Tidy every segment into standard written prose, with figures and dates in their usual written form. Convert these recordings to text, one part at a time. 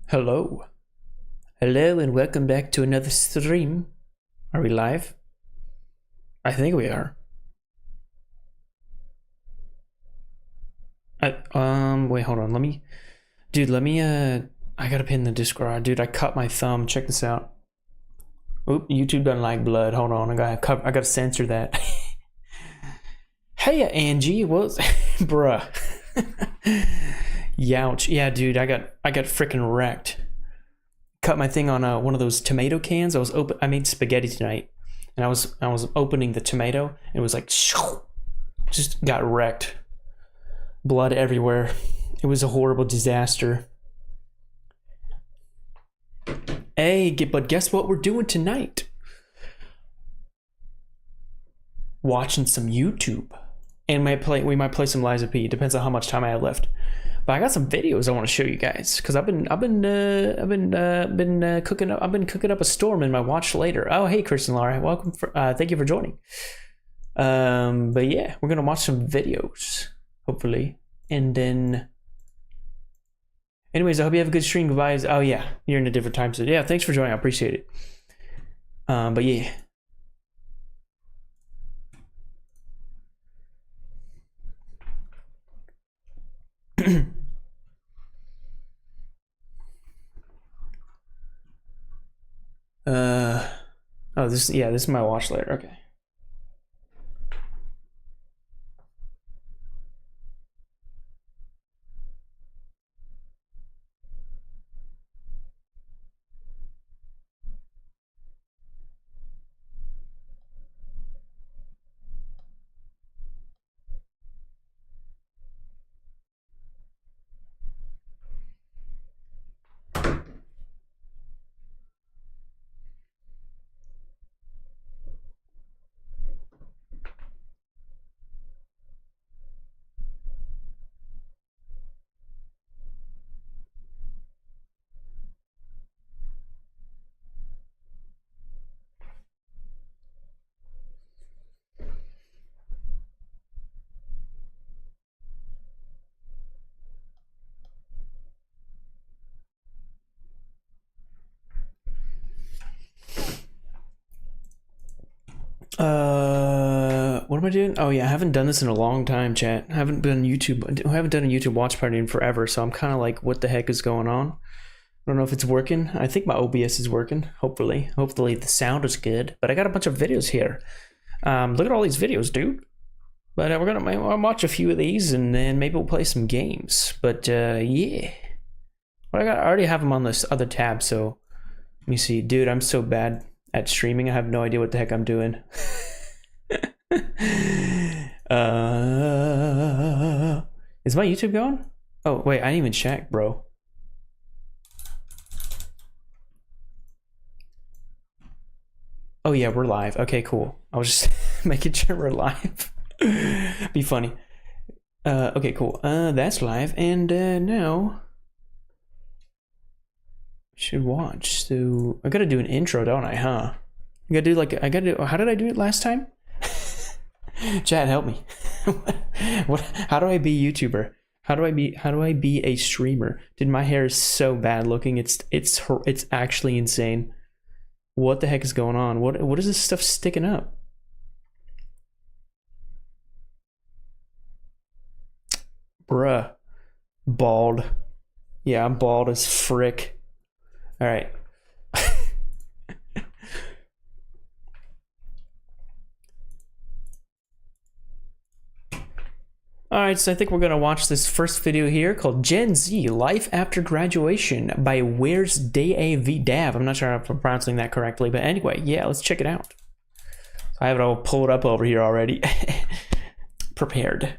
Hello. Hello and welcome back to another stream. Are we live? I think we are. Wait, hold on. I gotta pin the Discord. Dude, I cut my thumb. Check this out. Oop, YouTube doesn't like blood. Hold on, I gotta censor that. Hey, Angie, bruh. Youch. Yeah, dude, I got freaking wrecked. Cut my thing on one of those tomato cans. I made spaghetti tonight, and I was opening the tomato, and it was like, just got wrecked. Blood everywhere. It was a horrible disaster. Hey, but guess what we're doing tonight? Watching some YouTube, and we might play some Liza P. Depends on how much time I have left. But I got some videos I want to show you guys because I've been cooking up a storm in my watch later. Oh, hey, Chris and Laura, welcome. Thank you for joining. But yeah, we're gonna watch some videos hopefully, and then. Anyways, I hope you have a good stream. Goodbye. Oh yeah, you're in a different time zone. Yeah, thanks for joining. I appreciate it. But yeah. This is my watch later. Okay. What am I doing? Oh yeah, I haven't done this in a long time, chat. I haven't done a YouTube watch party in forever, so I'm kind of like, what the heck is going on? I don't know if it's working. I think my OBS is working. Hopefully the sound is good. But I got a bunch of videos here. Look at all these videos, dude. But I'll watch a few of these, and then maybe we'll play some games. But yeah, I already have them on this other tab. So let me see, dude. I'm so bad at streaming. I have no idea what the heck I'm doing. Is my YouTube going? Oh wait, I didn't even check, bro. Oh yeah, we're live. Okay, cool. I was just making sure we're live. Be funny. Okay, cool. That's live, and now should watch. So I gotta do an intro, don't I? Huh? How did I do it last time? Chat, help me. How do I be a YouTuber? How do I be a streamer? Dude, my hair is so bad looking. It's actually insane. What the heck is going on? What is this stuff sticking up? Bruh. Bald. Yeah, I'm bald as frick. All right. Alright, so I think we're going to watch this first video here called Gen Z Life After Graduation by Where's Dav. I'm not sure if I'm pronouncing that correctly, but anyway, yeah, let's check it out. I have it all pulled up over here already. Prepared.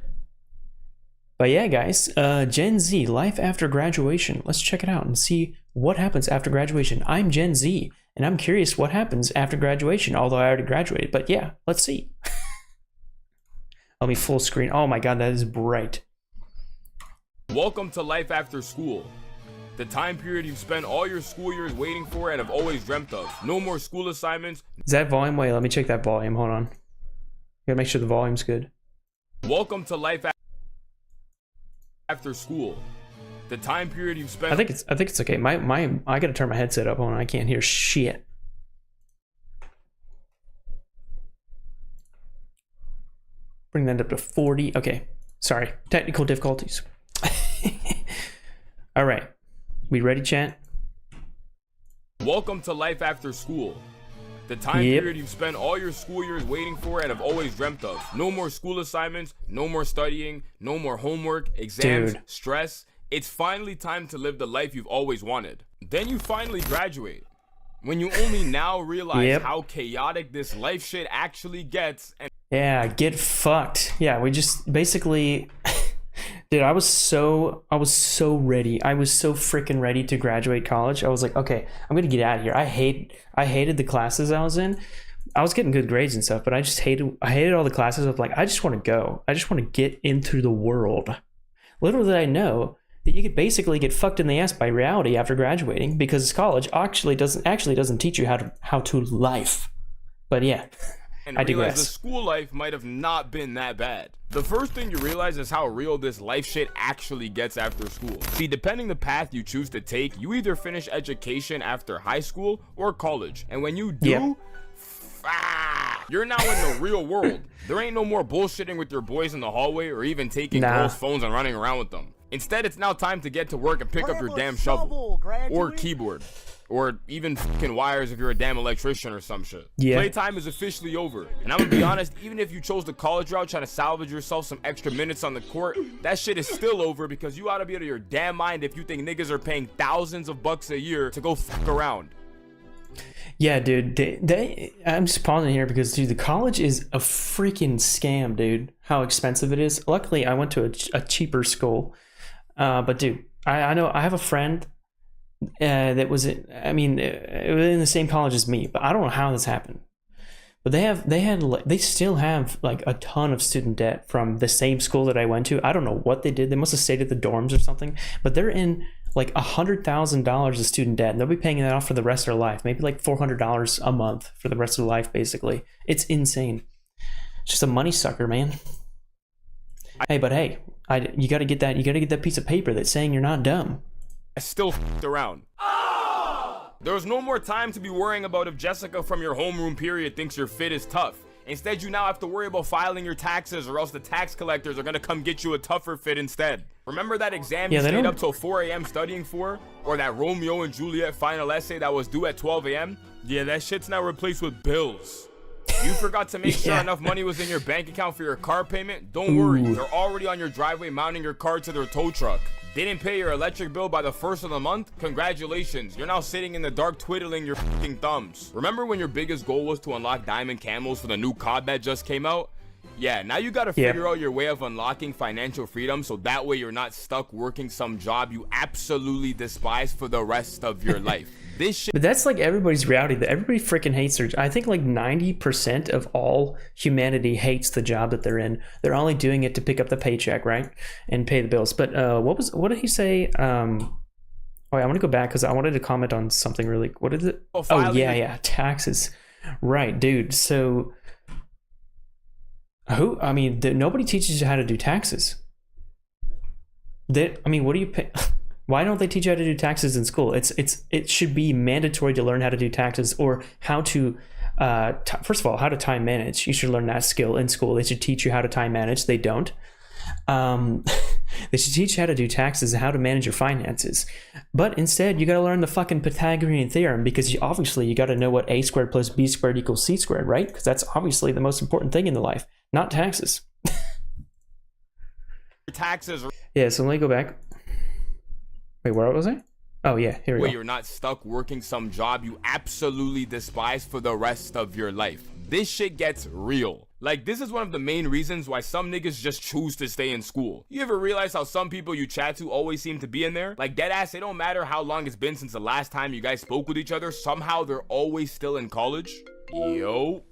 But yeah, guys, Gen Z Life After Graduation. Let's check it out and see what happens after graduation. I'm Gen Z, and I'm curious what happens after graduation, although I already graduated. But yeah, let's see. Let me full screen. Oh my god, that is bright. Welcome to life after school. The time period you've spent all your school years waiting for and have always dreamt of. No more school assignments. Is that volume? Wait, let me check that volume. Hold on. Gotta make sure the volume's good. Welcome to life after school. The time period you've spent. I think it's okay. I gotta turn my headset up on. I can't hear shit. Bring that up to 40. Okay, sorry, technical difficulties. All right, we ready, chat? Welcome to life after school. The time period you've spent all your school years waiting for and have always dreamt of. No more school assignments, no more studying, no more homework, exams, stress. It's finally time to live the life you've always wanted. Then you finally graduate. When you only now realize how chaotic this life shit actually gets. And yeah, get fucked. Yeah, we just basically... Dude, I was so ready. I was so freaking ready to graduate college. I was like, okay, I'm gonna get out of here. I hated the classes I was in. I was getting good grades and stuff, but I hated all the classes of like, I just want to go. I just want to get into the world. Little did I know that you could basically get fucked in the ass by reality after graduating, because college actually doesn't teach you how to life. But yeah. And realize the school life might have not been that bad. The first thing you realize is how real this life shit actually gets after school. See, depending the path you choose to take, you either finish education after high school or college. And when you do, you're now in the real world. There ain't no more bullshitting with your boys in the hallway or even taking girls' phones and running around with them. Instead, it's now time to get to work and pick up your damn shovel or keyboard. Or even fucking wires if you're a damn electrician or some shit. Playtime is officially over. And I'm gonna be honest, even if you chose the college route trying to salvage yourself some extra minutes on the court, that shit is still over, because you ought to be out of your damn mind if you think niggas are paying thousands of bucks a year to go fuck around. Yeah, dude. I'm just pausing here because, dude, the college is a freaking scam, dude. How expensive it is. Luckily, I went to a cheaper school. But, dude, I know I have a friend that was, I mean, in the same college as me, but I don't know how this happened. But they still have like a ton of student debt from the same school that I went to. I don't know what they did. They must have stayed at the dorms or something. But they're in like $100,000 of student debt, and they'll be paying that off for the rest of their life. Maybe like $400 a month for the rest of their life, basically. It's insane. It's just a money sucker, man. Hey, but hey, you got to get that. You got to get that piece of paper that's saying you're not dumb. I still f***ed around. There's no more time to be worrying about if Jessica from your homeroom period thinks your fit is tough. Instead, you now have to worry about filing your taxes, or else the tax collectors are gonna come get you a tougher fit instead. Remember that exam you stayed up till 4 a.m. studying for? Or that Romeo and Juliet final essay that was due at 12 a.m.? Yeah, that shit's now replaced with bills. You forgot to make sure enough money was in your bank account for your car payment? Don't worry, they're already on your driveway mounting your car to their tow truck. Didn't pay your electric bill by the first of the month? Congratulations, you're now sitting in the dark twiddling your fucking thumbs. Remember when your biggest goal was to unlock diamond camos for the new COD that just came out? Yeah, now you gotta figure out your way of unlocking financial freedom, so that way you're not stuck working some job you absolutely despise for the rest of your life. This shit. But that's like everybody's reality. That everybody freaking hates their. I think like 90% of all humanity hates the job that they're in. They're only doing it to pick up the paycheck, right, and pay the bills. But what did he say? Oh, I want to go back because I wanted to comment on something really. What is it? Oh yeah, taxes. Right, dude. So I mean, nobody teaches you how to do taxes. I mean, what do you pay? Why don't they teach you how to do taxes in school? It should be mandatory to learn how to do taxes, or how to first of all, how to time manage. You should learn that skill in school. They should teach you how to time manage. They don't. They should teach you how to do taxes and how to manage your finances. But instead, you got to learn the fucking Pythagorean theorem, because you got to know what a squared plus b squared equals c squared, right? Because that's obviously the most important thing in the life, not taxes. Taxes. Yeah, so let me go back. Wait, where was I? Oh yeah, here we go. You're not stuck working some job you absolutely despise for the rest of your life. This shit gets real. Like, this is one of the main reasons why some niggas just choose to stay in school. You ever realize how some people you chat to always seem to be in there? Like, deadass, it don't matter how long it's been since the last time you guys spoke with each other, somehow they're always still in college. Yo,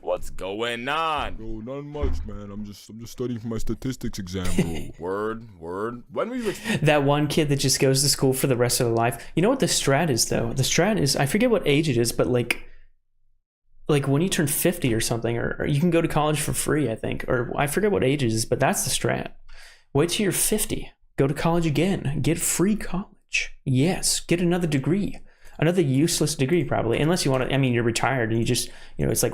what's going on? Bro, not much, man. I'm just studying for my statistics exam, bro. Word. When were you that one kid that just goes to school for the rest of their life? You know what the strat is, though? The strat is, I forget what age it is, but like when you turn 50 or something, or you can go to college for free, I think, or I forget what age it is, but that's the strat. Wait till you're 50. Go to college again. Get free college. Yes, get another degree. Another useless degree, probably. Unless you want to, I mean, you're retired and you just, it's like,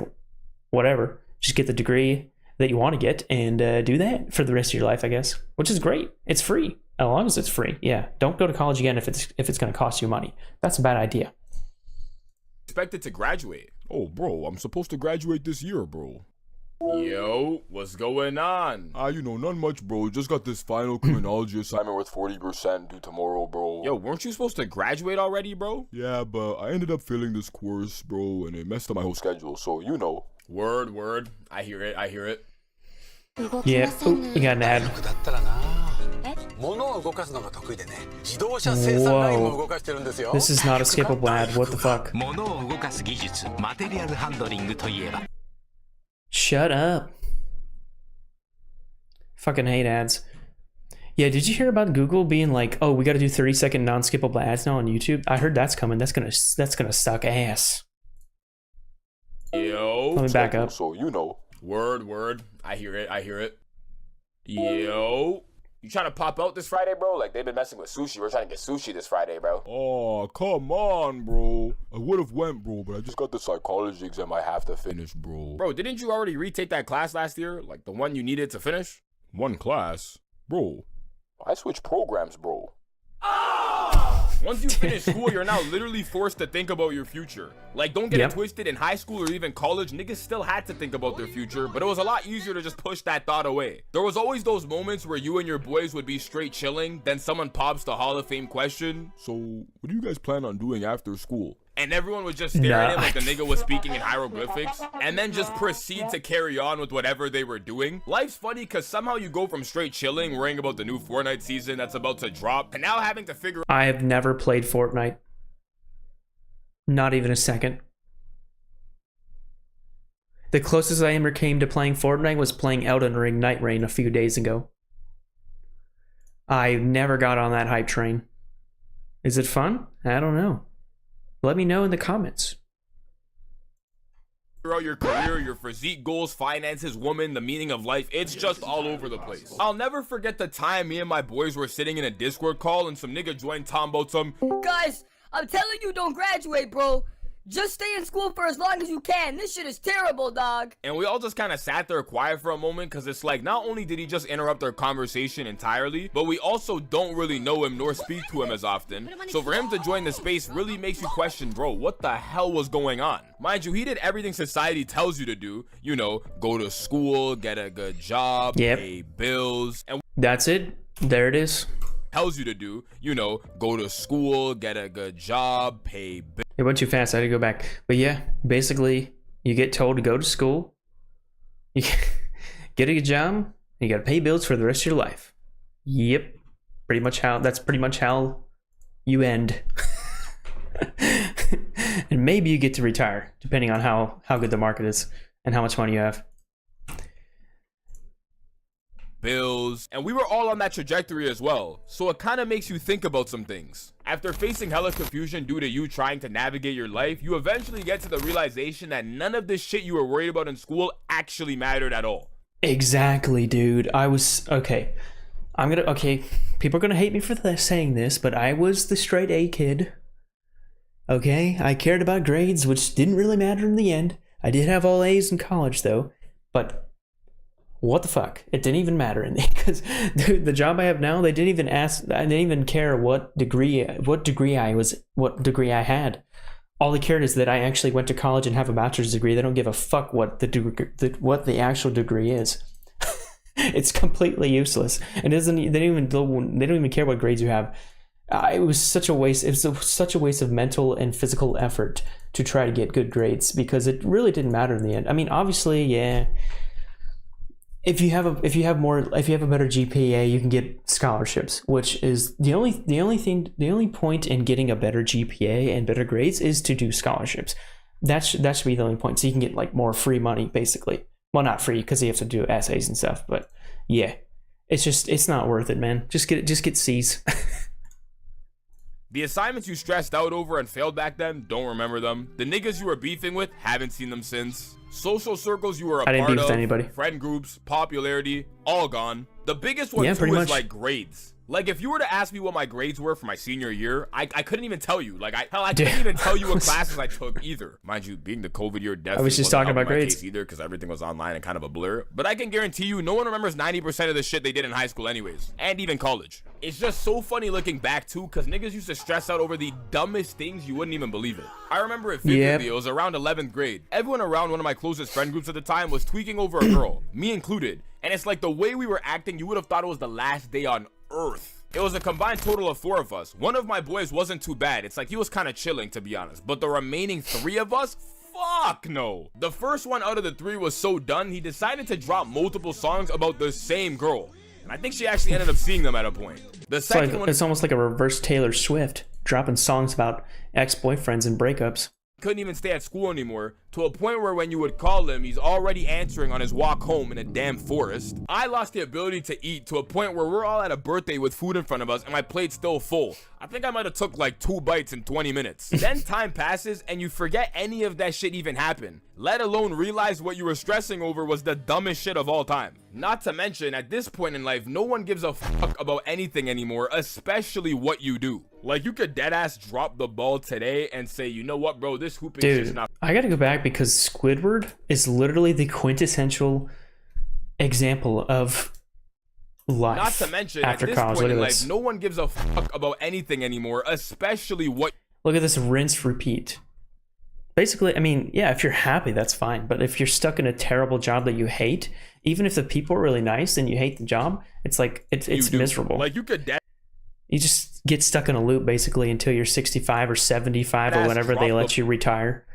whatever. Just get the degree that you want to get and do that for the rest of your life, I guess. Which is great. It's free. As long as it's free. Yeah. Don't go to college again if it's going to cost you money. That's a bad idea. Expected to graduate. Oh, bro, I'm supposed to graduate this year, bro. Yo, what's going on? None much, bro. Just got this final criminology assignment worth 40% due tomorrow, bro. Yo, weren't you supposed to graduate already, bro? Yeah, but I ended up failing this course, bro, and it messed up my whole schedule, so Word. I hear it. Yeah. Oh, you got an ad. Whoa. This is not a skippable ad. What the fuck? Shut up. Fucking hate ads. Yeah, did you hear about Google being like, oh, we got to do 30-second non-skippable ads now on YouTube? I heard that's coming. That's gonna suck ass. Yo. Let me back up. So Word. I hear it. Yo. You trying to pop out this Friday, bro? Like, they've been messing with sushi. We're trying to get sushi this Friday, bro. Oh, come on, bro. I would have went, bro, but I just got the psychology exam I have to finish, bro. Bro, didn't you already retake that class last year? Like, the one you needed to finish? One class? Bro, I switched programs, bro. Once you finish school, you're now literally forced to think about your future. Like, don't get it twisted, in high school or even college, niggas still had to think about their future, but it was a lot easier to just push that thought away. There was always those moments where you and your boys would be straight chilling, then someone pops the Hall of Fame question. So, what do you guys plan on doing after school? And everyone would just stare at him like the nigga was speaking in hieroglyphics, and then just proceed to carry on with whatever they were doing. Life's funny because somehow you go from straight chilling, worrying about the new Fortnite season that's about to drop, to now having to figure I have never played Fortnite. Not even a second. The closest I ever came to playing Fortnite was playing Elden Ring Night Rain a few days ago. I never got on that hype train. Is it fun? I don't know. Let me know in the comments. out your career, your physique goals, finances, woman, the meaning of life. It's just all over the place. I'll never forget the time me and my boys were sitting in a Discord call and some nigga joined Tom about some guys, I'm telling you, don't graduate, bro. Just stay in school for as long as you can. This shit is terrible, dog. And we all just kind of sat there quiet for a moment because it's like, not only did he just interrupt our conversation entirely, but we also don't really know him nor speak to him as often. So for him to join the space really makes you question, bro, what the hell was going on? Mind you, he did everything society tells you to do. You know, go to school, get a good job, pay bills. And that's it. There it is. Tells you to do, you know, go to school, get a good job, pay bills. It went too fast. I had to go back. But yeah, basically, you get told to go to school, you get a good job, and you got to pay bills for the rest of your life. Yep, that's pretty much how you end. And maybe you get to retire, depending on how good the market is and how much money you have. Bills, and we were all on that trajectory as well, so it kind of makes you think about some things. After facing hella confusion due to you trying to navigate your life, you eventually get to the realization that none of this shit you were worried about in school actually mattered at all. Exactly, dude. I was okay. People are gonna hate me for saying this, but I was the straight A kid. Okay, I cared about grades, which didn't really matter in the end. I did have all A's in college though, but what the fuck? It didn't even matter in the because the job I have now, they didn't even ask. I didn't even care what degree I had. All they cared is that I actually went to college and have a bachelor's degree. They don't give a fuck what the actual degree is. It's completely useless. They don't even care what grades you have. It was such a waste. It was such a waste of mental and physical effort to try to get good grades because it really didn't matter in the end. I mean, obviously, yeah. If you have a better GPA, you can get scholarships, which is the only point in getting a better GPA and better grades is to do scholarships. That should be the only point. So you can get like more free money, basically. Well, not free because you have to do essays and stuff, but yeah, it's not worth it, man. Just get C's. The assignments you stressed out over and failed back then, don't remember them. The niggas you were beefing with, haven't seen them since. Social circles you were a part of, anybody. Friend groups, popularity, all gone. The biggest one too is like grades. Like, if you were to ask me what my grades were for my senior year, I couldn't even tell you. Like, I couldn't even tell you what classes I took either. Mind you, being the COVID year definitely was just talking about grades case either, because everything was online and kind of a blur. But I can guarantee you, no one remembers 90% of the shit they did in high school anyways, and even college. It's just so funny looking back too, because niggas used to stress out over the dumbest things you wouldn't even believe it. I remember it vividly. It was around 11th grade. Everyone around one of my closest friend groups at the time was tweaking over a girl, me included. And it's like the way we were acting, you would have thought it was the last day on earth. It was a combined total of 4 of us. One of my boys wasn't too bad. It's like he was kind of chilling, to be honest. But the remaining 3 of us, fuck no. The first one out of the 3 was so done, he decided to drop multiple songs about the same girl. And I think she actually ended up seeing them at a point. The second one, it's almost like a reverse Taylor Swift, dropping songs about ex-boyfriends and breakups. Couldn't even stay at school anymore, to a point where when you would call him, he's already answering on his walk home in a damn forest. I lost the ability to eat to a point where we're all at a birthday with food in front of us and my plate's still full. I think I might have took like 2 bites in 20 minutes. Then time passes and you forget any of that shit even happened, let alone realize what you were stressing over was the dumbest shit of all time. Not to mention, at this point in life, no one gives a fuck about anything anymore, especially what you do. Like, you could deadass drop the ball today and say, you know what, bro, this hooping shit's not. I gotta go back because Squidward is literally the quintessential example of life. Not to mention, after at this college. point in this. life, no one gives a fuck about anything anymore, especially what. Look at this rinse repeat. Basically, I mean, yeah, if you're happy, that's fine. But if you're stuck in a terrible job that you hate, even if the people are really nice and you hate the job, it's like it's miserable. Like, you could. You just get stuck in a loop basically until you're 65 or 75 or whenever they let you retire.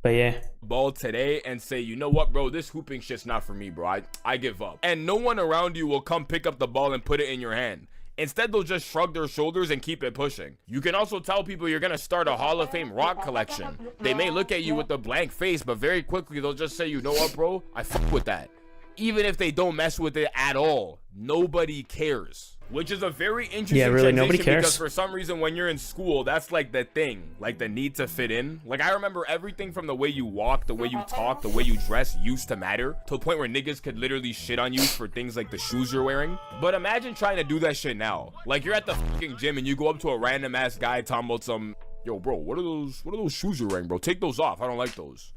But yeah. Ball today and say, you know what, bro, this hooping shit's not for me, bro. I give up. And no one around you will come pick up the ball and put it in your hand. Instead, they'll just shrug their shoulders and keep it pushing. You can also tell people you're gonna start a Hall of Fame rock collection. They may look at you with a blank face, but very quickly they'll just say, you know what, bro, I fuck with that. Even if they don't mess with it at all, nobody cares. Which is a very interesting really, nobody cares. Because for some reason when you're in school, that's like the thing, like the need to fit in. Like, I remember everything from the way you walk, the way you talk, the way you dress used to matter, to a point where niggas could literally shit on you for things like the shoes you're wearing. But imagine trying to do that shit now. Like, you're at the fucking gym and you go up to a random ass guy talking about some, yo bro, what are those shoes you're wearing, bro? Take those off, I don't like those.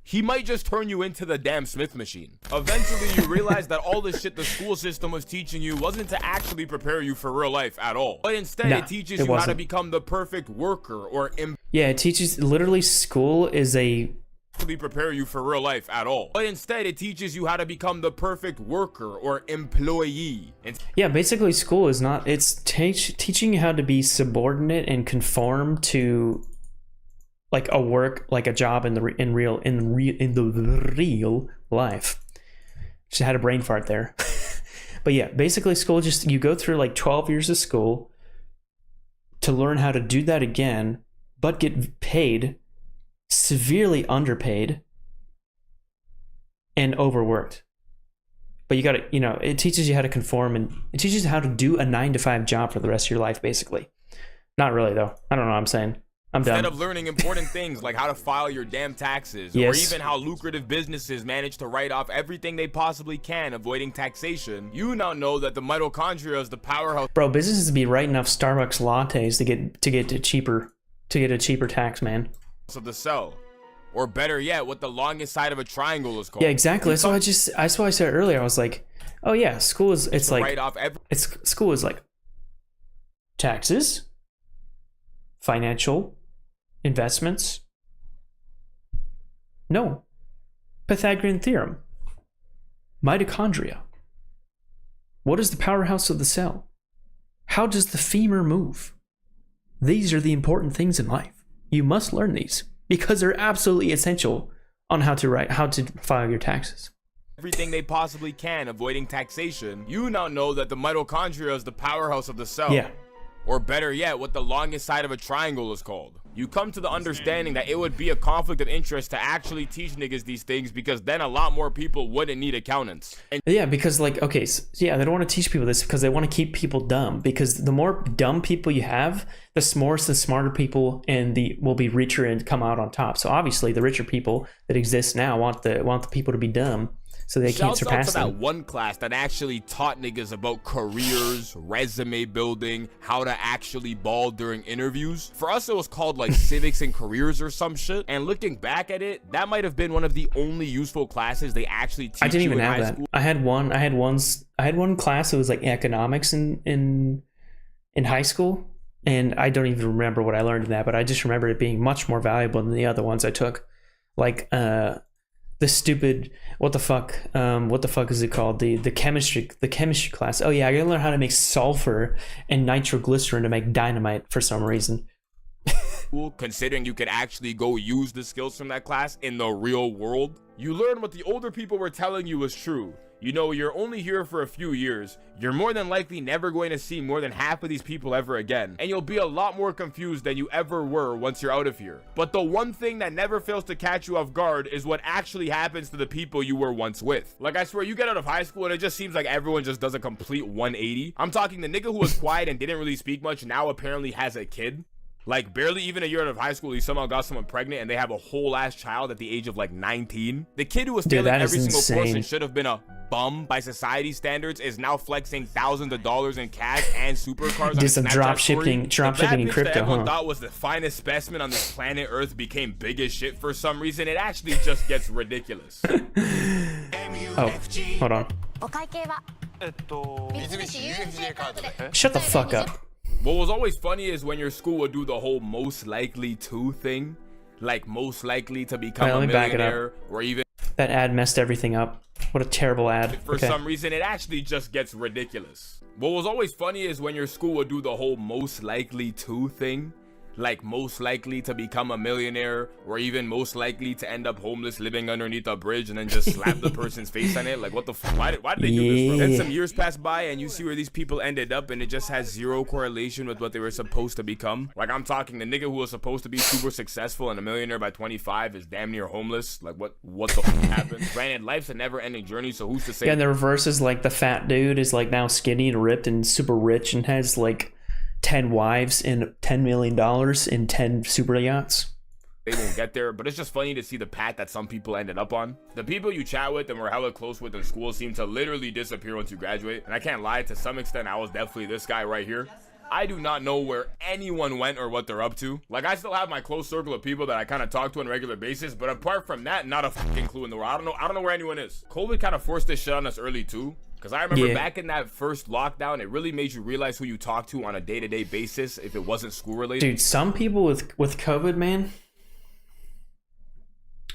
He might just turn you into the damn Smith machine. Eventually, you realize that all the shit the school system was teaching you wasn't to actually prepare you for real life at all. But instead, it teaches you how to become the perfect worker or... Yeah, it teaches... Literally, school is a... prepare you for real life at all. But instead, it teaches you how to become the perfect worker or employee. Yeah, basically, school is not... It's teaching you how to be subordinate and conform to... like a work, like a job in the real life. Just had a brain fart there. But yeah, basically school, just you go through like 12 years of school to learn how to do that again, but get paid, severely underpaid, and overworked. But you gotta, it teaches you how to conform, and it teaches you how to do a 9-to-5 job for the rest of your life, basically. Not really though. I don't know what I'm saying. I'm done. Instead of learning important things like how to file your damn taxes, or even how lucrative businesses manage to write off everything they possibly can, avoiding taxation, you now know that the mitochondria is the powerhouse. Bro, businesses be writing off Starbucks lattes to get a cheaper tax, man. Of the cell, or better yet, what the longest side of a triangle is called. Yeah, exactly. That's why I said earlier. I was like, oh yeah, school is. It's like school is like taxes, financial. Investments? No. Pythagorean theorem. Mitochondria. What is the powerhouse of the cell? How does the femur move? These are the important things in life. You must learn these because they're absolutely essential on how to file your taxes. Everything they possibly can, avoiding taxation. You now know that the mitochondria is the powerhouse of the cell. Yeah. Or better yet, what the longest side of a triangle is called. You come to the understanding that it would be a conflict of interest to actually teach niggas these things, because then a lot more people wouldn't need accountants. Yeah, because like, okay, so, yeah, they don't want to teach people this because they want to keep people dumb, because the more dumb people you have, the smarter people will be richer and come out on top. So obviously the richer people that exist now want the people to be dumb so they can't Shouts out surpass to that them. one class that actually taught niggas about careers, resume building, how to actually ball during interviews. For us, it was called like civics and careers or some shit. And looking back at it, that might have been one of the only useful classes they actually teach I didn't you even in have high that. school. I had one class that was like economics in high school, and I don't even remember what I learned in that, but I just remember it being much more valuable than the other ones I took. Like the stupid what the fuck is it called? The chemistry class. Oh yeah, I gotta learn how to make sulfur and nitroglycerin to make dynamite for some reason. Considering you could actually go use the skills from that class in the real world. You learn what the older people were telling you was true. You know, you're only here for a few years. You're more than likely never going to see more than half of these people ever again. And you'll be a lot more confused than you ever were once you're out of here. But the one thing that never fails to catch you off guard is what actually happens to the people you were once with. Like, I swear, you get out of high school and it just seems like everyone just does a complete 180. I'm talking the nigga who was quiet and didn't really speak much now apparently has a kid. Like, barely even a year out of high school, he somehow got someone pregnant and they have a whole ass child at the age of like 19. The kid who was failing every single course and should have been a bum by society standards is now flexing thousands of dollars in cash and supercars. Did some drop shipping in crypto, that everyone huh? thought was the finest specimen on this planet Earth became big as shit for some reason. It actually just gets ridiculous. Oh, hold on. Shut the fuck up. What was always funny is when your school would do the whole most likely to thing, like most likely to become Alright, let a me back it millionaire, or even That ad messed everything up. What a terrible ad. for Okay. some reason it actually just gets ridiculous. What was always funny is when your school would do the whole most likely to thing, like most likely to become a millionaire, or even most likely to end up homeless living underneath a bridge and then just slap the person's face on it. Like, what the fuck? Why did they do this, bro? Then some years pass by and you see where these people ended up and it just has zero correlation with what they were supposed to become. Like, I'm talking the nigga who was supposed to be super successful and a millionaire by 25 is damn near homeless. Like, what the fuck happened? Granted, life's a never-ending journey, so who's to say? Yeah, and the reverse is like the fat dude is like now skinny and ripped and super rich and has like 10 wives and $10 million in 10 super yachts. They won't get there, but it's just funny to see the path that some people ended up on. The people you chat with and were hella close with in school seem to literally disappear once you graduate. And I can't lie, to some extent, I was definitely this guy right here. I do not know where anyone went or what they're up to. Like, I still have my close circle of people that I kind of talk to on a regular basis, but apart from that, not a fucking clue in the world. I don't know where anyone is. COVID kind of forced this shit on us early too. Because I remember back in that first lockdown, it really made you realize who you talk to on a day-to-day basis if it wasn't school-related. Dude, some people with COVID, man.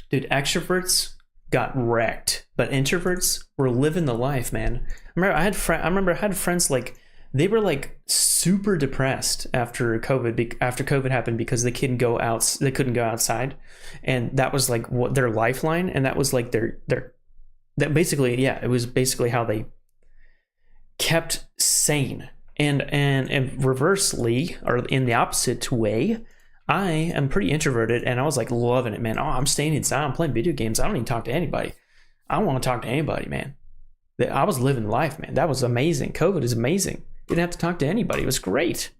Dude, extroverts got wrecked, but introverts were living the life, man. I remember I had friends like they were like super depressed after COVID happened because they couldn't go outside, and that was like what their lifeline, and that was like that basically, yeah, it was basically how they kept sane. And reversely, or in the opposite way, I am pretty introverted, and I was like loving it, man. Oh, I'm staying inside, I'm playing video games, I don't even talk to anybody. I don't want to talk to anybody, man. I was living life, man. That was amazing. COVID is amazing. Didn't have to talk to anybody. It was great.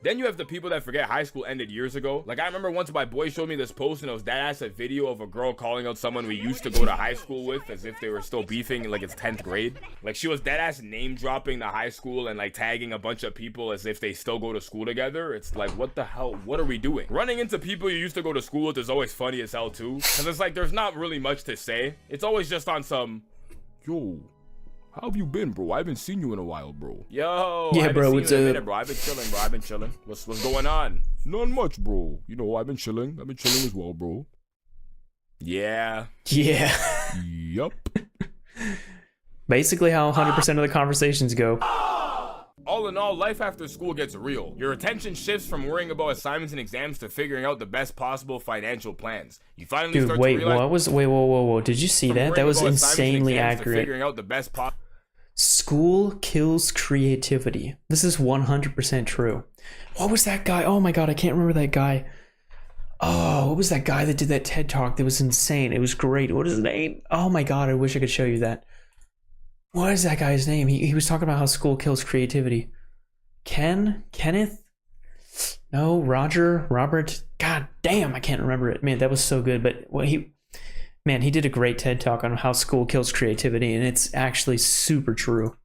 Then you have the people that forget high school ended years ago. Like, I remember once my boy showed me this post and it was deadass a video of a girl calling out someone we used to go to high school with as if they were still beefing like it's 10th grade. Like, she was deadass name dropping the high school and like tagging a bunch of people as if they still go to school together. It's like, what the hell? What are we doing? Running into people you used to go to school with is always funny as hell too. Cause it's like, there's not really much to say. It's always just on some, Yo, how have you been, bro? I haven't seen you in a while, bro. yo, Yeah, I haven't bro, seen what's you in a up? minute, bro. I've been chilling, bro. I've been chilling. What's going on? Not much, bro. You know, I've been chilling. As well, bro. Yeah. Yeah. Yup. Basically how 100% of the conversations go. All in all, life after school gets real. Your attention shifts from worrying about assignments and exams to figuring out the best possible financial plans. You finally Dude, start wait, to realize whoa. Did you see from that? That worrying was about assignments and insanely exams to accurate. Figuring out the best School kills creativity. This is 100% true. What was that guy? Oh my god, I can't remember that guy. Oh, what was that guy that did that TED Talk? That was insane. It was great. What is his name? Oh my god, I wish I could show you that. What is that guy's name? He was talking about how school kills creativity. Kenneth? No, Robert. God damn, I can't remember it. Man, that was so good. But what Man, he did a great TED talk on how school kills creativity, and it's actually super true.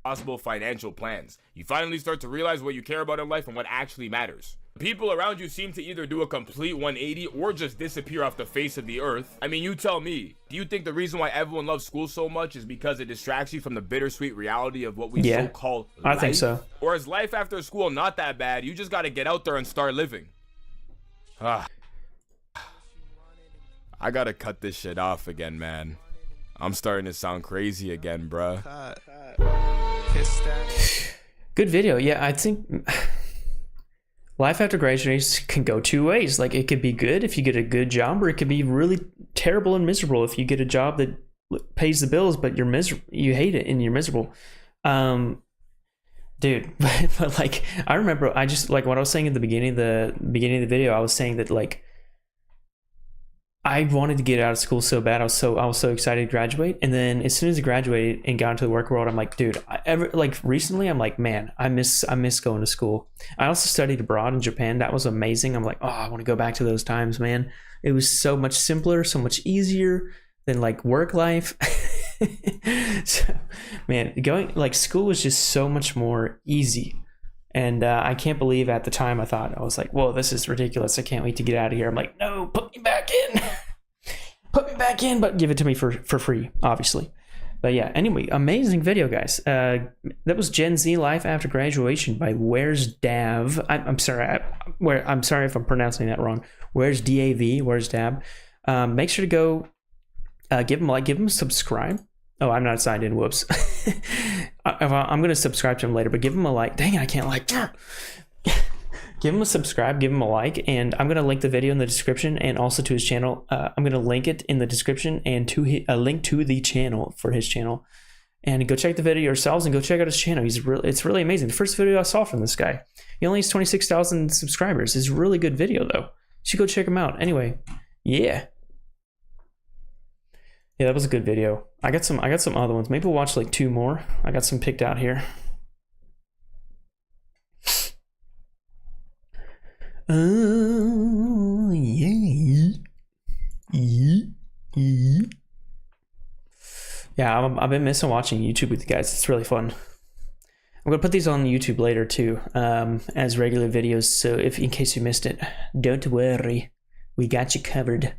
Possible financial plans. You finally start to realize what you care about in life and what actually matters. People around you seem to either do a complete 180 or just disappear off the face of the earth. I mean, you tell me, do you think the reason why everyone loves school so much is because it distracts you from the bittersweet reality of what we so-call life? I think so. Or is life after school not that bad? You just gotta get out there and start living. I gotta cut this shit off again, man. I'm starting to sound crazy again, bruh. Good video. Yeah, I think life after graduation can go two ways. Like, it could be good if you get a good job, or it could be really terrible and miserable if you get a job that pays the bills, but you're you hate it and you're miserable. Dude, but like, I remember, I just, like, what I was saying at the beginning of the video, I was saying that, like, I wanted to get out of school so bad. I was so excited to graduate. And then as soon as I graduated and got into the work world, I'm like, dude, recently I'm like, man, I miss going to school. I also studied abroad in Japan. That was amazing. I'm like, oh, I want to go back to those times, man. It was so much simpler, so much easier than like work life. So, man, school was just so much more easy. And I can't believe at the time I was like, whoa, this is ridiculous. I can't wait to get out of here. I'm like, no, put me back in. Put me back in, but give it to me for free, obviously. But yeah, anyway, amazing video, guys. That was Gen Z Life After Graduation by Where's Dav. I'm sorry. I'm sorry if I'm pronouncing that wrong. Where's DAV? Where's Dab? Make sure to go give him a like, give him a subscribe. Oh, I'm not signed in. Whoops. I'm going to subscribe to him later, but give him a like. Dang it, I can't like. Give him a subscribe, give him a like, and I'm going to link the video in the description and also to his channel. I'm going to link it in the description and to a link to the channel for his channel. And go check the video yourselves and go check out his channel. It's really amazing. The first video I saw from this guy. He only has 26,000 subscribers. It's a really good video, though. You should go check him out. Anyway, yeah. Yeah, that was a good video. I got some other ones. Maybe we'll watch like 2 more. I got some picked out here. Oh yeah. Yeah, I've been missing watching YouTube with you guys. It's really fun. I'm gonna put these on YouTube later too, as regular videos. So in case you missed it, don't worry, we got you covered.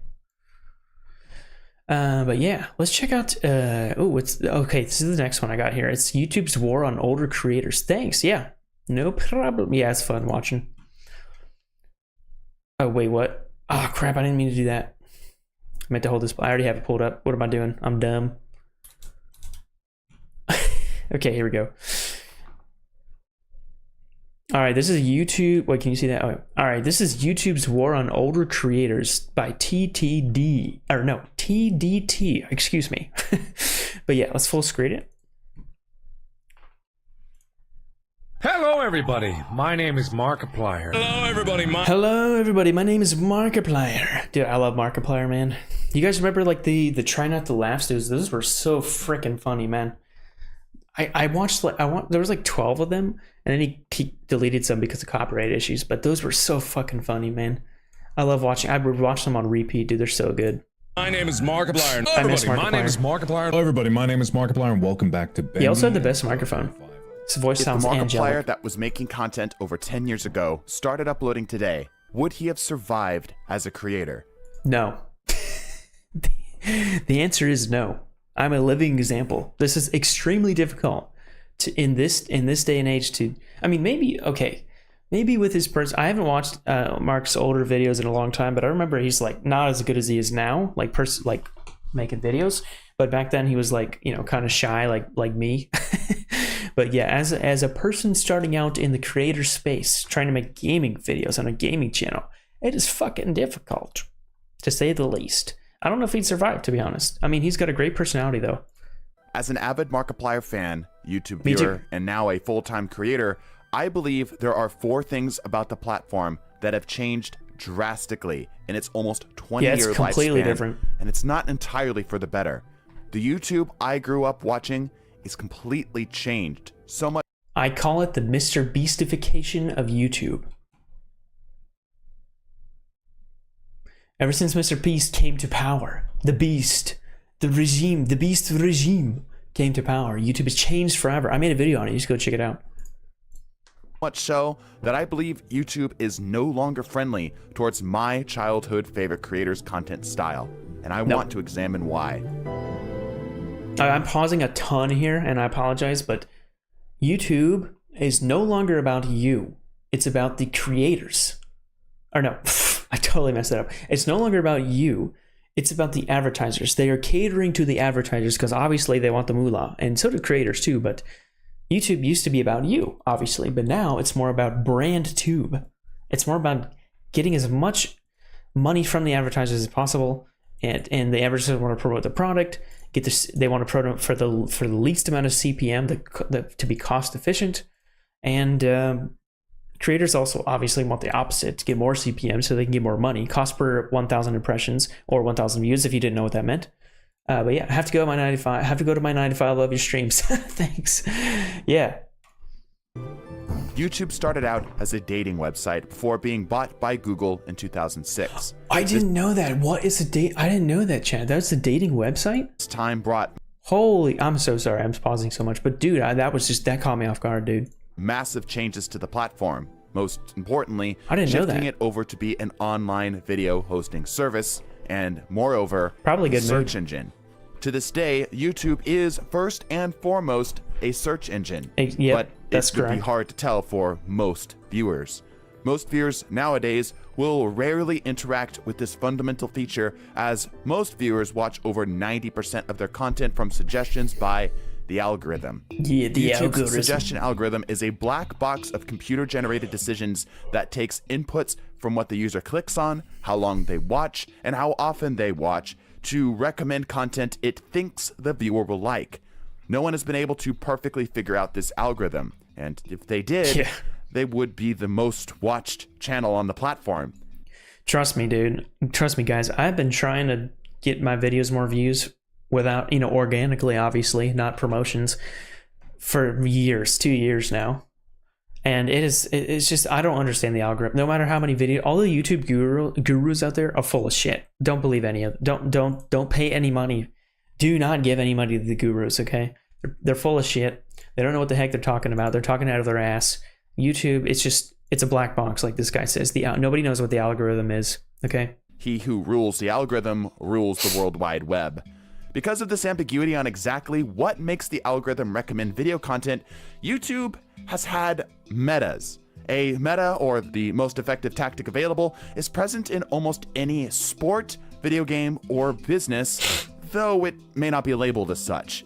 But yeah, let's check out, okay, this is the next one I got here. It's YouTube's war on older creators. Thanks, yeah, no problem. Yeah, it's fun watching. Oh, wait, what? Oh, crap, I didn't mean to do that. I meant to hold this, I already have it pulled up. What am I doing? I'm dumb. Okay, here we go. All right, this is YouTube. Wait, can you see that? Oh, all right, this is YouTube's War on Older Creators by TDT. Excuse me. But yeah, let's full screen it. Hello, everybody. My name is Markiplier. Hello, everybody. My name is Markiplier. Dude, I love Markiplier, man. You guys remember like the try not to laugh dudes? Those were so freaking funny, man. I watched there was like 12 of them, and then he deleted some because of copyright issues. But those were so fucking funny, man. I love watching. I would watch them on repeat, dude. They're so good. My name is Markiplier. I miss Markiplier. My name is Markiplier. Hello everybody, my name is Markiplier and welcome back to Ben. He also had the best microphone. His voice sounds angelic. If the Markiplier that was making content over 10 years ago started uploading today, would he have survived as a creator? No. The answer is no. I'm a living example. This is extremely difficult in this day and age to, I mean, maybe with his person, I haven't watched Mark's older videos in a long time, but I remember he's like not as good as he is now, like making videos. But back then he was like, you know, kind of shy, like me. But yeah, as a person starting out in the creator space, trying to make gaming videos on a gaming channel, it is fucking difficult, to say the least. I don't know if he'd survive, to be honest. I mean, he's got a great personality, though. As an avid Markiplier fan, YouTube viewer, and now a full-time creator, I believe there are 4 things about the platform that have changed drastically in its almost 20-year lifespan. Yeah, it's completely different. And it's not entirely for the better. The YouTube I grew up watching is completely changed. So much. I call it the Mr. Beastification of YouTube. Ever since Mr. Beast came to power, the beast, the beast regime came to power. YouTube has changed forever. I made a video on it. You just go check it out. Much so that I believe YouTube is no longer friendly towards my childhood favorite creators' content style, and I want to examine why. I'm pausing a ton here, and I apologize, but YouTube is no longer about you. It's about the creators. Or no, I totally messed that up. It's no longer about you. It's about the advertisers. They are catering to the advertisers because obviously they want the moolah, and so do creators too, but YouTube used to be about you, obviously, but now it's more about brand tube. It's more about getting as much money from the advertisers as possible, and the advertisers want to promote the product. They want to promote for the least amount of CPM to be cost efficient, and creators also obviously want the opposite, to get more CPM so they can get more money. Cost per 1,000 impressions or 1,000 views if you didn't know what that meant. But yeah, I have to go to my 95. I have to go to my 95. Love your streams. Thanks. Yeah. YouTube started out as a dating website before being bought by Google in 2006. I didn't know that. What is a date? I didn't know that, Chad. That's a dating website? This time brought Holy, I'm so sorry. I'm pausing so much. But dude, that caught me off guard, dude. massive changes to the platform. Most importantly, I didn't know shifting that. it over to be an online video hosting service and, moreover, Probably a good search move. engine. To this day, YouTube is first and foremost a search engine, Yep, but that's it would be correct. hard to tell for most viewers. Most viewers nowadays will rarely interact with this fundamental feature, as most viewers watch over 90% of their content from suggestions by the algorithm. Yeah, the YouTube's algorithm. suggestion algorithm is a black box of computer-generated decisions that takes inputs from what the user clicks on, how long they watch, and how often they watch to recommend content it thinks the viewer will like. No one has been able to perfectly figure out this algorithm, and if they did, Yeah. they would be the most watched channel on the platform. Trust me, dude. Trust me, guys. I've been trying to get my videos more views without, organically, obviously, not promotions, for years, 2 years now. And it's just, I don't understand the algorithm. No matter how many videos, all the YouTube gurus out there are full of shit. Don't believe any of them. Don't pay any money. Do not give any money to the gurus, okay? They're full of shit. They don't know what the heck they're talking about. They're talking out of their ass. YouTube, it's a black box, like this guy says. Nobody knows what the algorithm is, okay? He who rules the algorithm rules the World Wide Web. Because of this ambiguity on exactly what makes the algorithm recommend video content, YouTube has had metas. A meta, or the most effective tactic available, is present in almost any sport, video game, or business, though it may not be labeled as such.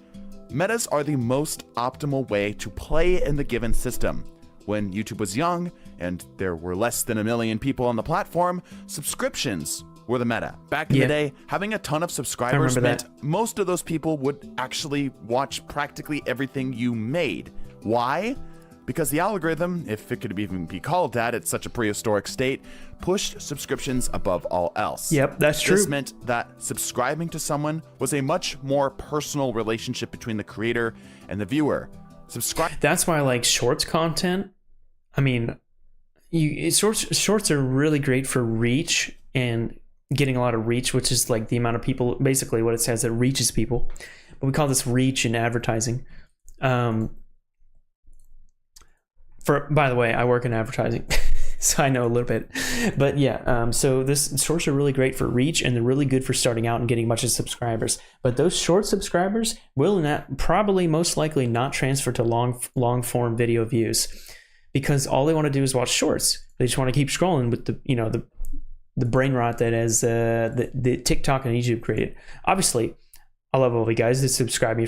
Metas are the most optimal way to play in the given system. When YouTube was young, and there were less than 1 million people on the platform, subscriptions were the meta. Back in the day, having a ton of subscribers meant most of those people would actually watch practically everything you made. Why? Because the algorithm, if it could even be called that at such a prehistoric state, pushed subscriptions above all else. Yep, that's true. This meant that subscribing to someone was a much more personal relationship between the creator and the viewer. That's why I like shorts content. I mean, shorts are really great for reach and getting a lot of reach, which is like the amount of people, basically what it says, that reaches people. But we call this reach in advertising. By the way, I work in advertising, so I know a little bit. But yeah, so this shorts are really great for reach, and they're really good for starting out and getting much of subscribers. But those short subscribers will probably most likely not transfer to long form video views, because all they want to do is watch shorts. They just want to keep scrolling with the brain rot that is the TikTok and YouTube created. Obviously, I love all of you guys that subscribe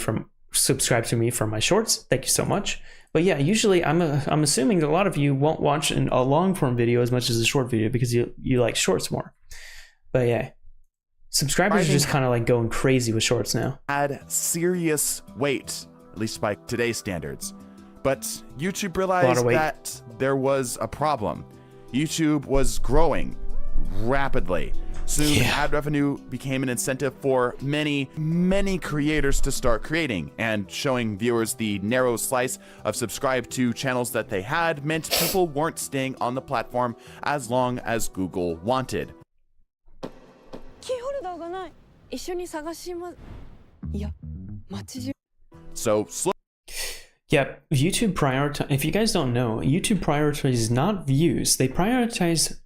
to me from my shorts. Thank you so much. But yeah, usually I'm assuming that a lot of you won't watch a long form video as much as a short video because you like shorts more. But yeah, subscribers are just kind of like going crazy with shorts now. Add serious weight, at least by today's standards. But YouTube realized that there was a problem. YouTube was growing rapidly. Soon, ad revenue became an incentive for many, many creators to start creating, and showing viewers the narrow slice of subscribe to channels that they had meant people weren't staying on the platform as long as Google wanted. 一緒に探しまいや街中 So slow Yeah, YouTube prioritize. If you guys don't know, YouTube prioritizes not views. They prioritize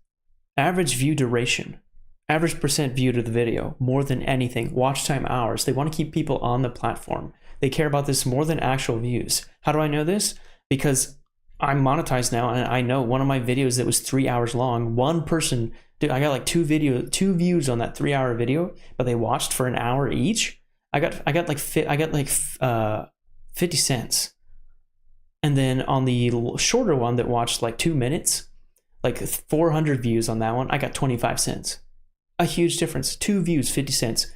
average view duration, average percent view to the video more than anything. Watch time hours. They want to keep people on the platform. They care about this more than actual views. How do I know this? Because I'm monetized now, and I know one of my videos that was 3 hours long. One person, dude, I got like two views on that 3 hour video, but they watched for an hour each. I got like 50 cents. And then on the shorter one that watched like 2 minutes, like 400 views on that one, I got 25 cents. A huge difference. 2 views, 50 cents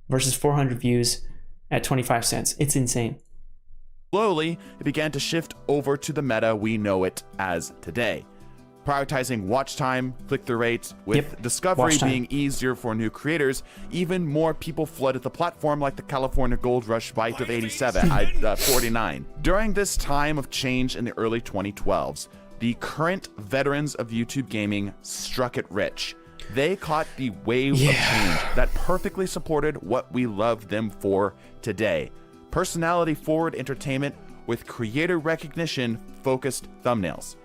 versus 400 views at 25 cents. It's insane. Slowly, it began to shift over to the meta we know it as today. Prioritizing watch time, click-through rates, with discovery being easier for new creators, even more people flooded the platform like the California Gold Rush bite of 49. During this time of change in the early 2012s, the current veterans of YouTube gaming struck it rich. They caught the wave of change that perfectly supported what we love them for today. Personality-forward entertainment with creator recognition-focused thumbnails.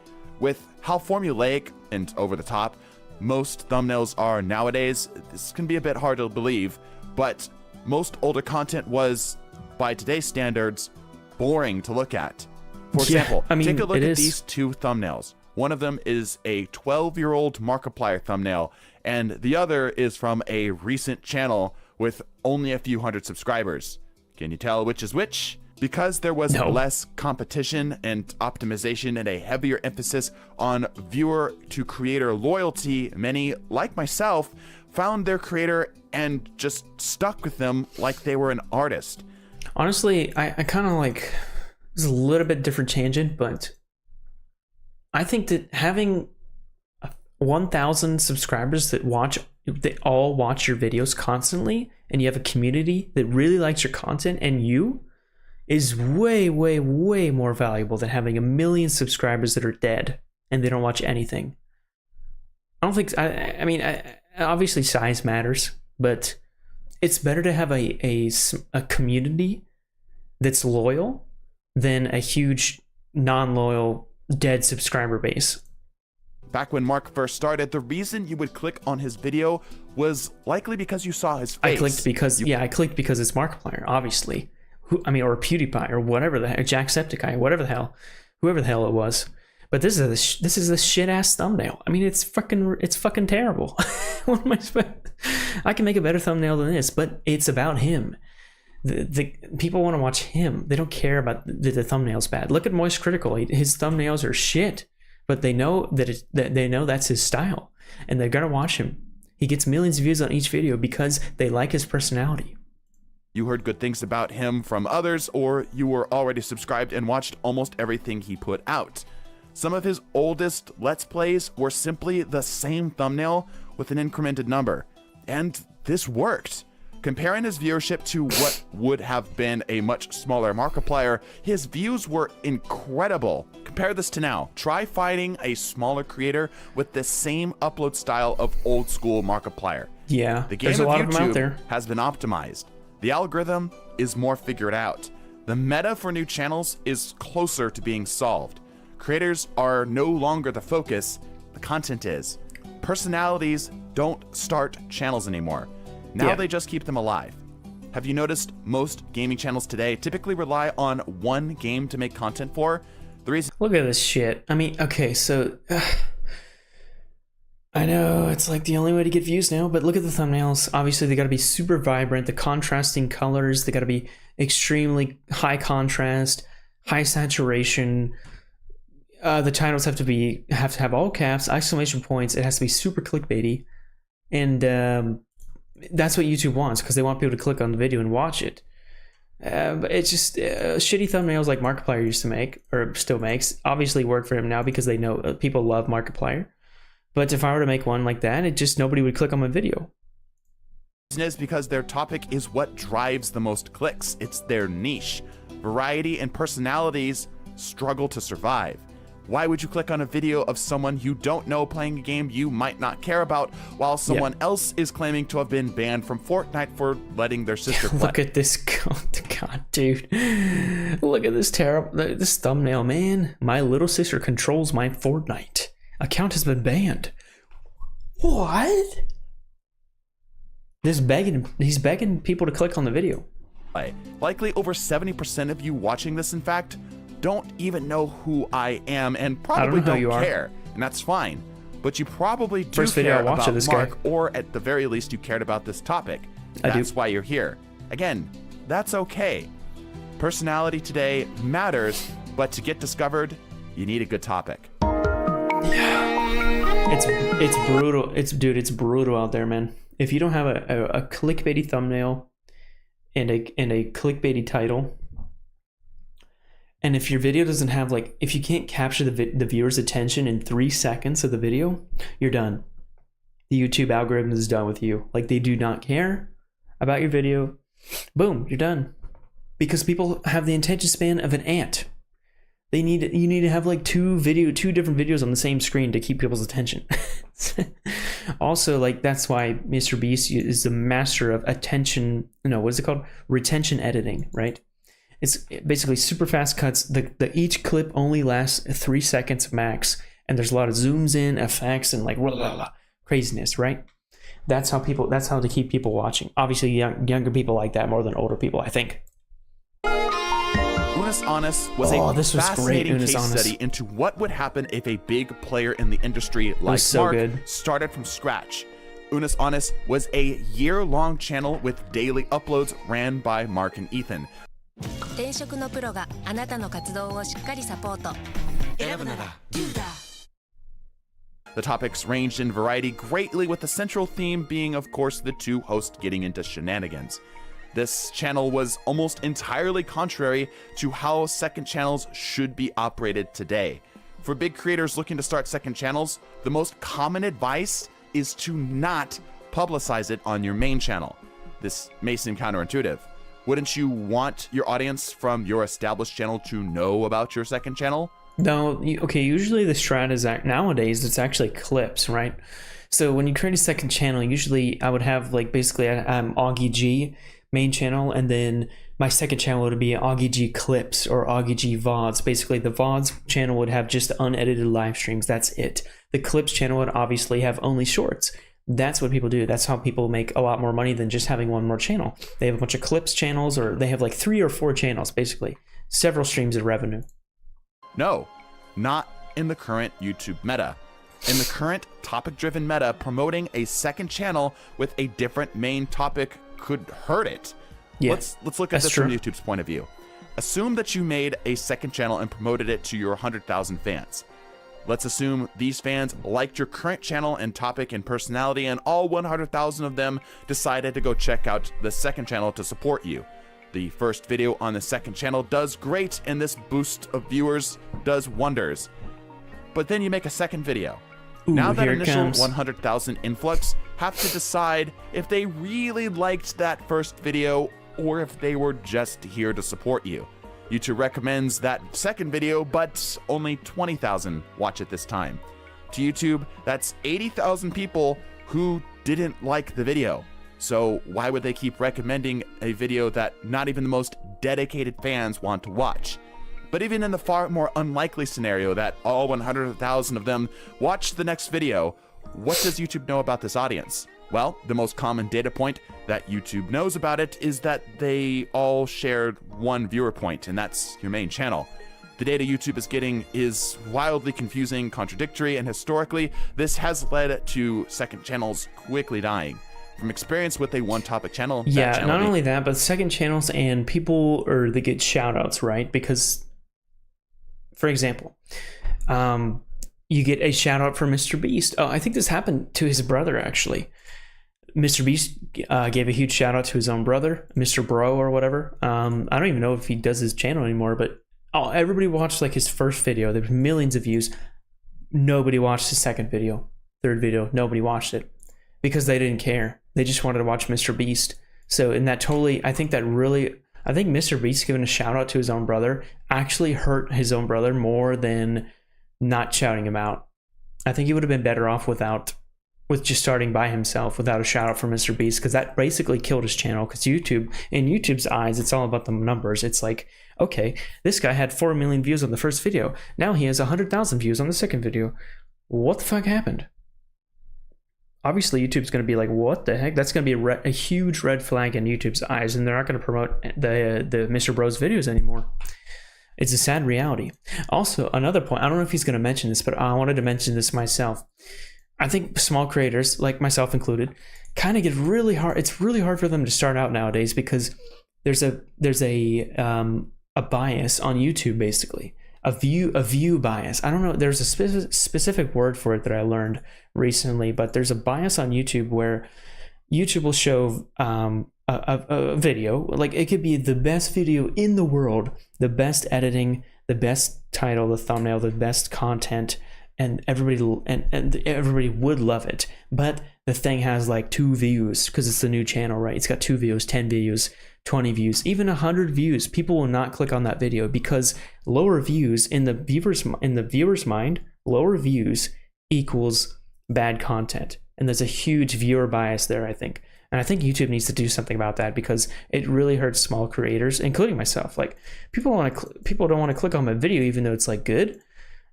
With how formulaic and over the top most thumbnails are nowadays, this can be a bit hard to believe, but most older content was, by today's standards, boring to look at. For example, take a look at these 2 thumbnails. One of them is a 12-year-old Markiplier thumbnail, and the other is from a recent channel with only a few hundred subscribers. Can you tell which is which? Because there was less competition and optimization and a heavier emphasis on viewer to creator loyalty, many, like myself, found their creator and just stuck with them like they were an artist. Honestly, I kind of like, it's a little bit different tangent, but I think that having 1,000 subscribers that all watch your videos constantly, and you have a community that really likes your content and you, is way, way, way more valuable than having 1 million subscribers that are dead and they don't watch anything. I don't think, I mean, obviously size matters, but it's better to have a community that's loyal than a huge non-loyal dead subscriber base. Back when Mark first started, the reason you would click on his video was likely because you saw his face. I clicked because it's Markiplier, obviously. Or PewDiePie, or whatever the heck, Jacksepticeye, whoever the hell it was. But this is a shit ass thumbnail. I mean, it's fucking terrible. What am I supposed? I can make a better thumbnail than this, but it's about him. The people want to watch him. They don't care about the thumbnail's bad. Look at Moist Critical. His thumbnails are shit, but they know they know that's his style, and they're gonna watch him. He gets millions of views on each video because they like his personality. You heard good things about him from others, or you were already subscribed and watched almost everything he put out. Some of his oldest Let's Plays were simply the same thumbnail with an incremented number, and this worked. Comparing his viewership to what would have been a much smaller Markiplier, his views were incredible. Compare this to now. Try finding a smaller creator with the same upload style of old school Markiplier. Yeah, the game there's of a lot of them out YouTube there. has been optimized. The algorithm is more figured out. The meta for new channels is closer to being solved. Creators are no longer the focus, the content is. Personalities don't start channels anymore. Now they just keep them alive. Have you noticed most gaming channels today typically rely on one game to make content for? The reason— Look at this shit. I mean, okay, so I know it's like the only way to get views now, but look at the thumbnails. Obviously, they got to be super vibrant. The contrasting colors, they got to be extremely high contrast, high saturation. The titles have to have all caps, exclamation points. It has to be super clickbaity, and that's what YouTube wants because they want people to click on the video and watch it. But it's just shitty thumbnails like Markiplier used to make, or still makes, obviously work for him now because they know people love Markiplier. But if I were to make one like that, nobody would click on my video. Is because their topic is what drives the most clicks. It's their niche. Variety and personalities struggle to survive. Why would you click on a video of someone you don't know playing a game you might not care about while someone else is claiming to have been banned from Fortnite for letting their sister play? Look at this. God, dude. Look at this this thumbnail, man. My little sister controls my Fortnite. Account has been banned. What? He's begging people to click on the video. Likely over 70% of you watching this, in fact, don't even know who I am and probably don't care, and that's fine. But you probably do First video care I watched about of this Mark, guy. or at the very least, you cared about this topic. I do. That's why you're here. Again, that's okay. Personality today matters, but to get discovered, you need a good topic. It's brutal. It's brutal out there, man. If you don't have a clickbaity thumbnail and a clickbaity title, and if your video doesn't have, like, if you can't capture the viewer's attention in 3 seconds of the video, you're done. The YouTube algorithm is done with you. Like, they do not care about your video. Boom, you're done. Because people have the attention span of an ant. You need to have like two different videos on the same screen to keep people's attention. Also, like, that's why Mr. Beast is the master of retention editing, right? It's basically super fast cuts. Each clip only lasts 3 seconds max, and there's a lot of zooms in, effects, and like craziness, right? That's how to keep people watching. Obviously, younger people like that more than older people, I think. Unus Annus was a fascinating case study into what would happen if a big player in the industry like Mark started from scratch. Unus Annus was a year-long channel with daily uploads ran by Mark and Ethan. 転職のプロがあなたの活動をしっかりサポート。選ぶなら Do that. The topics ranged in variety greatly, with the central theme being, of course, the two hosts getting into shenanigans. This channel was almost entirely contrary to how second channels should be operated today. For big creators looking to start second channels, the most common advice is to not publicize it on your main channel. This may seem counterintuitive. Wouldn't you want your audience from your established channel to know about your second channel? No, okay, usually the strat is nowadays it's actually clips, right? So when you create a second channel, usually I would have like basically Augie G main channel, and then my second channel would be Augie G Clips or Augie G VODs. Basically, the VODs channel would have just unedited live streams. That's it. The Clips channel would obviously have only shorts. That's what people do. That's how people make a lot more money than just having one more channel. They have a bunch of Clips channels, or they have like 3 or 4 channels, basically. Several streams of revenue. No, not in the current YouTube meta. In the current topic-driven meta, promoting a second channel with a different main topic could hurt it. Yeah, let's look at this from YouTube's point of view. Assume that you made a second channel and promoted it to your 100,000 fans. Let's assume these fans liked your current channel and topic and personality, and all 100,000 of them decided to go check out the second channel to support you. The first video on the second channel does great, and this boost of viewers does wonders. But then you make a second video. Now that initial 100,000 influx have to decide if they really liked that first video or if they were just here to support you. YouTube recommends that second video, but only 20,000 watch it this time. To YouTube, that's 80,000 people who didn't like the video. So why would they keep recommending a video that not even the most dedicated fans want to watch? But even in the far more unlikely scenario that all 100,000 of them watch the next video, what does YouTube know about this audience? Well, the most common data point that YouTube knows about it is that they all shared one viewer point, and that's your main channel. The data YouTube is getting is wildly confusing, contradictory, and historically, this has led to second channels quickly dying. From experience with a one-topic channel... Yeah, not only that, but second channels and people, they get shout-outs, right? Because, for example, you get a shout-out from Mr. Beast. Oh, I think this happened to his brother, actually. Mr. Beast gave a huge shout-out to his own brother, Mr. Bro or whatever. I don't even know if he does his channel anymore, but everybody watched like his first video. There were millions of views. Nobody watched his second video, third video. Nobody watched it because they didn't care. They just wanted to watch Mr. Beast. So in that I think Mr. Beast giving a shout-out to his own brother actually hurt his own brother more than not shouting him out. I think he would have been better off with just starting by himself without a shout out from Mr. Beast, because that basically killed his channel. Because YouTube, in YouTube's eyes, it's all about the numbers. It's like, okay, this guy had 4 million views on the first video. Now he has 100,000 views on the second video. What the fuck happened? Obviously, YouTube's going to be like, what the heck? That's going to be a huge red flag in YouTube's eyes, and they're not going to promote the Mr. Bros videos anymore. It's a sad reality. Also, another point, I don't know if he's going to mention this, but I wanted to mention this myself. I think small creators, like myself included, kind of get really hard. It's really hard for them to start out nowadays because there's a bias on YouTube, basically. A view bias. I don't know. There's a specific word for it that I learned recently, but there's a bias on YouTube where YouTube will show a video, like it could be the best video in the world, the best editing, the best title, the thumbnail, the best content, and everybody would love it. But the thing has like 2 views because it's a new channel, right? It's got 2 views, 10 views, 20 views, even 100 views. People will not click on that video because lower views in the viewer's mind, lower views equals bad content, and there's a huge viewer bias there, I think. And I think YouTube needs to do something about that because it really hurts small creators, including myself. Like people don't want to click on my video even though it's like good.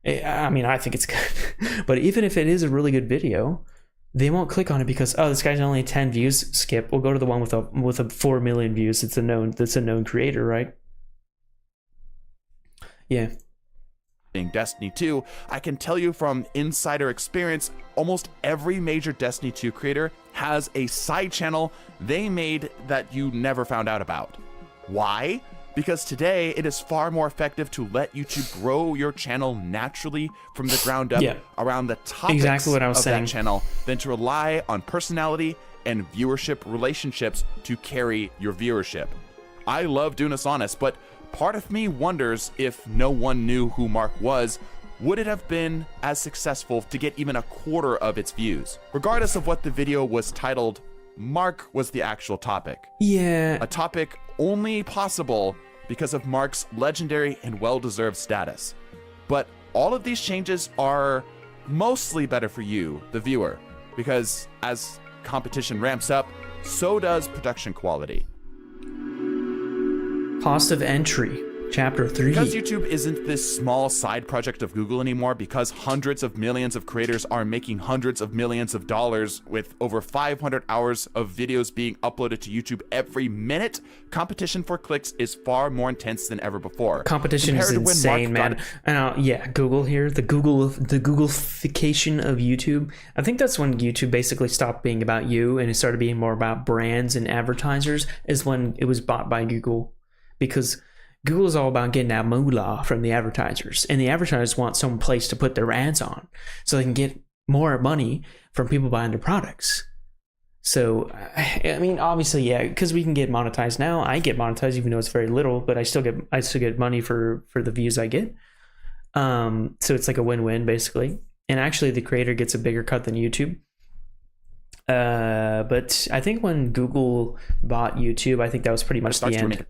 I mean, I think it's good, but even if it is a really good video, they won't click on it because, oh, this guy's only 10 views. Skip. We'll go to the one with a 4 million views. That's a known creator, right? Yeah. Destiny 2, I can tell you from insider experience, almost every major Destiny 2 creator has a side channel they made that you never found out about. Why? Because today it is far more effective to let YouTube grow your channel naturally from the ground up around the topics exactly what I was of saying. That channel than to rely on personality and viewership relationships to carry your viewership. I love doing this honest, but part of me wonders if no one knew who Mark was, would it have been as successful to get even a quarter of its views? Regardless of what the video was titled, Mark was the actual topic. Yeah. A topic only possible because of Mark's legendary and well-deserved status. But all of these changes are mostly better for you, the viewer, because as competition ramps up, so does production quality. Cost of entry, chapter 3. Because YouTube isn't this small side project of Google anymore, because hundreds of millions of creators are making hundreds of millions of dollars with over 500 hours of videos being uploaded to YouTube every minute, competition for clicks is far more intense than ever before. Competition is insane, man. And yeah, Google here, the Googleification of YouTube. I think that's when YouTube basically stopped being about you and it started being more about brands and advertisers, is when it was bought by Google. Because Google is all about getting that moolah from the advertisers, and the advertisers want some place to put their ads on so they can get more money from people buying their products. So, I mean, obviously, yeah, because we can get monetized now. I get monetized even though it's very little, but I still get money for the views I get. So it's like a win-win basically. And actually, the creator gets a bigger cut than YouTube. But I think when Google bought YouTube, I think that was pretty much the end.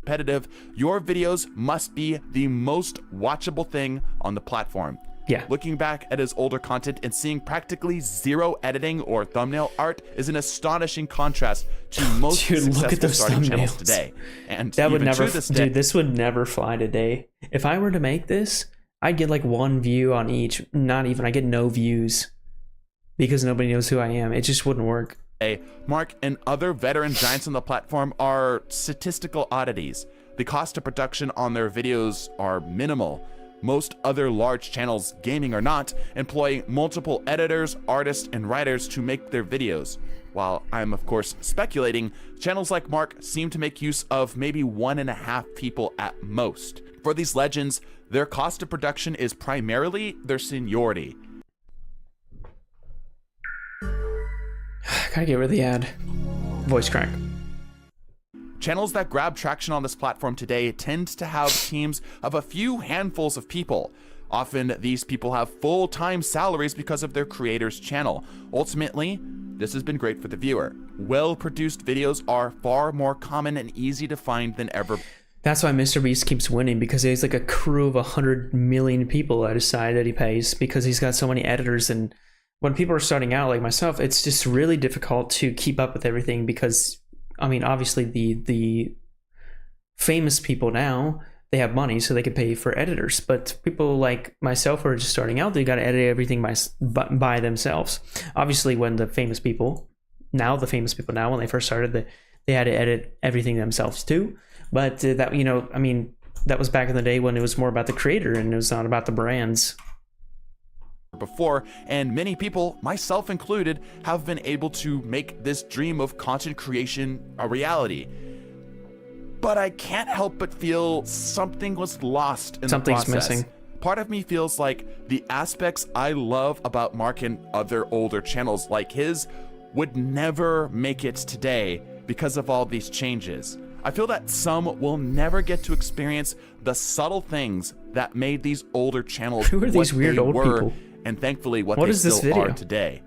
Competitive, your videos must be the most watchable thing on the platform. Yeah. Looking back at his older content and seeing practically zero editing or thumbnail art is an astonishing contrast to most successful starting channels today. And that would never, dude, this would never fly today. If I were to make this, I'd get like 1 view on each. Not even, I get no views because nobody knows who I am. It just wouldn't work. Mark and other veteran giants on the platform are statistical oddities. The cost of production on their videos are minimal. Most other large channels, gaming or not, employ multiple editors, artists, and writers to make their videos. While I'm of course speculating, channels like Mark seem to make use of maybe 1.5 people at most. For these legends, their cost of production is primarily their seniority. Gotta get rid of the ad. Voice crack. Channels that grab traction on this platform today tend to have teams of a few handfuls of people. Often, these people have full-time salaries because of their creator's channel. Ultimately, this has been great for the viewer. Well-produced videos are far more common and easy to find than ever. That's why Mr. Beast keeps winning, because he has like a crew of 100 million people at his side that he pays, because he's got so many editors. And when people are starting out like myself, it's just really difficult to keep up with everything, because I mean, obviously the famous people now, they have money so they can pay for editors, but people like myself who are just starting out, they got to edit everything by themselves. Obviously when the famous people now, when they first started, they had to edit everything themselves too. But that, you know, I mean, that was back in the day when it was more about the creator and it was not about the brands. Before, and many people, myself included, have been able to make this dream of content creation a reality. But I can't help but feel something was lost in the process. Something's missing. Part of me feels like the aspects I love about Mark and other older channels like his would never make it today because of all these changes. I feel that some will never get to experience the subtle things that made these older channels Who are these weird old people? And thankfully what What they is this still video? are today.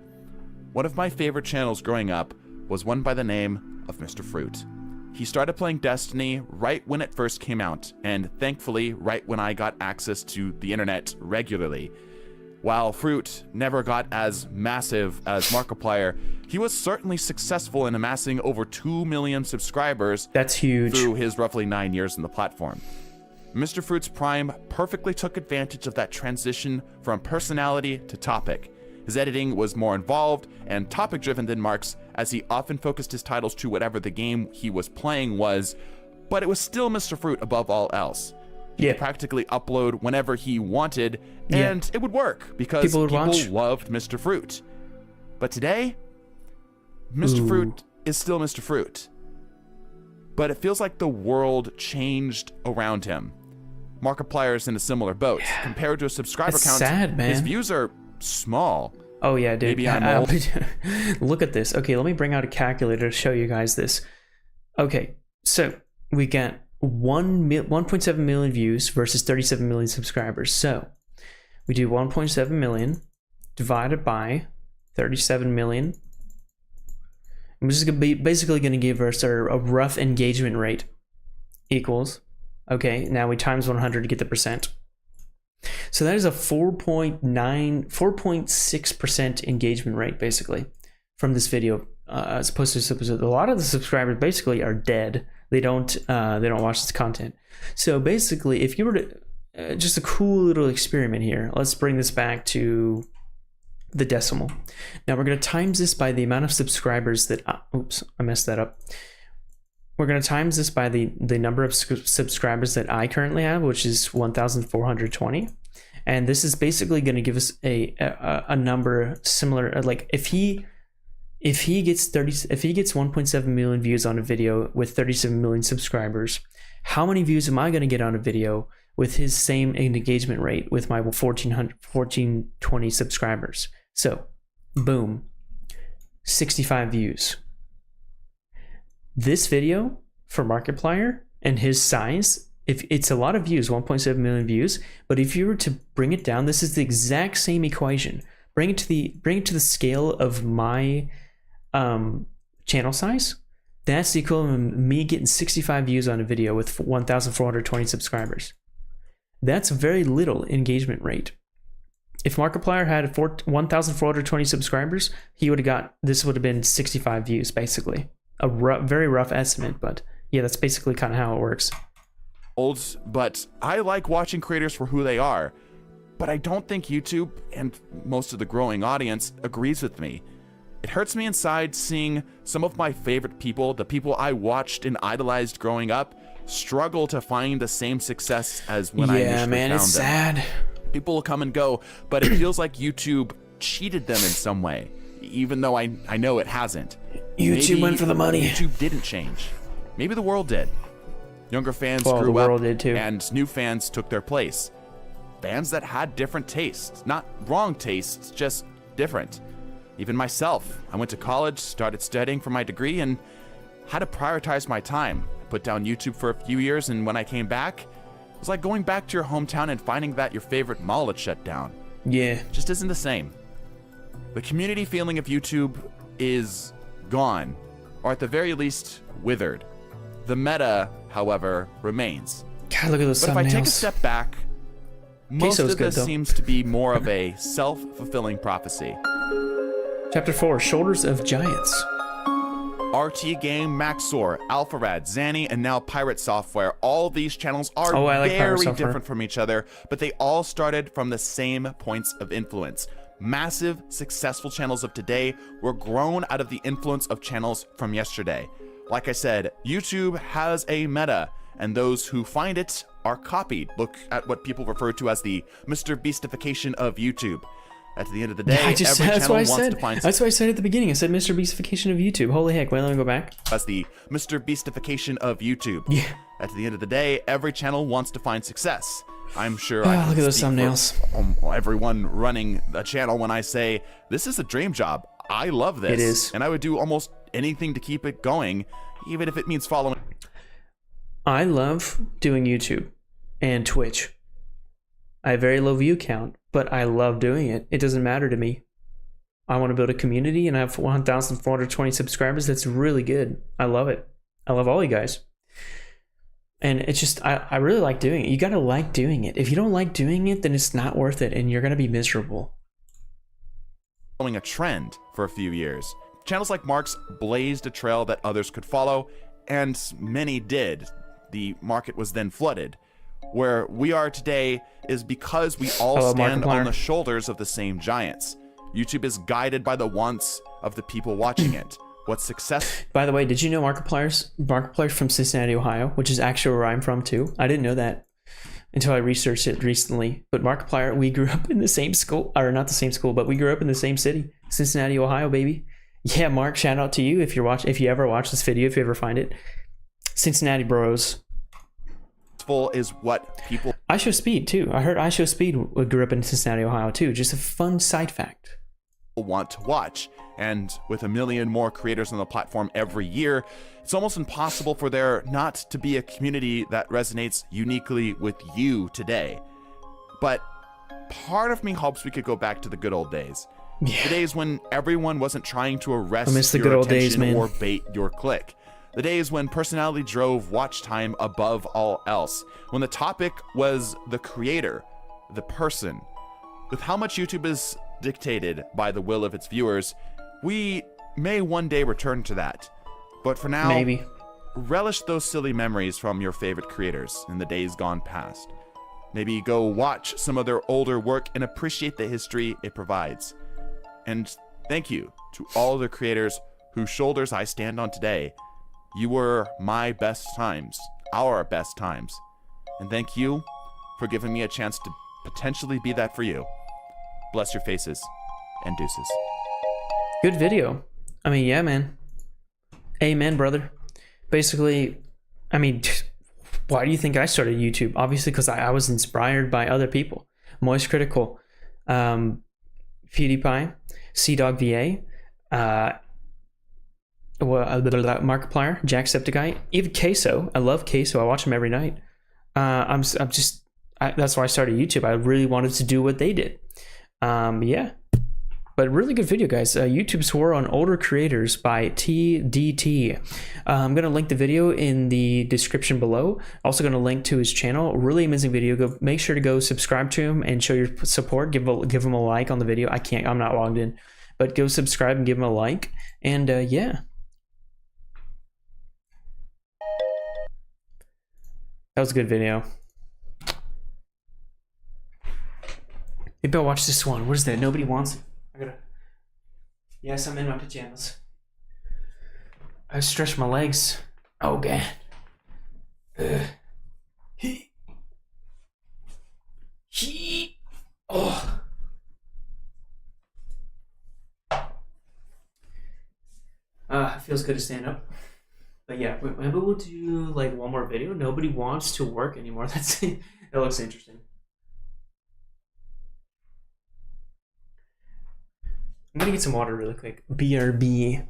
One of my favorite channels growing up was one by the name of Mr. Fruit. He started playing Destiny right when it first came out, and thankfully right when I got access to the internet regularly. While Fruit never got as massive as Markiplier, he was certainly successful in amassing over 2 million subscribers. That's huge. Through his roughly 9 years on the platform. Mr. Fruit's Prime perfectly took advantage of that transition from personality to topic. His editing was more involved and topic-driven than Mark's, as he often focused his titles to whatever the game he was playing was, but it was still Mr. Fruit above all else. He could practically upload whenever he wanted, and it would work, because people loved Mr. Fruit. But today, Mr. Fruit is still Mr. Fruit. But it feels like the world changed around him. Markiplier's in a similar boat. Compared to a subscriber count, sad, man. His views are small. Oh yeah, dude. Maybe I'm old. Look at this. Okay, let me bring out a calculator to show you guys this. Okay, so we got 1.7 million views versus 37 million subscribers. So we do 1.7 million divided by 37 million. Which is basically going to give us a rough engagement rate equals. Okay, now we times 100 to get the percent. So that is a 4.6% engagement rate, basically, from this video. As opposed to a lot of the subscribers basically are dead. They don't watch this content. So basically, if you were to just a cool little experiment here, let's bring this back to the decimal. Now we're going to times this by the amount of subscribers that oops, I messed that up. We're going to times this by the number of subscribers that I currently have, which is 1,420. And this is basically going to give us a number similar, like if he gets 1.7 million views on a video with 37 million subscribers, how many views am I going to get on a video with his same engagement rate with my 1,420 subscribers? So, boom, 65 views. This video for Markiplier and his size, if it's a lot of views, 1.7 million views, but if you were to bring it down, this is the exact same equation. Bring it to the scale of my channel size. That's the equivalent of me getting 65 views on a video with 1,420 subscribers. That's very little engagement rate. If Markiplier had 1,420 subscribers, this would have been 65 views, basically. A very rough estimate, but yeah, that's basically kind of how it works. But I like watching creators for who they are. But I don't think YouTube and most of the growing audience agrees with me. It hurts me inside seeing some of my favorite people, the people I watched and idolized growing up, struggle to find the same success as when I initially found them. Yeah, man, it's sad. People will come and go, but it feels like YouTube cheated them in some way, even though I know it hasn't. YouTube went for the money. YouTube didn't change. Maybe the world did. Younger fans grew up, and new fans took their place. Fans that had different tastes. Not wrong tastes, just different. Even myself, I went to college, started studying for my degree, and had to prioritize my time. I put down YouTube for a few years, and when I came back, it was like going back to your hometown and finding that your favorite mall had shut down. Yeah. It just isn't the same. The community feeling of YouTube is gone, or at the very least, withered. The meta however, remains. God, look at those But if I take a thumbnails. step back, most Queso's of this good, though. seems to be more of a self-fulfilling prophecy. Chapter 4, Shoulders of Giants. RT Game, Maxor, Alpharad, Zanny, and now Pirate Software. All these channels are Oh, I like Pirate very Software. different from each other, but they all started from the same points of influence. Massive, successful channels of today were grown out of the influence of channels from yesterday. Like I said, YouTube has a meta, and those who find it are copied. Look at what people refer to as the Mr. Beastification of YouTube. At the end of the day, every that's channel what I wants said. to find That's what I said at the beginning. I said Mr. Beastification of YouTube. Holy heck, wait, let me go back. as the Mr. Beastification of YouTube. Yeah. At the end of the day, every channel wants to find success. I'm sure Oh, I can look at those speak for, thumbnails. everyone running a channel when I say, this is a dream job. I love this. It is. And I would do almost anything to keep it going, even if it means following. I love doing YouTube and Twitch. I have very low view count, but I love doing it. It doesn't matter to me. I want to build a community and I have 1,420 subscribers. That's really good. I love it. I love all you guys. And it's just, I really like doing it. You got to like doing it. If you don't like doing it, then it's not worth it and you're going to be miserable. A trend for a few years. Channels like Mark's blazed a trail that others could follow, and many did. The market was then flooded. Where we are today is because we all Hello, stand on Markiplier. the shoulders of the same giants. YouTube is guided by the wants of the people watching it. What success By the way, did you know Markiplier's from Cincinnati, Ohio, which is actually where I'm from too? I didn't know that until I researched it recently. But Markiplier, we grew up in the same school, or not the same school, but we grew up in the same city, Cincinnati, Ohio, baby. Yeah, Mark, shout out to you if you ever watch this video, if you ever find it. Cincinnati bros. is what people I Show Speed too. I heard I Show Speed grew up in Cincinnati, Ohio too. Just a fun side fact. want to watch. And with a million more creators on the platform every year, it's almost impossible for there not to be a community that resonates uniquely with you today. But part of me hopes we could go back to the good old days. Yeah. The days when everyone wasn't trying to arrest I miss the your good old days, attention man. or bait your click. The days when personality drove watch time above all else. When the topic was the creator, the person. With how much YouTube is dictated by the will of its viewers, we may one day return to that. But for now, Maybe. relish those silly memories from your favorite creators in the days gone past. Maybe go watch some of their older work and appreciate the history it provides. And thank you to all the creators whose shoulders I stand on today. You were my best times, our best times. And thank you for giving me a chance to potentially be that for you. Bless your faces, and deuces. Good video. I mean, yeah, man. Amen, brother. Basically, I mean, why do you think I started YouTube? Obviously, because I was inspired by other people. Moist Critical, PewDiePie, CDogVA, Markiplier, Jacksepticeye, even Queso. I love Queso. I watch him every night. That's why I started YouTube. I really wanted to do what they did. Yeah. But really good video, guys. YouTube's War on Older Creators by TDT. I'm going to link the video in the description below. Also going to link to his channel. Really amazing video. Go make sure to go subscribe to him and show your support. Give him a like on the video. I'm not logged in. But go subscribe and give him a like. And yeah. That was a good video. Maybe I'll watch this one. What is that? Nobody wants it. Yes, I'm in my pajamas. I stretched my legs. Oh, God. Oh. It feels good to stand up. But yeah, maybe we'll do like one more video. Nobody wants to work anymore. That's it. That looks interesting. I'm gonna get some water really quick. BRB.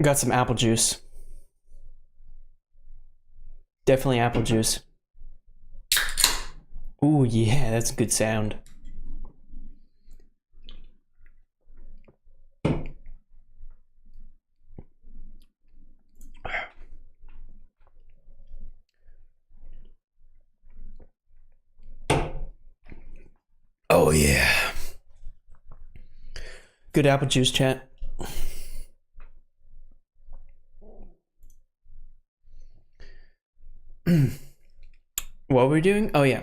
Got some apple juice. Definitely apple juice. Ooh, yeah, that's a good sound. Oh, yeah. Good apple juice, chat. What were we doing? Oh, yeah.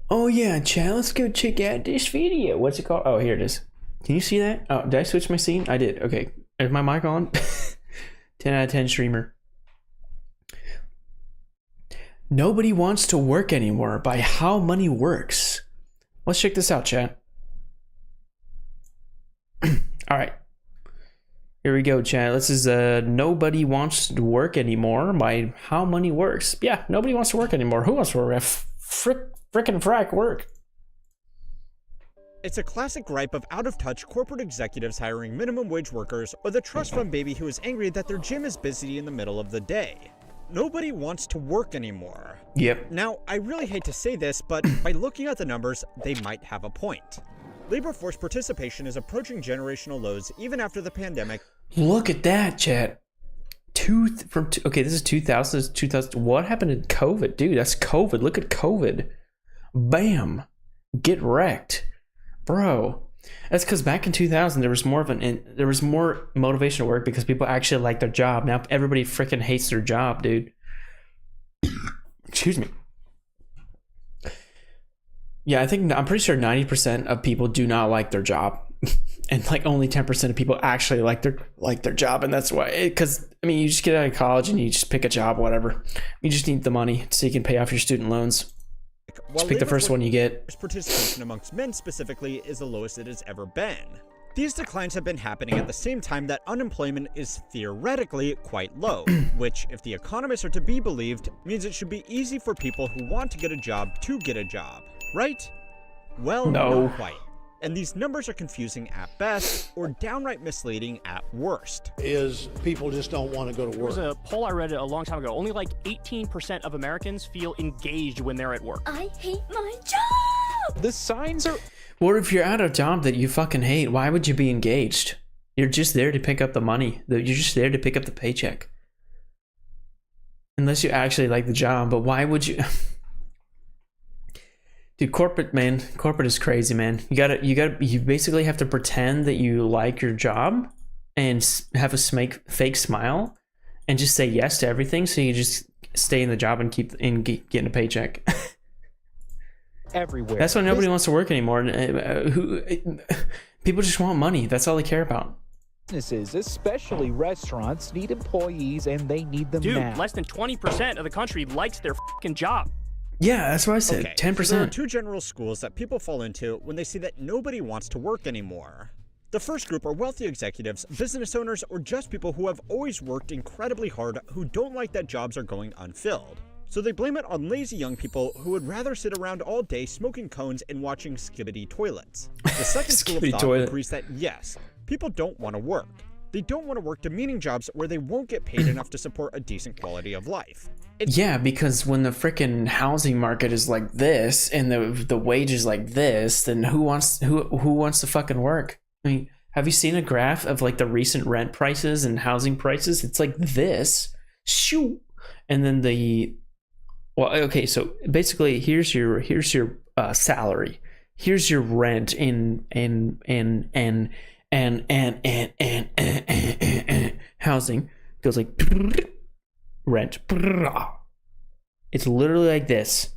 Oh, yeah, chat. Let's go check out this video. What's it called? Oh, here it is. Can you see that? Oh, did I switch my scene? I did. Okay. Is my mic on? 10 out of 10 streamer. Nobody wants to work anymore by how money works. Let's check this out, chat. All right. Here we go, chat. This is nobody wants to work anymore by how money works. Yeah, nobody wants to work anymore. Who wants to work? Frickin' frack work. It's a classic gripe of out-of-touch corporate executives hiring minimum wage workers, or the trust fund baby who is angry that their gym is busy in the middle of the day. Nobody wants to work anymore. Yep. Now, I really hate to say this, but by looking at the numbers, they might have a point. Labor force participation is approaching generational lows even after the pandemic. Look at that, chat. Okay, this is 2000. This is 2000. What happened to COVID, dude? That's COVID. Look at COVID. Bam. Get wrecked, bro. That's because back in 2000 there was more motivation to work because people actually like their job. Now everybody freaking hates their job, dude. Excuse me. Yeah, I'm pretty sure 90% of people do not like their job, and like only 10% of people actually like their job, and that's why. Because I mean, you just get out of college and you just pick a job, whatever. You just need the money so you can pay off your student loans. Just pick the first one you get. Participation amongst men specifically is the lowest it has ever been. These declines have been happening at the same time that unemployment is theoretically quite low, which, if the economists are to be believed, means it should be easy for people who want to get a job to get a job, right? Well, no. Not quite. And these numbers are confusing at best, or downright misleading at worst. Is people just don't want to go to work. There was a poll I read a long time ago. Only like 18% of Americans feel engaged when they're at work. I hate my job! The signs are... Or if you're at a job that you fucking hate, why would you be engaged? You're just there to pick up the money. You're just there to pick up the paycheck. Unless you actually like the job, but why would you... Dude, corporate is crazy, man. You basically have to pretend that you like your job and have a fake smile and just say yes to everything, so you just stay in the job and keep getting a paycheck. Everywhere. That's why nobody wants to work anymore. People just want money. That's all they care about. Businesses, especially restaurants, need employees, and they need them now. Dude, less than 20% of the country likes their fucking job. Yeah, that's what I said. Okay, 10%. So there are two general schools that people fall into when they see that nobody wants to work anymore. The first group are wealthy executives, business owners, or just people who have always worked incredibly hard who don't like that jobs are going unfilled. So they blame it on lazy young people who would rather sit around all day smoking cones and watching skibbity toilets. The second school of thought agrees that yes, people don't want to work. They don't want to work demeaning jobs where they won't get paid enough to support a decent quality of life. Yeah, because when the freaking housing market is like this and the wage is like this, then who wants to fucking work? I mean, have you seen a graph of like the recent rent prices and housing prices? It's like this, shoo, and then okay, so basically here's your salary, here's your rent and housing goes like rent. It's literally like this.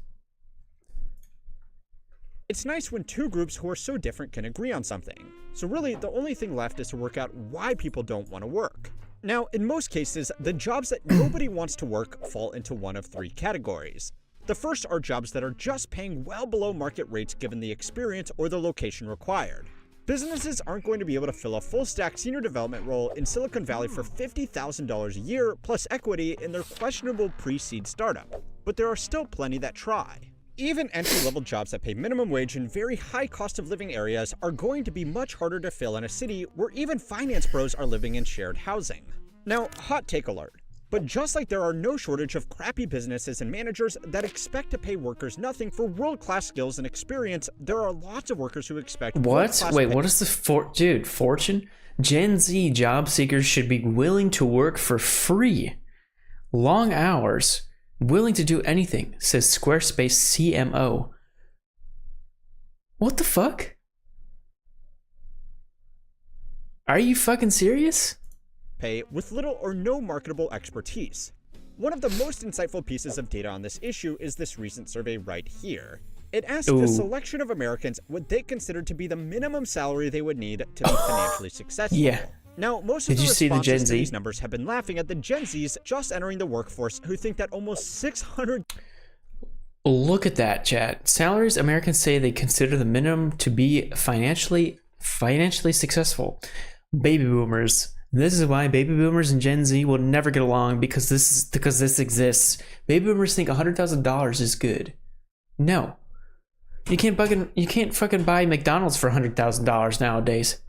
It's nice when two groups who are so different can agree on something. So really, the only thing left is to work out why people don't want to work. Now, in most cases, the jobs that nobody wants to work fall into one of three categories. The first are jobs that are just paying well below market rates given the experience or the location required. Businesses aren't going to be able to fill a full-stack senior development role in Silicon Valley for $50,000 a year plus equity in their questionable pre-seed startup. But there are still plenty that try. Even entry-level jobs that pay minimum wage in very high cost of living areas are going to be much harder to fill in a city where even finance bros are living in shared housing. Now, hot take alert. But just like there are no shortage of crappy businesses and managers that expect to pay workers nothing for world-class skills and experience, there are lots of workers who expect what? Wait, what is the dude, fortune? Gen Z job seekers should be willing to work for free. Long hours. Willing to do anything, says Squarespace CMO. What the fuck? Are you fucking serious? Pay with little or no marketable expertise. One of the most insightful pieces of data on this issue is this recent survey right here. It asked a selection of Americans what they considered to be the minimum salary they would need to be financially successful. Yeah. Now, most of Did the you see the responses Gen to Z? these numbers have been laughing at the Gen Zs just entering the workforce who think that almost 600... Look at that, chat. Salaries Americans say they consider the minimum to be financially successful. Baby boomers. This is why baby boomers and Gen Z will never get along because this exists. Baby boomers think $100,000 is good. No. You can't fucking buy McDonald's for $100,000 nowadays.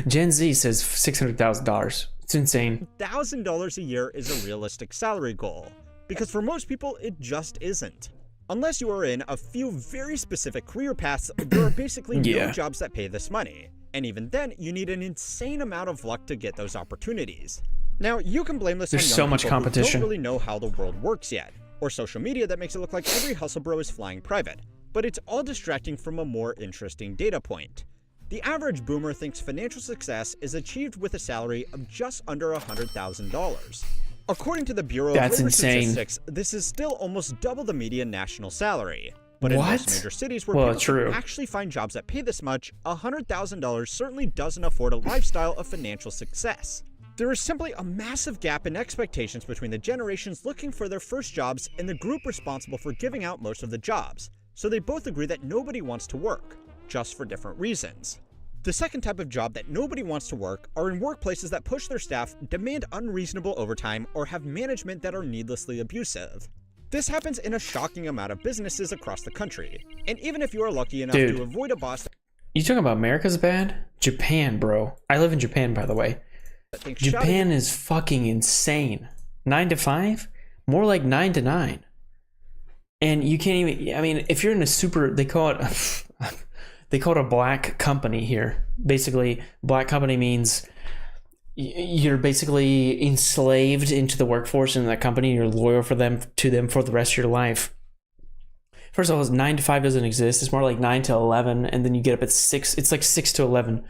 Gen Z says $600,000. It's insane. $1,000 a year is a realistic salary goal, because for most people it just isn't. Unless you are in a few very specific career paths, there are basically no jobs that pay this money. And even then, you need an insane amount of luck to get those opportunities. Now, you can blame this on young so much people competition. who don't really know how the world works yet, or social media that makes it look like every hustle bro is flying private. But it's all distracting from a more interesting data point. The average boomer thinks financial success is achieved with a salary of just under $100,000. According to the Bureau of Labor Statistics, this is still almost double the median national salary. But in most major cities where people can actually find jobs that pay this much, $100,000 certainly doesn't afford a lifestyle of financial success. There is simply a massive gap in expectations between the generations looking for their first jobs and the group responsible for giving out most of the jobs. So they both agree that nobody wants to work, just for different reasons. The second type of job that nobody wants to work are in workplaces that push their staff, demand unreasonable overtime, or have management that are needlessly abusive. This happens in a shocking amount of businesses across the country, and even if you are lucky enough to avoid a boss... You talking about America's bad? Japan, bro. I live in Japan, by the way. Japan is fucking insane. 9 to 5? More like 9 to 9. And you can't even, I mean, if you're in a they call it a black company here. Basically, black company means you're basically enslaved into the workforce in that company. You're loyal to them for the rest of your life. First of all, 9 to 5 doesn't exist. It's more like 9 to 11, and then you get up at 6. It's like 6 to 11.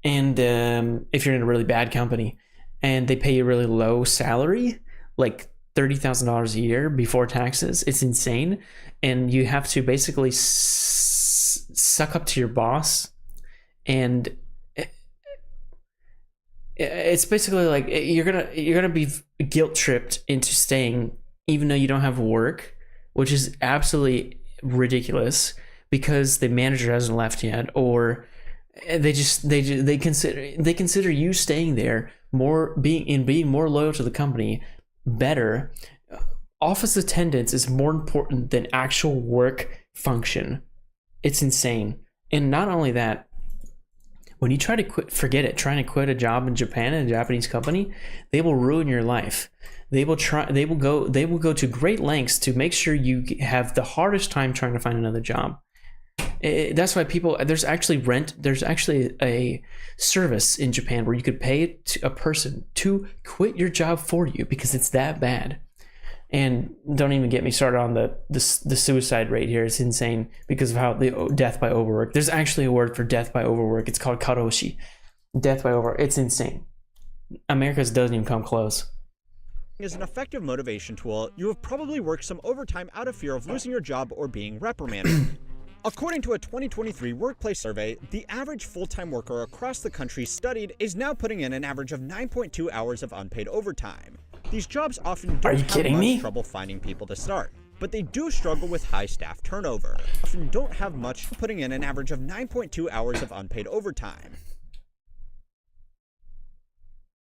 And if you're in a really bad company, and they pay you a really low salary, like $30,000 a year before taxes, it's insane. And you have to basically suck up to your boss, and it's basically like you're gonna be guilt tripped into staying even though you don't have work, which is absolutely ridiculous because the manager hasn't left yet, or they consider you staying there being more loyal to the company better. Office attendance is more important than actual work function. It's insane. And not only that, when you try to trying to quit a job in Japan in a Japanese company, they will ruin your life. They will go to great lengths to make sure you have the hardest time trying to find another job. That's why there's actually a service in Japan where you could pay a person to quit your job for you because it's that bad. And don't even get me started on the suicide rate here. It's insane because of how the death by overwork. There's actually a word for death by overwork. It's called karoshi. Death by overwork. It's insane. America's doesn't even come close. Is an effective motivation tool, you have probably worked some overtime out of fear of losing your job or being reprimanded. According to a 2023 workplace survey, the average full-time worker across the country studied is now putting in an average of 9.2 hours of unpaid overtime. These jobs often don't have much trouble finding people to start, but they do struggle with high staff turnover. Often don't have much putting in an average of 9.2 hours of unpaid overtime.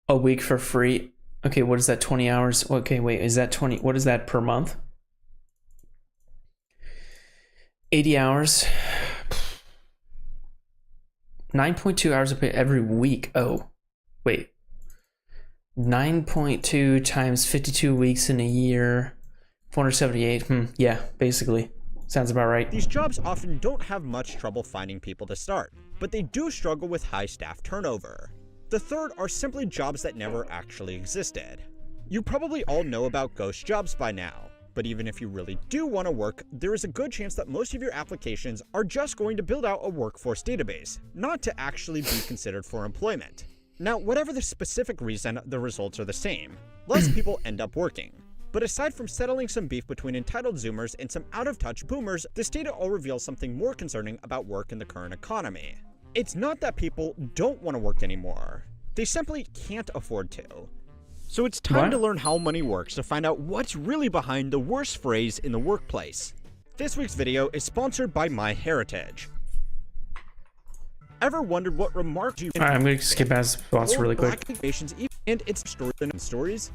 A week for free. Okay, what is that, 20 hours? Okay, wait, is that 20? What is that per month? 80 hours. 9.2 hours of pay every week. Oh, wait. 9.2 times 52 weeks in a year. 478. Yeah, basically. Sounds about right. These jobs often don't have much trouble finding people to start, but they do struggle with high staff turnover. The third are simply jobs that never actually existed. You probably all know about ghost jobs by now, but even if you really do want to work, there is a good chance that most of your applications are just going to build out a workforce database, not to actually be considered for employment. Now, whatever the specific reason, the results are the same. Less people end up working. But aside from settling some beef between entitled Zoomers and some out-of-touch boomers, this data all reveals something more concerning about work in the current economy. It's not that people don't want to work anymore. They simply can't afford to. So it's time to learn how money works to find out what's really behind the worst phrase in the workplace. This week's video is sponsored by MyHeritage. Ever wondered what remarks you... Alright, I'm going to skip past sponsor really quick. And its stories?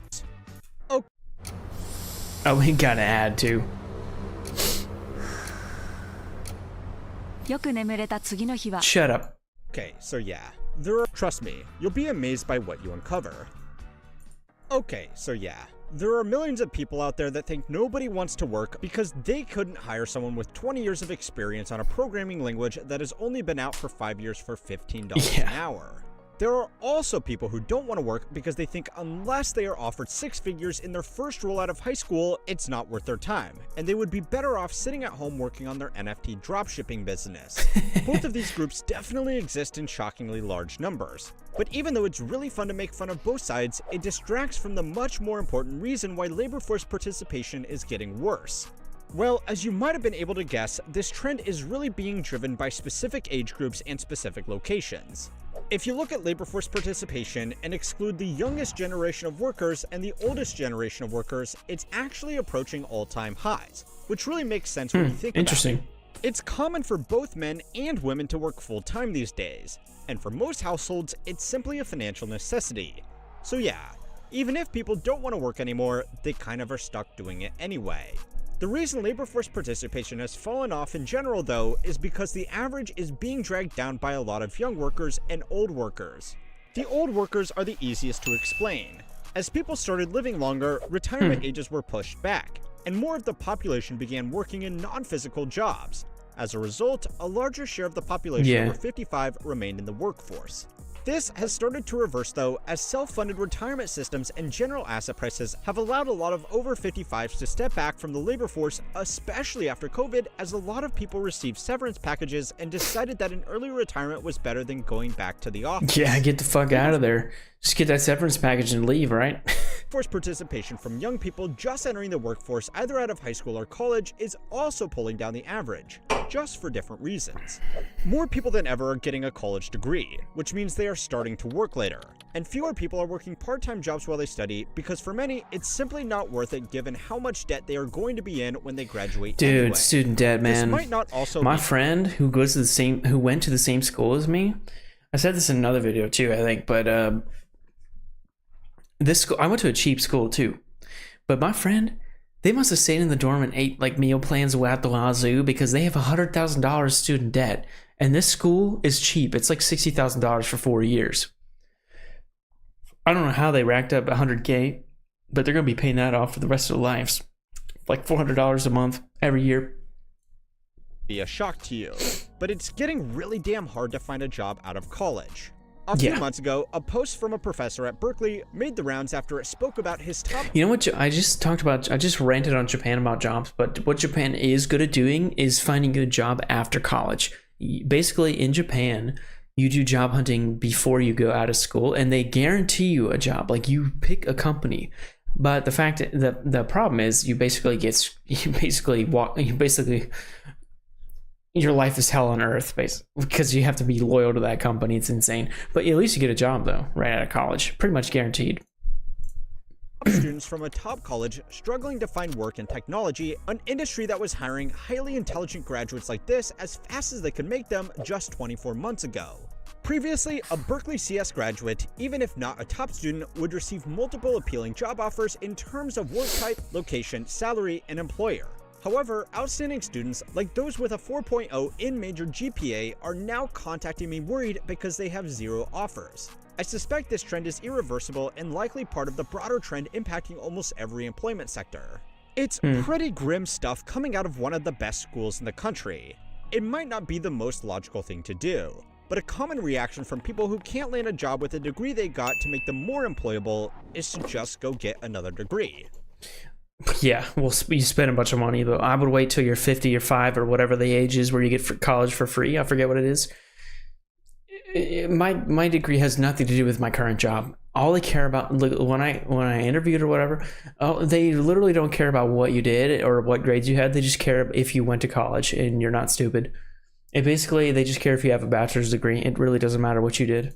Oh, we got an ad too. Shut up. Okay, so yeah, trust me, you'll be amazed by what you uncover. Okay, so yeah, there are millions of people out there that think nobody wants to work because they couldn't hire someone with 20 years of experience on a programming language that has only been out for 5 years for $15 an hour. There are also people who don't want to work because they think unless they are offered 6 figures in their first role out of high school, it's not worth their time, and they would be better off sitting at home working on their NFT dropshipping business. Both of these groups definitely exist in shockingly large numbers. But even though it's really fun to make fun of both sides, it distracts from the much more important reason why labor force participation is getting worse. Well, as you might have been able to guess, this trend is really being driven by specific age groups and specific locations. If you look at labor force participation and exclude the youngest generation of workers and the oldest generation of workers, it's actually approaching all-time highs, which really makes sense when you think about it. It's common for both men and women to work full-time these days, and for most households, it's simply a financial necessity. So yeah, even if people don't want to work anymore, they kind of are stuck doing it anyway. The reason labor force participation has fallen off in general, though, is because the average is being dragged down by a lot of young workers and old workers. The old workers are the easiest to explain. As people started living longer, retirement ages were pushed back, and more of the population began working in non-physical jobs. As a result, a larger share of the population over 55 remained in the workforce. This has started to reverse, though, as self-funded retirement systems and general asset prices have allowed a lot of over 55s to step back from the labor force, especially after COVID, as a lot of people received severance packages and decided that an early retirement was better than going back to the office. Yeah, get the fuck out of there. Just get that severance package and leave, right? Forced participation from young people just entering the workforce either out of high school or college is also pulling down the average, just for different reasons. More people than ever are getting a college degree, which means they are starting to work later, and fewer people are working part-time jobs while they study because for many, it's simply not worth it given how much debt they are going to be in when they graduate. Dude, anyway. Student debt, man. This might not also my friend who went to the same school as me, I said this in another video too, I think, but this school, I went to a cheap school too, but my friend, they must have stayed in the dorm and ate like meal plans at the wazoo because they have $100,000 student debt, and this school is cheap. It's like $60,000 for 4 years. I don't know how they racked up $100K, but they're gonna be paying that off for the rest of their lives, like $400 a month every year. Be a shock to you, but it's getting really damn hard to find a job out of college. A few months ago, a post from a professor at Berkeley made the rounds after it spoke about his top... You know what, I just ranted on Japan about jobs, but what Japan is good at doing is finding a job after college. Basically, in Japan, you do job hunting before you go out of school, and they guarantee you a job. Like, you pick a company. But the problem is your life is hell on earth, basically, because you have to be loyal to that company. It's insane. But at least you get a job, though, right out of college. Pretty much guaranteed. Students from a top college struggling to find work in technology, an industry that was hiring highly intelligent graduates like this as fast as they could make them just 24 months ago. Previously, a Berkeley CS graduate, even if not a top student, would receive multiple appealing job offers in terms of work type, location, salary, and employer. However, outstanding students, like those with a 4.0 in major GPA, are now contacting me worried because they have 0 offers. I suspect this trend is irreversible and likely part of the broader trend impacting almost every employment sector. It's pretty grim stuff coming out of one of the best schools in the country. It might not be the most logical thing to do, but a common reaction from people who can't land a job with a degree they got to make them more employable is to just go get another degree. Yeah, well, you spend a bunch of money, but I would wait till you're 50 or 5 or whatever the age is where you get college for free. I forget what it is. My degree has nothing to do with my current job. All they care about, when I interviewed or whatever, they literally don't care about what you did or what grades you had. They just care if you went to college and you're not stupid. And basically, they just care if you have a bachelor's degree. It really doesn't matter what you did.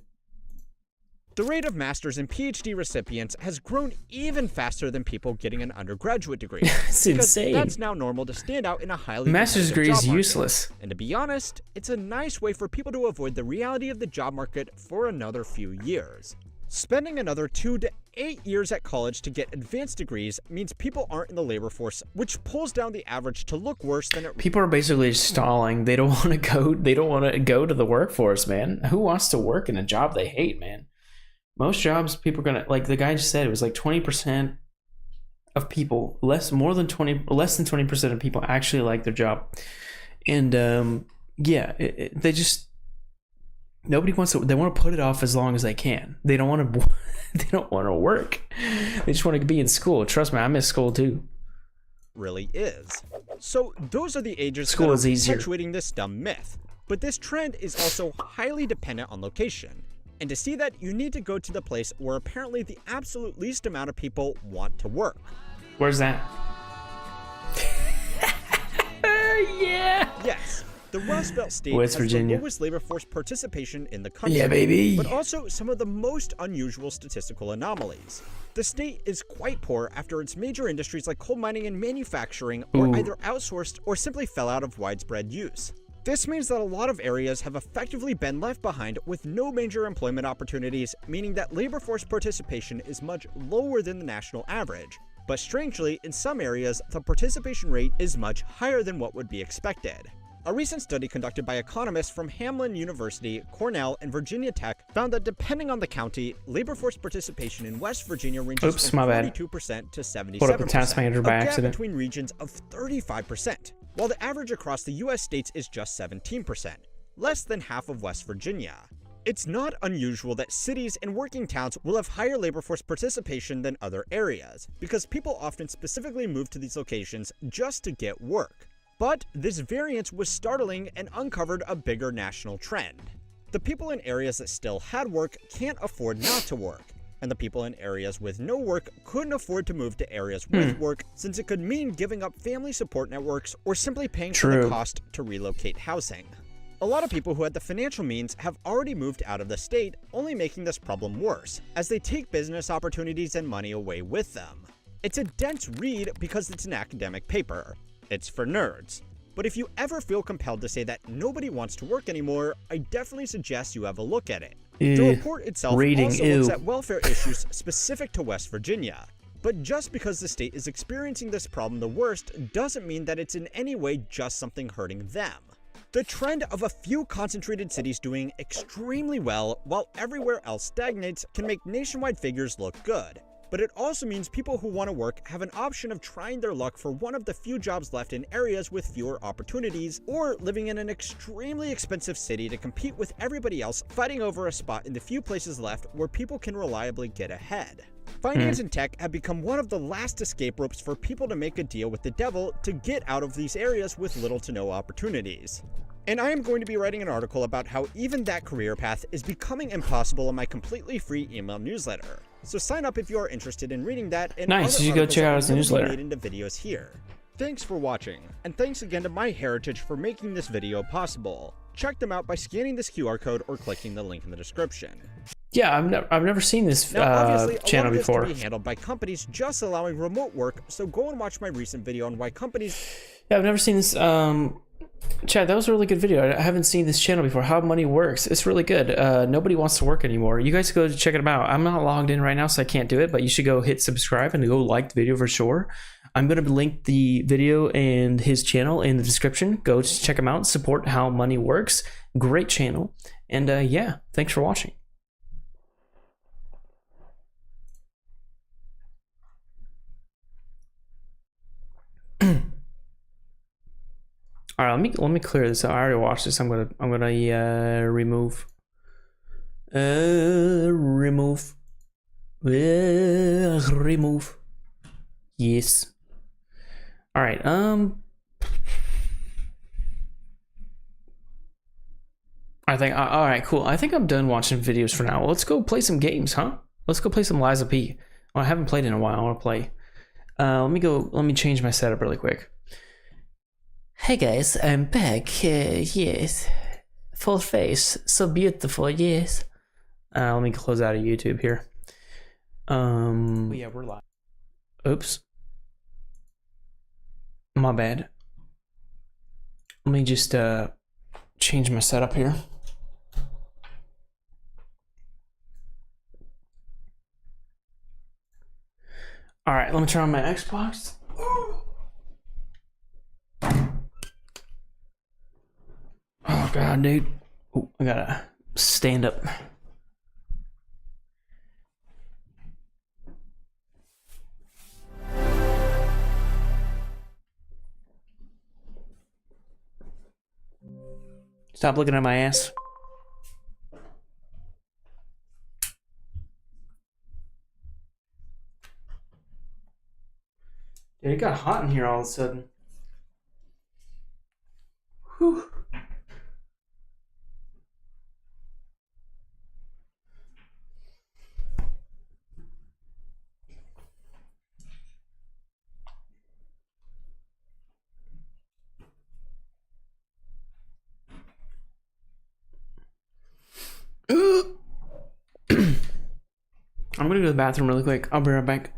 The rate of master's and PhD recipients has grown even faster than people getting an undergraduate degree. It's insane. That's now normal to stand out in a highly master's degree is useless. And to be honest, it's a nice way for people to avoid the reality of the job market for another few years. Spending another 2 to 8 years at college to get advanced degrees means people aren't in the labor force, which pulls down the average to look worse than it. People are basically stalling. They don't want to go. They don't want to go to the workforce, man. Who wants to work in a job they hate, man? Most jobs, people are gonna, like the guy just said, it was like 20% of people, less than 20% of people actually like their job, and yeah, they just, nobody wants to. They want to put it off as long as they can. They don't want to. They don't want to work. They just want to be in school. Trust me, I miss school too. Really is. So those are the ages school that is are easier. perpetuating this dumb myth. But this trend is also highly dependent on location. And to see that, you need to go to the place where apparently the absolute least amount of people want to work. Where's that? Yeah. Yes, the Rust Belt state West has Virginia. the lowest labor force participation in the country. Yeah, baby. But also some of the most unusual statistical anomalies. The state is quite poor after its major industries like coal mining and manufacturing were either outsourced or simply fell out of widespread use. This means that a lot of areas have effectively been left behind with no major employment opportunities, meaning that labor force participation is much lower than the national average. But strangely, in some areas, the participation rate is much higher than what would be expected. A recent study conducted by economists from Hamline University, Cornell, and Virginia Tech found that depending on the county, labor force participation in West Virginia ranges from 42% to 77%, a gap between regions of 35%. While the average across the US states is just 17%, less than half of West Virginia. It's not unusual that cities and working towns will have higher labor force participation than other areas, because people often specifically move to these locations just to get work. But this variance was startling and uncovered a bigger national trend. The people in areas that still had work can't afford not to work. And the people in areas with no work couldn't afford to move to areas with work, since it could mean giving up family support networks or simply paying for the cost to relocate housing. A lot of people who had the financial means have already moved out of the state, only making this problem worse, as they take business opportunities and money away with them. It's a dense read because it's an academic paper. It's for nerds. But if you ever feel compelled to say that nobody wants to work anymore, I definitely suggest you have a look at it. The report itself also looks at welfare issues specific to West Virginia. But just because the state is experiencing this problem the worst doesn't mean that it's in any way just something hurting them. The trend of a few concentrated cities doing extremely well while everywhere else stagnates can make nationwide figures look good. But it also means people who want to work have an option of trying their luck for one of the few jobs left in areas with fewer opportunities, or living in an extremely expensive city to compete with everybody else, fighting over a spot in the few places left where people can reliably get ahead. Finance and tech have become one of the last escape ropes for people to make a deal with the devil to get out of these areas with little to no opportunities. And I am going to be writing an article about how even that career path is becoming impossible in my completely free email newsletter. So sign up if you are interested in reading that and nice, you go check out his newsletter. Made into videos here. Thanks for watching, and thanks again to MyHeritage for making this video possible. Check them out by scanning this QR code or clicking the link in the description. Yeah, I've never seen this channel before. This can be handled by companies just allowing remote work, so go and watch my recent video on why companies. Yeah, I've never seen this. Chad, that was a really good video. I haven't seen this channel before. How money works. It's really good. Nobody wants to work anymore. You guys go check it out. I'm not logged in right now, so I can't do it, but you should go hit subscribe and go like the video for sure. I'm going to link the video and his channel in the description. Go check him out. Support How Money Works. Great channel. And yeah, thanks for watching. All right, let me clear this out. I already watched this. I'm gonna remove. Remove. Yes. All right. I think. All right. Cool. I think I'm done watching videos for now. Let's go play some games, huh? Let's go play some Lies of P. Well, I haven't played in a while. I want to play. Let me change my setup really quick. Hey guys, I'm back. Yes, full face, so beautiful. Yes. Let me close out of YouTube here. Yeah, we're live. Oops. My bad. Let me just change my setup here. All right, let me turn on my Xbox. Oh god, dude. Ooh, I gotta stand up. Stop looking at my ass. Dude, it got hot in here all of a sudden. Whew. I'm gonna go to the bathroom really quick. I'll be right back.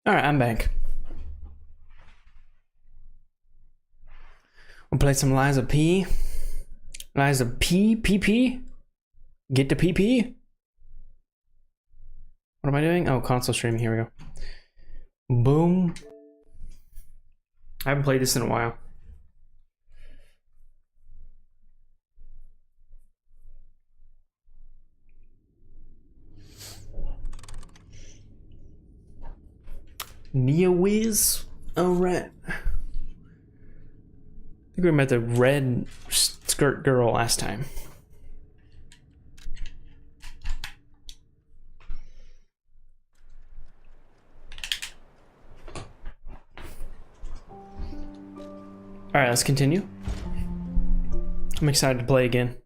Alright, I'm back. We'll play some Lies of P. Lies of P? PP? Get to PP? What am I doing? Oh, console streaming. Here we go. Boom. I haven't played this in a while. NeoWiz? Oh, right. I think we met the red skirt girl last time. Alright, let's continue. I'm excited to play again.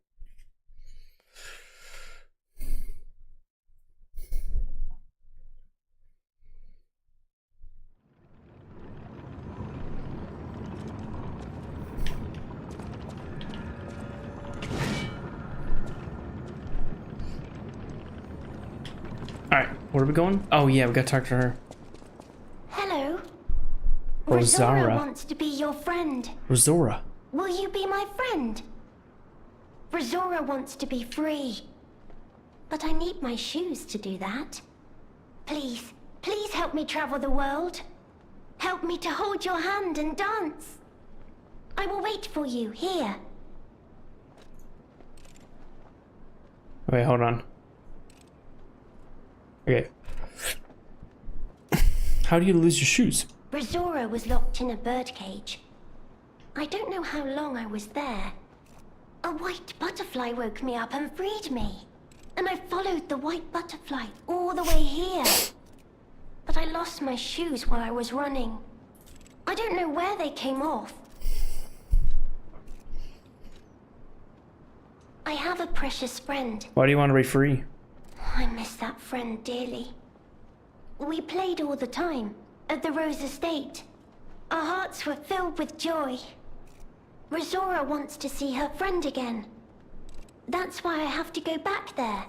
Alright, where are we going? Oh yeah, we gotta talk to her. Hello. Rosara wants to be your friend. Rosora. Will you be my friend? Rosora wants to be free. But I need my shoes to do that. Please, please help me travel the world. Help me to hold your hand and dance. I will wait for you here. Wait, hold on. Okay. How do you lose your shoes? Rosora was locked in a birdcage. I don't know how long I was there. A white butterfly woke me up and freed me. And I followed the white butterfly all the way here. But I lost my shoes while I was running. I don't know where they came off. I have a precious friend. Why do you want to be free? I miss that friend dearly. We played all the time at the Rose Estate. Our hearts were filled with joy. Rosora wants to see her friend again. That's why I have to go back there.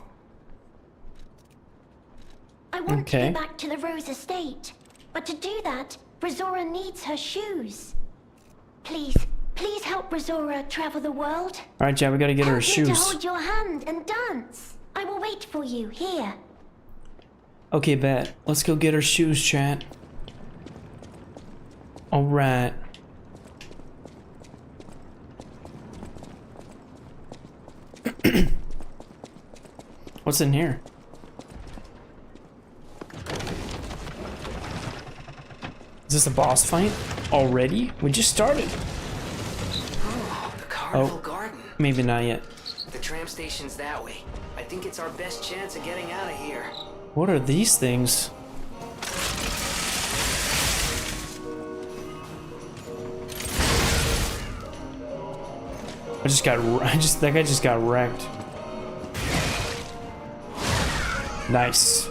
I want to go back to the Rose Estate. But to do that, Rosora needs her shoes. Please, please help Rosora travel the world. Alright, Jack, we gotta get her shoes. Help me to hold your hand and dance. I will wait for you here. Okay, bet. Let's go get her shoes, chat. Alright. What's in here? Is this a boss fight? Already? We just started. Oh, the Carnival Garden. Maybe not yet. The tram station's that way. I think it's our best chance of getting out of here. What are these things? That guy just got wrecked. Nice.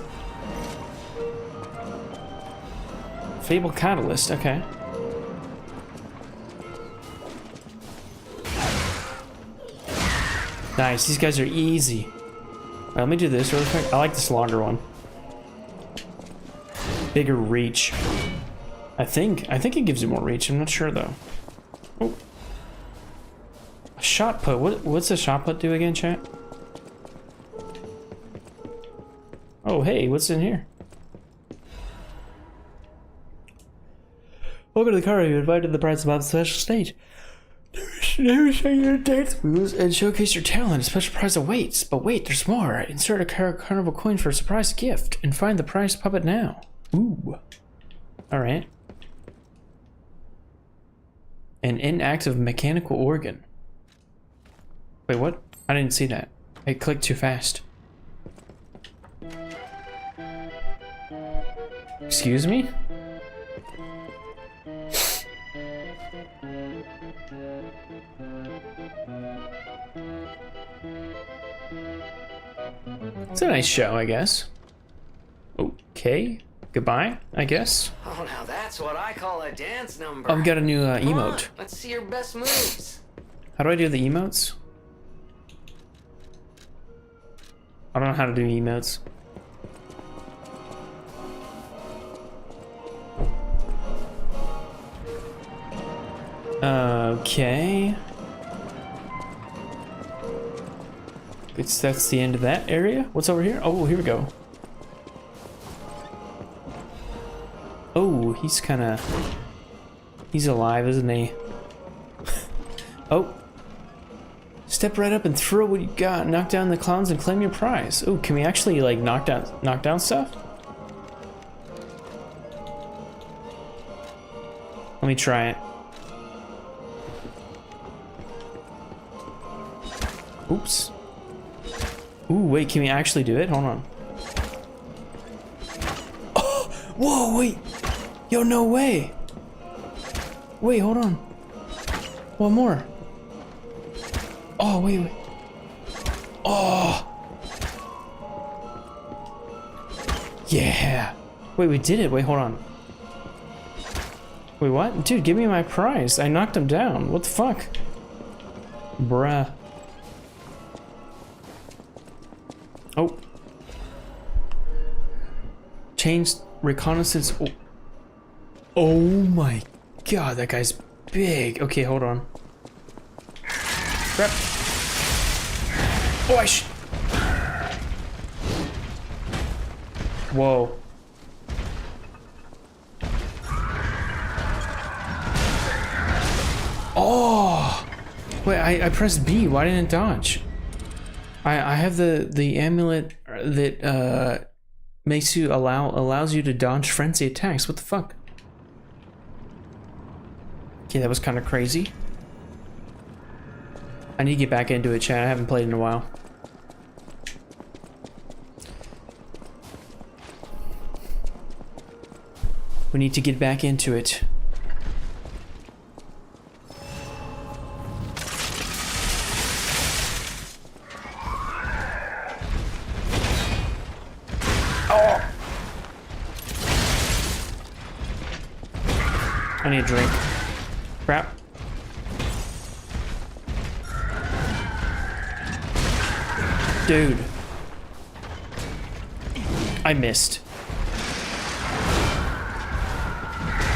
Fable Catalyst, okay. Nice, these guys are easy. Alright, let me do this real quick. I like this longer one. Bigger reach. I think it gives you more reach. I'm not sure though. Oh. A shot put. What's a shot put do again, chat? Oh, hey, what's in here? Welcome to the car. You're invited to the Prize Above special stage. Demonstrate your dance moves and showcase your talent. A special prize awaits. But wait, there's more. Insert a carnival coin for a surprise gift and find the prize puppet now. Ooh. Alright. An inactive mechanical organ. Wait, what? I didn't see that. I clicked too fast. Excuse me? It's a nice show, I guess. Okay. Goodbye, I guess. Oh, now that's what I call a dance number. Oh, we got a new Come on, emote. let's see your best moves. How do I do the emotes? I don't know how to do emotes. Okay. That's the end of that area. What's over here? Oh, here we go. Oh, he's alive, isn't he? Oh. Step right up and throw what you got. Knock down the clowns and claim your prize. Oh, can we actually like knock down stuff? Let me try it. Oops. Ooh, wait, can we actually do it? Hold on. Oh, whoa, wait. Yo, no way. Wait, hold on. One more. Oh, wait. Oh. Yeah. Wait, we did it. Wait, hold on. Wait, what? Dude, give me my prize. I knocked him down. What the fuck? Bruh. Oh. Change reconnaissance. Oh my god, that guy's big. Okay, hold on. Crap. Oh, whoa. Oh! Wait, I pressed B. Why didn't it dodge? I have the amulet that makes you allows you to dodge frenzy attacks. What the fuck? Okay, that was kind of crazy. I need to get back into it, chat. I haven't played in a while. We need to get back into it. I need a drink. Crap. Dude. I missed.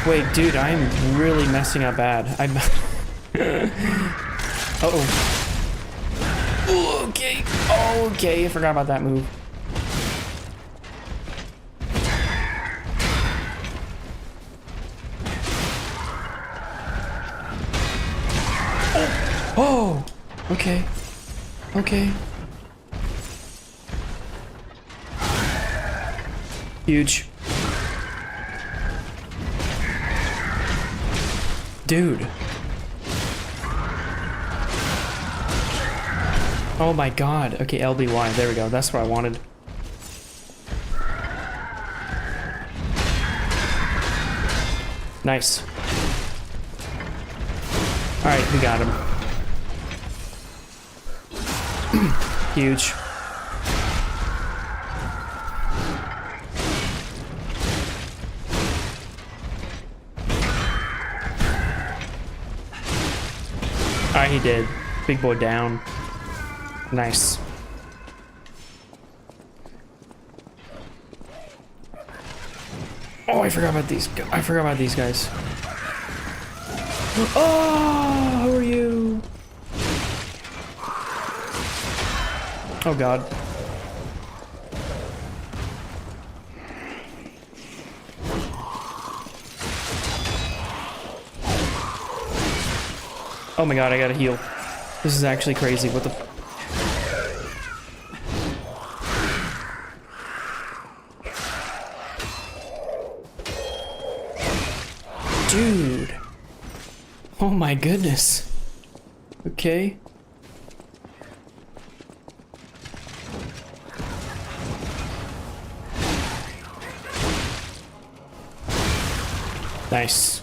Wait, dude, I'm really messing up bad. I'm... Uh-oh. Okay. Okay, I forgot about that move. Oh, okay, okay. Huge. Dude. Oh my god. Okay, LBY, there we go. That's what I wanted. Nice. Alright, we got him. Huge. Alright, he did. Big boy down. Nice. Oh, I forgot about these. I forgot about these guys. Oh, who are you? Oh god. Oh my god, I gotta heal. This is actually crazy. What the f— Dude. Oh my goodness. Okay. Nice.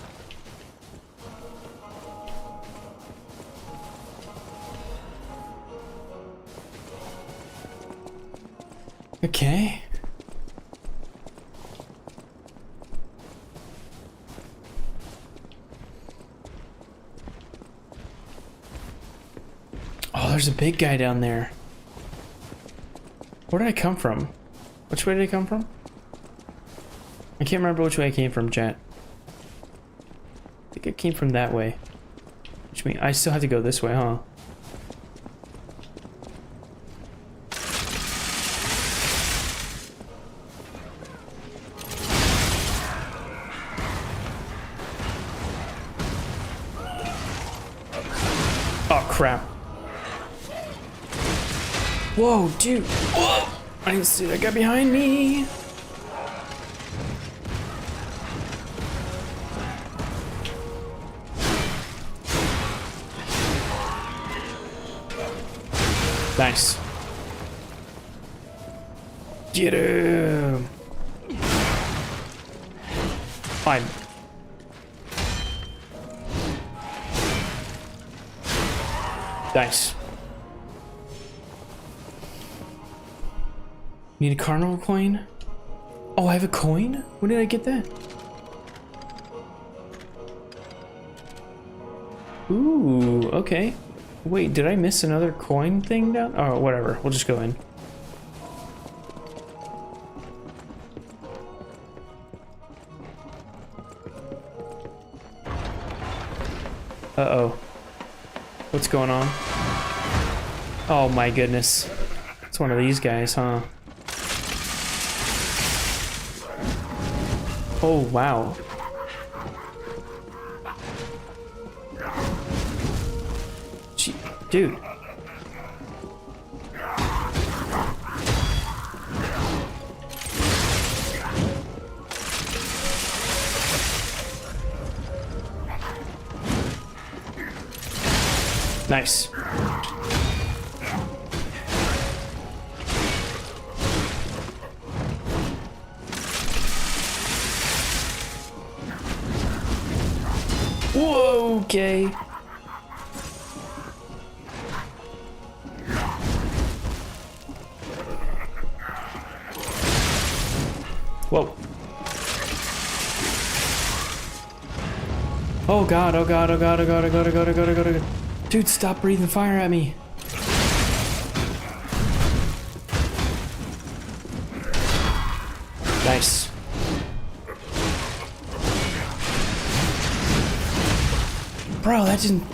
Okay. Oh, there's a big guy down there. Where did I come from? Which way did I come from? I can't remember which way I came from, chat. I think I came from that way. What you mean? I still have to go this way, huh? Oh, crap. Whoa, dude. Whoa! I didn't see that guy behind me. Nice. Get him. Fine. Nice. Need a carnival coin? Oh, I have a coin? When did I get that? Ooh, okay. Wait, did I miss another coin thing down? Oh, whatever. We'll just go in. Uh-oh. What's going on? Oh my goodness. It's one of these guys, huh? Oh, wow. Gee, dude. Nice. Whoa, okay. Whoa. Oh god, oh god, oh god, oh god, oh god, oh god, oh god, oh god, oh god. Dude, stop breathing fire at me. Nice. Bro, that didn't...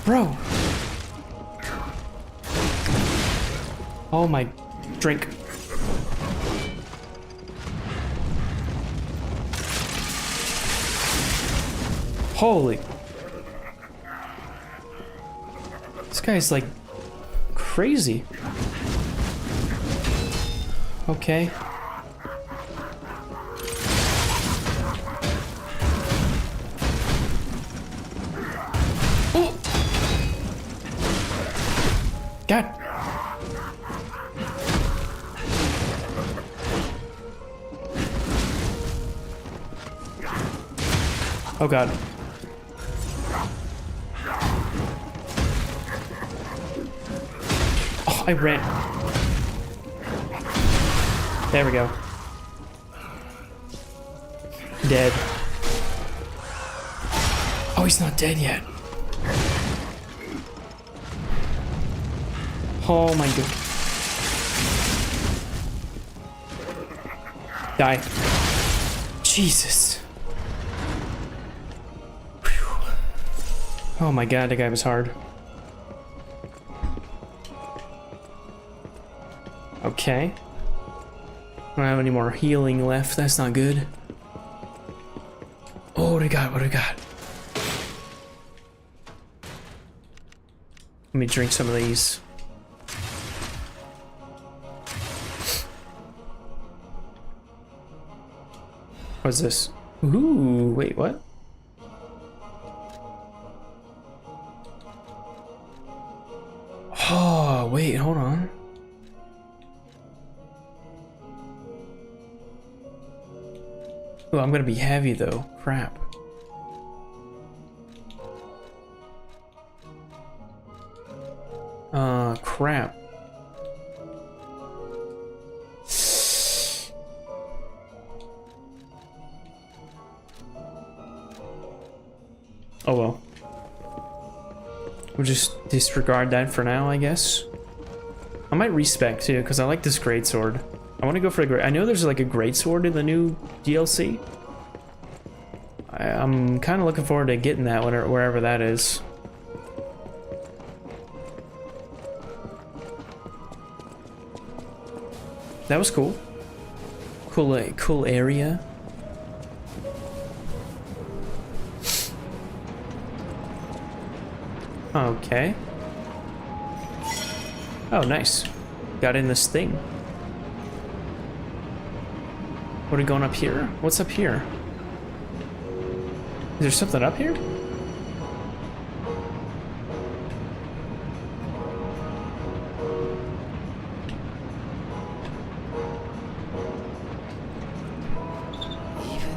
Bro. Oh my... Drink. Holy. This guy's like... crazy. Okay. Oh! God. Oh God. Oh, I ran. There we go. Dead. Oh, he's not dead yet. Oh my god. Die. Jesus. Whew. Oh my god, that guy was hard. Okay. I don't have any more healing left. That's not good. Oh, what do we got? What do we got? Let me drink some of these. What's this? Ooh, wait, what? Oh, wait, hold on. Oh, I'm gonna be heavy though. Crap. Crap. Oh well. We'll just disregard that for now, I guess. I might respec too, because I like this greatsword. I want to go for a great. I know there's like a greatsword in the new DLC. I'm kind of looking forward to getting that wherever that is. That was cool. Cool area. Okay. Oh, nice. Got in this thing. What are we going up here? What's up here? Is there something up here? Even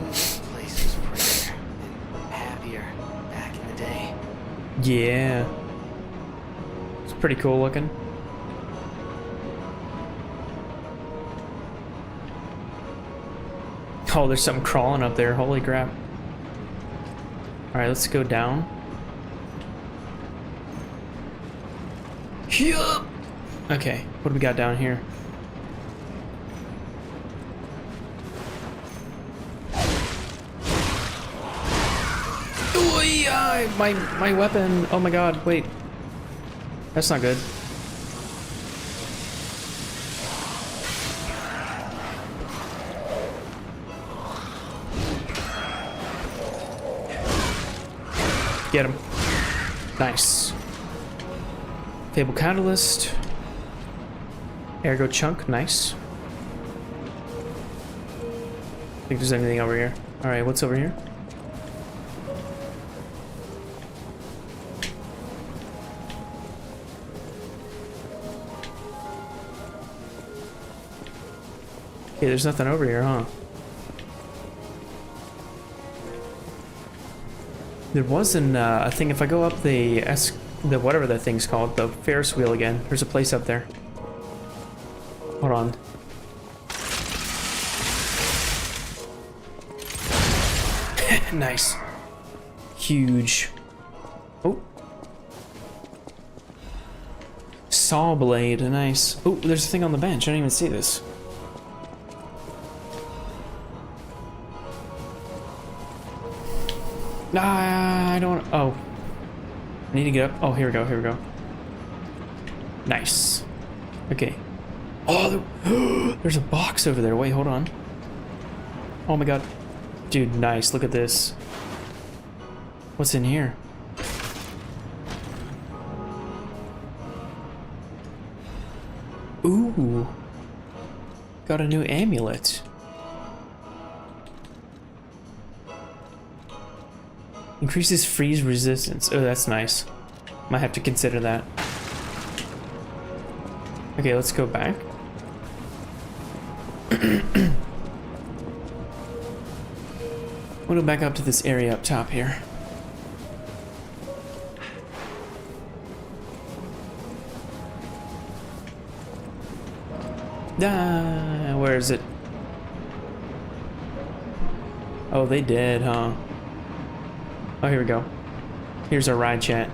this place was prettier and happier back in the day. Yeah. It's pretty cool looking. Oh, there's something crawling up there. Holy crap. Alright, let's go down. Yup. Okay, what do we got down here? My weapon. Oh my god, wait. That's not good. Get him. Nice. Fable Catalyst. Ergo Chunk, nice. Think there's anything over here. Alright, what's over here? Okay, there's nothing over here, huh? There was a thing. If I go up the whatever that thing's called, the Ferris wheel again. There's a place up there. Hold on. Nice. Huge. Oh. Saw blade. Nice. Oh, there's a thing on the bench. I didn't even see this. Nah, I don't. Oh. I need to get up. Oh, here we go. Here we go. Nice. Okay. Oh, there's a box over there. Wait, hold on. Oh my god. Dude, nice. Look at this. What's in here? Ooh. Got a new amulet. Increases freeze resistance. Oh, that's nice. Might have to consider that. Okay, let's go back. We'll go back up to this area up top here. Ah, where is it? Oh, they did, huh? Oh, here we go. Here's our ride chat.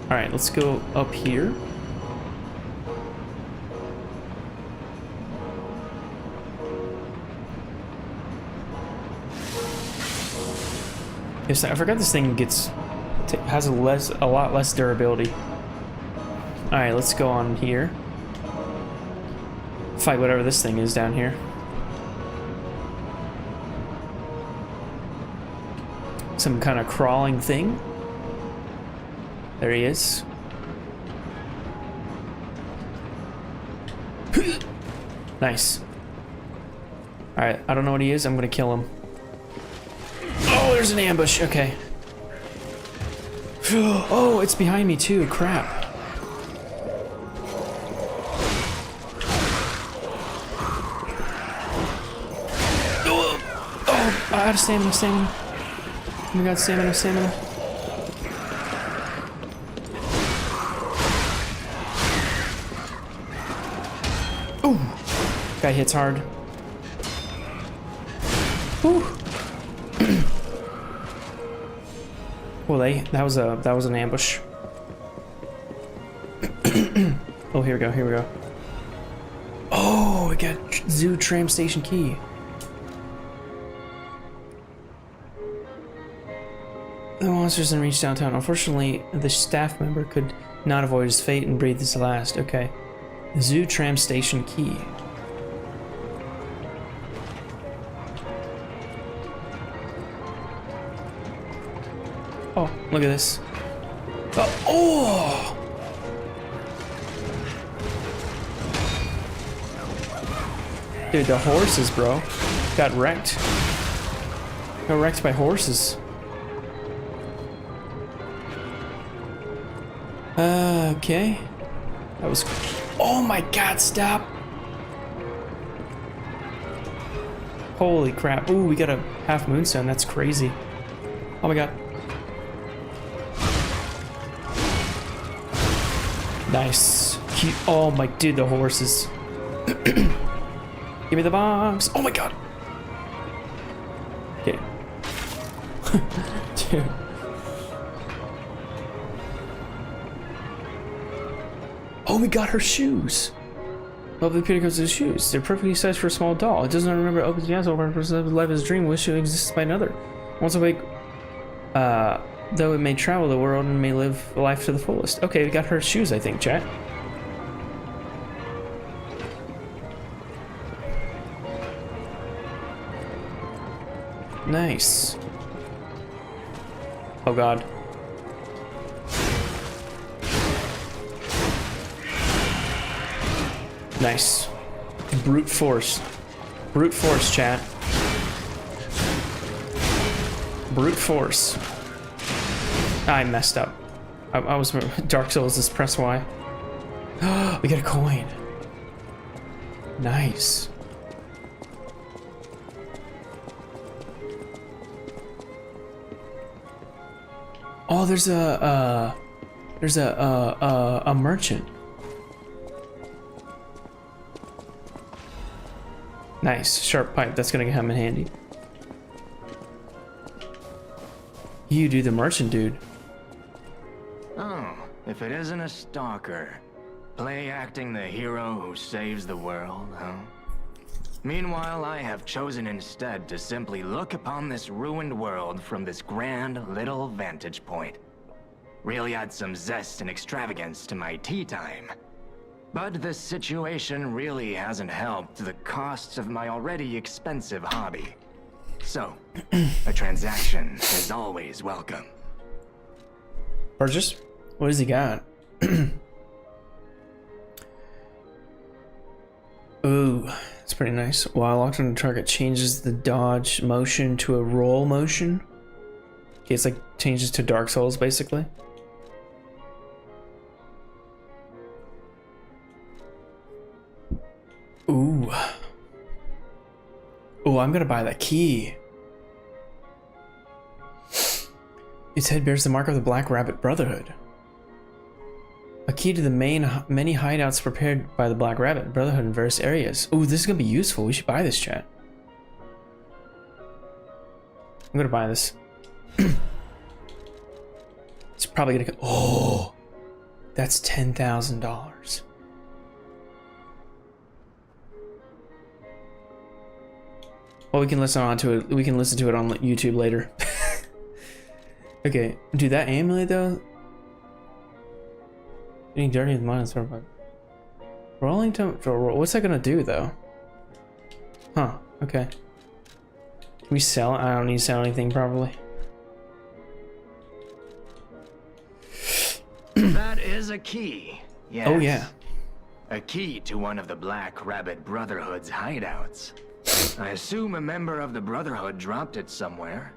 Alright, let's go up here. Yes, I forgot this thing has a lot less durability. Alright, let's go on here. Fight whatever this thing is down here. Some kind of crawling thing. There he is. Nice. Alright, I don't know what he is. I'm gonna kill him. Oh, there's an ambush. Okay. Oh, it's behind me too. Crap. Oh, out of stamina. Oh my god, stamina. Ooh. Guy hits hard. Ooh. Well, that was an ambush. Oh, here we go. Oh, we got Zoo Tram Station key. The monsters then reached downtown. Unfortunately, the staff member could not avoid his fate and breathed his last. Okay. Zoo tram station key. Oh, look at this. Oh! Dude, the horses, bro. Got wrecked. Got wrecked by horses. Okay. That was... Oh my god, stop! Holy crap. Ooh, we got a half moonstone. That's crazy. Oh my god. Nice. Cute. Oh my... Dude, the horses. Give me the bombs. Oh my god. Okay. Dude. Oh, we got her shoes. Lovely Peter comes to the shoes. They're perfectly sized for a small doll. It does not remember opens the asshole when a life is a dream, wish it exists by another. Once awake, though it may travel the world and may live life to the fullest. Okay, we got her shoes, I think, chat. Nice. Oh god. Nice. Brute force. Brute force, chat. Brute force. I messed up. I was... Dark Souls is press Y. We got a coin. Nice. Oh, there's a merchant. Nice, sharp pipe. That's gonna come in handy. You do the merchant, dude. Oh, if it isn't a stalker. Play acting the hero who saves the world, huh? Meanwhile, I have chosen instead to simply look upon this ruined world from this grand little vantage point. Really add some zest and extravagance to my tea time. But this situation really hasn't helped the costs of my already expensive hobby. So, a transaction is always welcome. Purchase? What does he got? Ooh, it's pretty nice. While locked on the target, changes the dodge motion to a roll motion. Okay, it's like changes to Dark Souls basically. Ooh. Ooh, I'm gonna buy that key. Its head bears the mark of the Black Rabbit Brotherhood. A key to the many hideouts prepared by the Black Rabbit Brotherhood in various areas. Ooh, this is gonna be useful. We should buy this, chat. I'm gonna buy this. It's probably gonna go. Oh, that's $10,000. Well, we can listen on to it. We can listen to it on YouTube later. Okay, dude, that amulet though. Getting dirty with mine is sort of rolling to what's that gonna do though? Huh? Okay. Can we sell it? I don't need to sell anything probably. That is a key. Yes. Oh yeah. A key to one of the Black Rabbit Brotherhood's hideouts. I assume a member of the Brotherhood dropped it somewhere.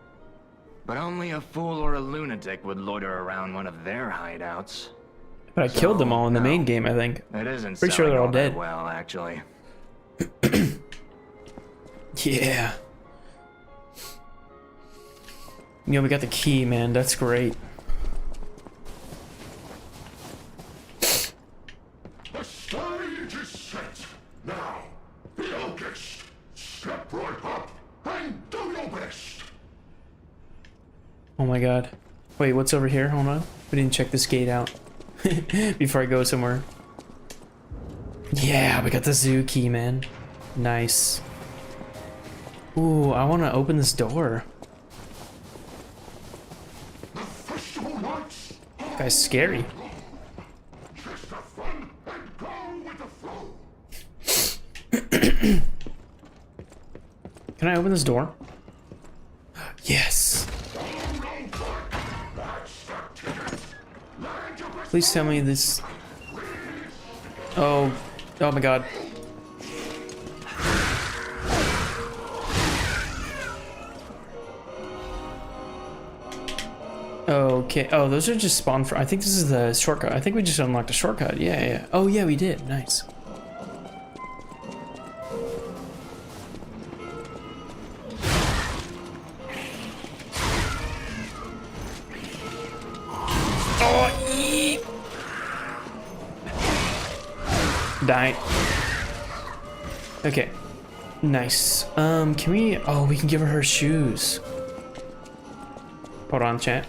But only a fool or a lunatic would loiter around one of their hideouts. But I killed them all in the main game, I think. It isn't pretty sure they're all dead. Well, actually. Yeah. Yo, we got the key, man. That's great. The stage is set. Now, be our guest. Step right up and do your best. Oh my god. Wait, what's over here? Hold on. We didn't check this gate out before I go somewhere. Yeah, we got the zoo key, man. Nice. Ooh, I want to open this door. Guy's scary. Can I open this door? Yes. Please tell me this. Oh my god. Okay. Oh, those are just spawn for. I think this is the shortcut. I think we just unlocked a shortcut. Yeah. Oh yeah, we did. Nice. Die. Okay. Nice. Can we... Oh, we can give her shoes. Hold on, chat.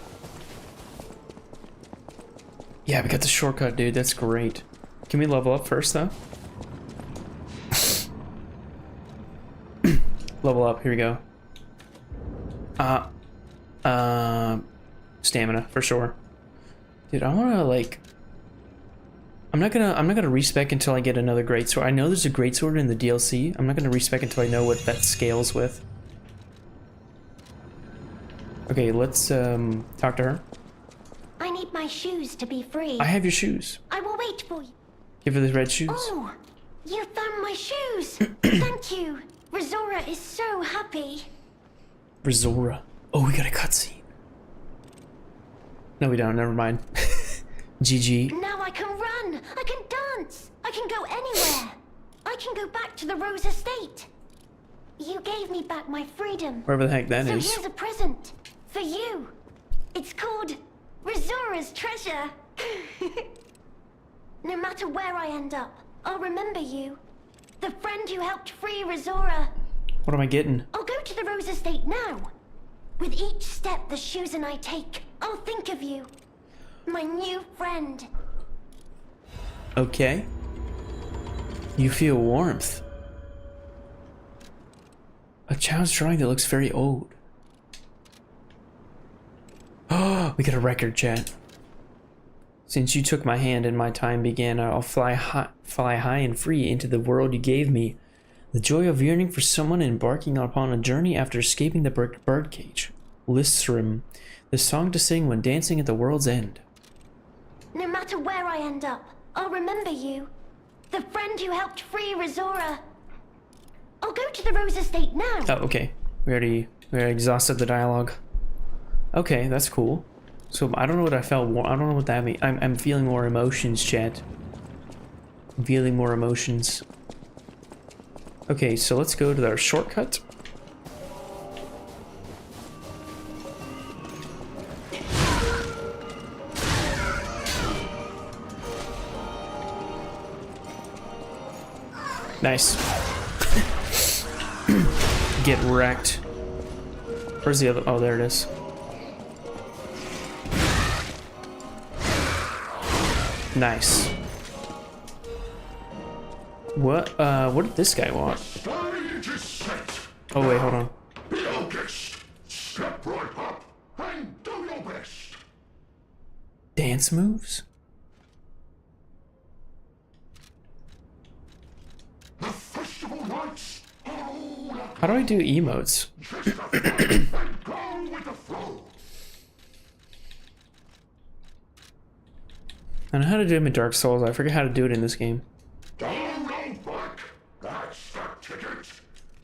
Yeah, we got the shortcut, dude. That's great. Can we level up first, though? Level up. Here we go. Stamina, for sure. Dude, I want to, like... I'm not gonna respec until I get another greatsword. I know there's a greatsword in the DLC. I'm not gonna respec until I know what that scales with. Okay, let's talk to her. I need my shoes to be free. I have your shoes. I will wait for you. Give her the red shoes. Oh, you found my shoes. Thank you. Rizora is so happy. Rizora. Oh, we got a cutscene. No, we don't. Never mind. GG. Now I can run. I can dance. I can go anywhere. I can go back to the Rose Estate. You gave me back my freedom. Wherever the heck that is. So here's a present for you. It's called Rizora's Treasure. No matter where I end up, I'll remember you. The friend who helped free Rizora. What am I getting? I'll go to the Rose Estate now. With each step the shoes and I take, I'll think of you. My new friend. Okay. You feel warmth. A child's drawing that looks very old. Oh, we got a record, chat. Since you took my hand and my time began, I'll fly high and free into the world you gave me. The joy of yearning for someone embarking upon a journey after escaping the birdcage. Listrim, the song to sing when dancing at the world's end. No matter where I end up, I'll remember you. The friend who helped free Rizora. I'll go to the Rose Estate now. Oh, okay. We already exhausted the dialogue. Okay, that's cool. So I don't know what I felt. I don't know what that means. I'm feeling more emotions, chat. I'm feeling more emotions. Okay, so let's go to our shortcut. Nice. Get wrecked. Where's the other? Oh, there it is. Nice. What did this guy want? Oh wait, hold on. Step right up and do your best. Dance moves? The festival lights are all up. How do I do emotes? Go with the flow. I know how to do them in Dark Souls. I forget how to do it in this game. Don't go back. That's the ticket.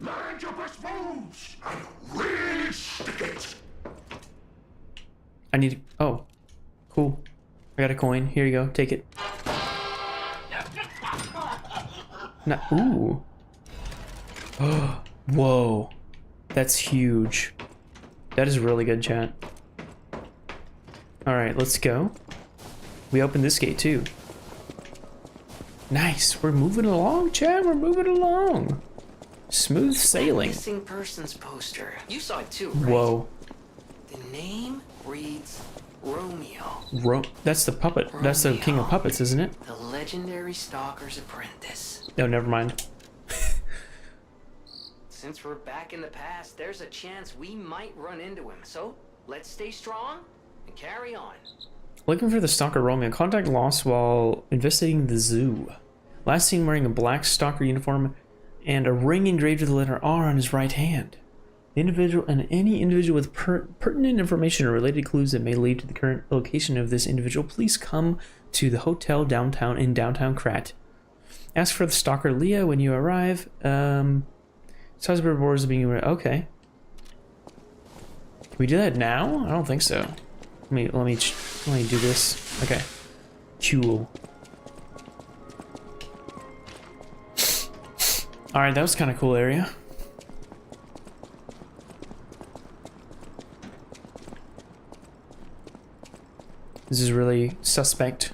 Land your best moves and really stick it. I need. Oh, cool. I got a coin. Here you go. Take it. No, ooh. Oh, whoa. That's huge. That is really good, chat. All right, let's go. We opened this gate too. Nice. We're moving along, chat. We're moving along. Smooth sailing. Missing persons poster. You saw it too, right? Whoa. The name reads Romeo. That's the puppet. Romeo, that's the king of puppets, isn't it? The legendary stalker's apprentice. No, never mind. Since we're back in the past, there's a chance we might run into him. So let's stay strong and carry on. Looking for the stalker Roman. Contact lost while investigating the zoo. Last seen wearing a black stalker uniform and a ring engraved with the letter R on his right hand. The individual and any individual with pertinent information or related clues that may lead to the current location of this individual, please come to the hotel downtown in downtown Krat. Ask for the stalker Leah when you arrive. Salzburg boards being okay. Can we do that now? I don't think so. Let me do this. Okay. Cool. All right, that was kind of cool area. This is really suspect.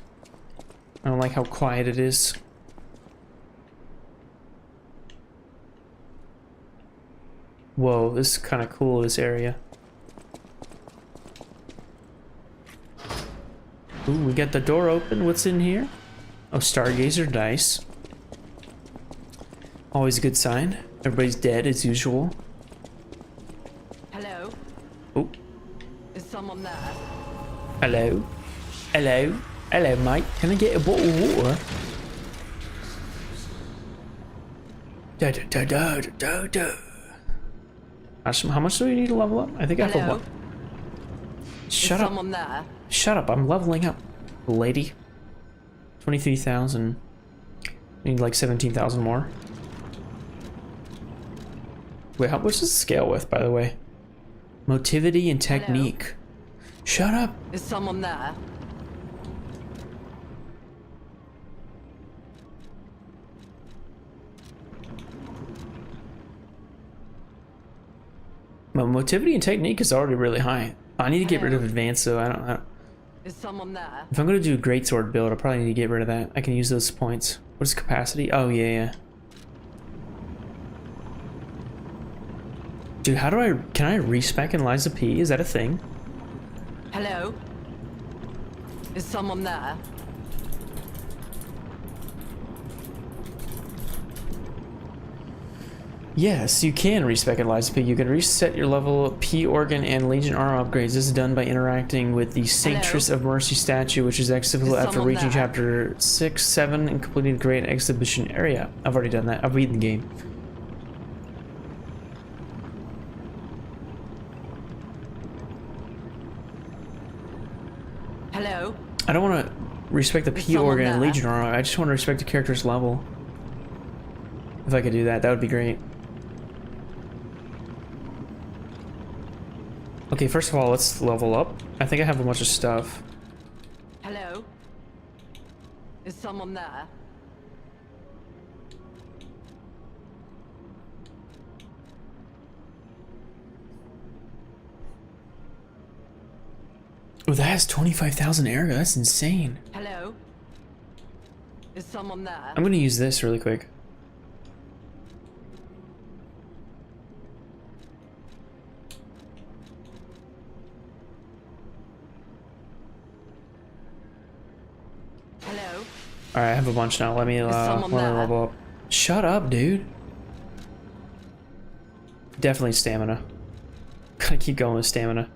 I don't like how quiet it is. Whoa, this is kind of cool, this area. Ooh, we got the door open. What's in here? Oh, Stargazer dice. Always a good sign. Everybody's dead as usual. Hello? Oh. Is someone there? Hello? Hello? Hello, mate. Can I get a bottle of water? Da da da da da da. How much do we need to level up? I think I have a one. Shut up. Someone there? Shut up. I'm leveling up, lady. 23,000. Need like 17,000 more. Wait, how much does it scale with, by the way? Motivity and technique. Hello? Shut up. Is someone there? My motivity and technique is already really high. I need to get rid of advanced, though. I don't. Is someone there? If I'm gonna do a greatsword build, I'll probably need to get rid of that. I can use those points. What is capacity? Oh yeah, yeah. Dude, how do I? Can I respec in Liza P? Is that a thing? Hello? Is someone there? Yes, you can respec in Liza P. You can reset your level, P organ, and Legion armor upgrades. This is done by interacting with the Sanctress of Mercy statue, which is accessible after reaching chapter 6, 7, and completing the Great Exhibition area. I've already done that. I've beaten the game. Hello? I don't want to respect the P organ and Legion armor. I just want to respect the character's level. If I could do that, that would be great. Okay, first of all, let's level up. I think I have a bunch of stuff. Hello? Is someone there? Oh, that has 25,000 ergo. That's insane. Hello? Is someone there? I'm gonna use this really quick. Hello? Alright, I have a bunch now. Let me level up. Shut up, dude. Definitely stamina. Gotta keep going with stamina.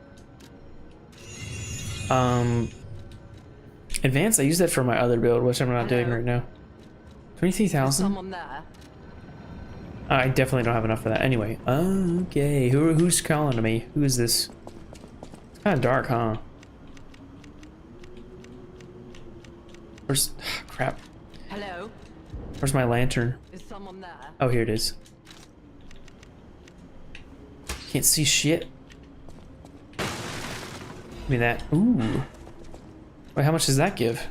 Advanced, I use that for my other build, which I'm not doing right now. 23,000? Someone there? I definitely don't have enough for that. Anyway, okay. Who's calling to me? Who is this? It's kind of dark, huh? Where's crap? Hello? Where's my lantern? Is someone there? Oh, here it is. Can't see shit. Give me that. Ooh. Wait, how much does that give?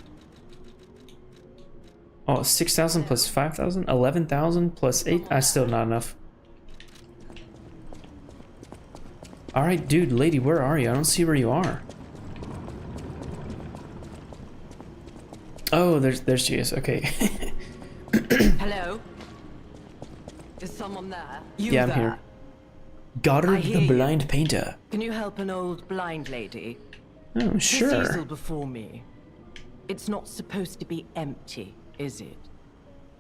Oh, 6,000 plus 5,000? 11,000 plus 8? That's still not enough. Alright, dude, lady, where are you? I don't see where you are. Oh, there she is. Okay. Hello? Is someone there? Yeah, I'm here. Goddard the Blind Painter. Can you help an old blind lady? Oh, sure. This easel before me. It's not supposed to be empty, is it?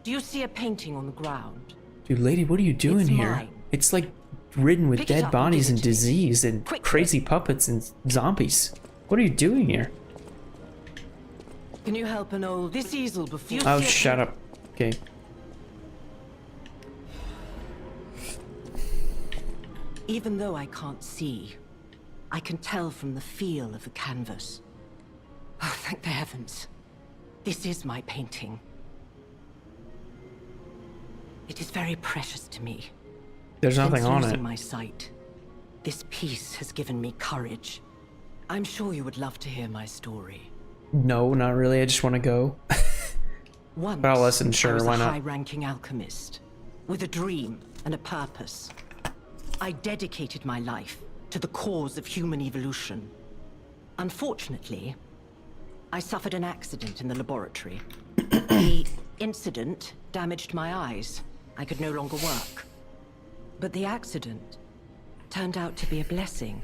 Do you see a painting on the ground? Dude, lady, what are you doing It's here? mine. It's like ridden with Pick it dead up and bodies give and it to me. disease and crazy puppets and zombies. What are you doing here? Can you help an old... This easel before... Oh, shut up. Okay. Even though I can't see, I can tell from the feel of the canvas. Oh, thank the heavens. This is my painting. It is very precious to me. There's nothing on it. Since losing my sight, this piece has given me courage. I'm sure you would love to hear my story. No, not really. I just want to go. Once, but I'll listen, sure, I was why a not? high-ranking alchemist with a dream and a purpose. I dedicated my life to the cause of human evolution. Unfortunately, I suffered an accident in the laboratory. The incident damaged my eyes. I could no longer work. But the accident turned out to be a blessing.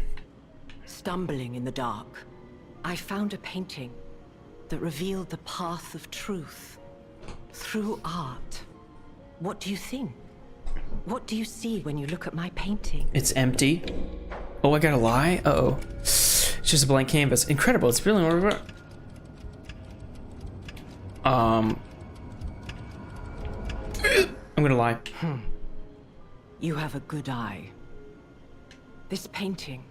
Stumbling in the dark, I found a painting that revealed the path of truth through art. What do you think? What do you see when you look at my painting? It's empty. Oh, I gotta lie? Uh-oh. It's just a blank canvas. Incredible. It's really... I'm gonna lie. You have a good eye. This painting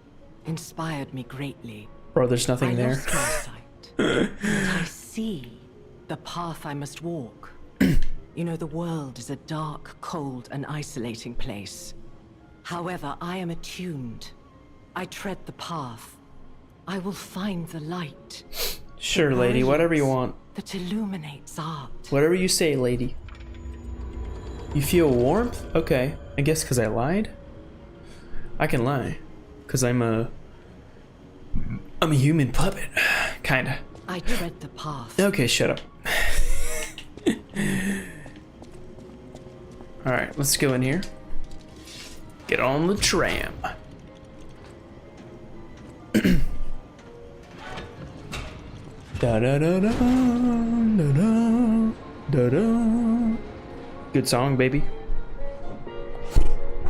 inspired me greatly. Bro, there's nothing I there. lost my sight, but I see the path I must walk. You know, the world is a dark, cold, and isolating place. However, I am attuned. I tread the path. I will find the light. Sure, lady. Whatever you want. That illuminates art. Whatever you say, lady. You feel warmth? Okay. I guess because I lied? I can lie. Because I'm a human puppet. Kinda. I tread the path. Okay, shut up. Alright, let's go in here. Get on the tram. Da da da da da da da da. Good song, baby.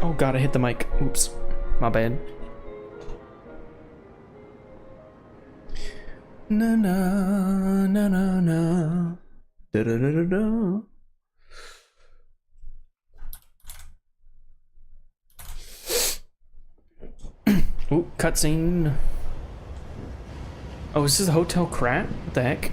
Oh god, I hit the mic. Oops. My bad. Na na na na na. Da da da da da. Ooh, cutscene. Oh, is this a Hotel Krat? What the heck?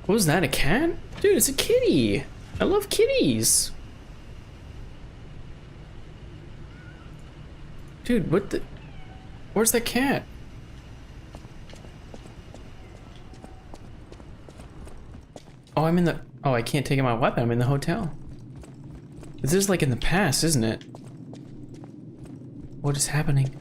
What was that, a cat? Dude, it's a kitty. I love kitties. Dude, what the... Where's that cat? Oh, I'm in the... Oh, I can't take out my weapon. I'm in the hotel. This is like in the past, isn't it? What is happening?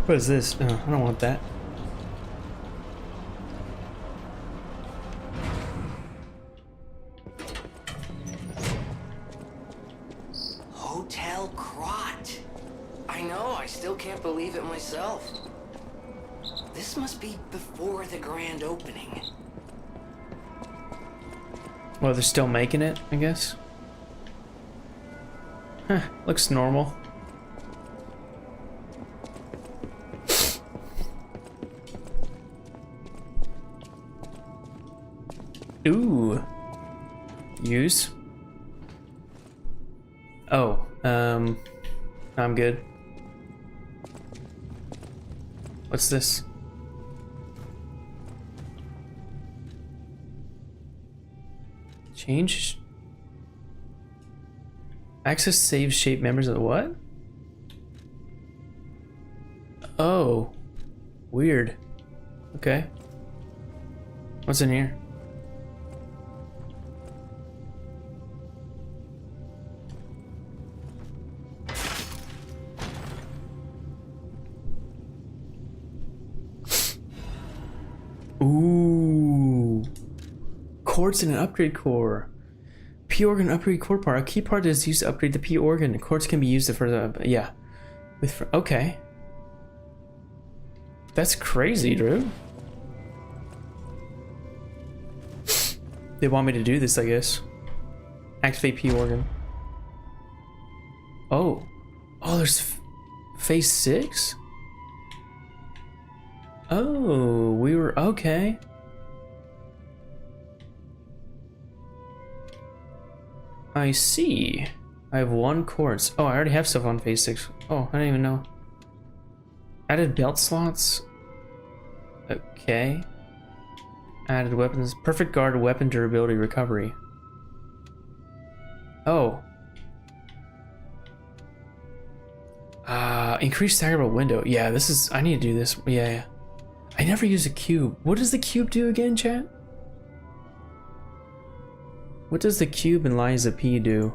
What is this? Oh, I don't want that. Hotel Krat. I know, I still can't believe it myself. This must be before the grand opening. Well, they're still making it, I guess. Huh, looks normal. Ooh. Use. Oh, I'm good. What's this? Change. Access save shape members of the what? Oh. Weird. Okay. What's in here? Ooh. quartz and an upgrade core. P organ upgrade core part. A key part is used to upgrade the P organ. Quartz can be used for the yeah. Okay. That's crazy, Drew. They want me to do this, I guess. Activate P organ. Oh. Oh, there's phase 6? Oh, we were okay. I see. I have 1 quartz. Oh, I already have stuff on phase 6. Oh, I didn't even know. Added belt slots. Okay. Added weapons. Perfect guard weapon durability recovery. Oh. Increased staggerable window. Yeah, this is... I need to do this. Yeah. I never use a cube. What does the cube do again, chat? What does the cube in Liza P do?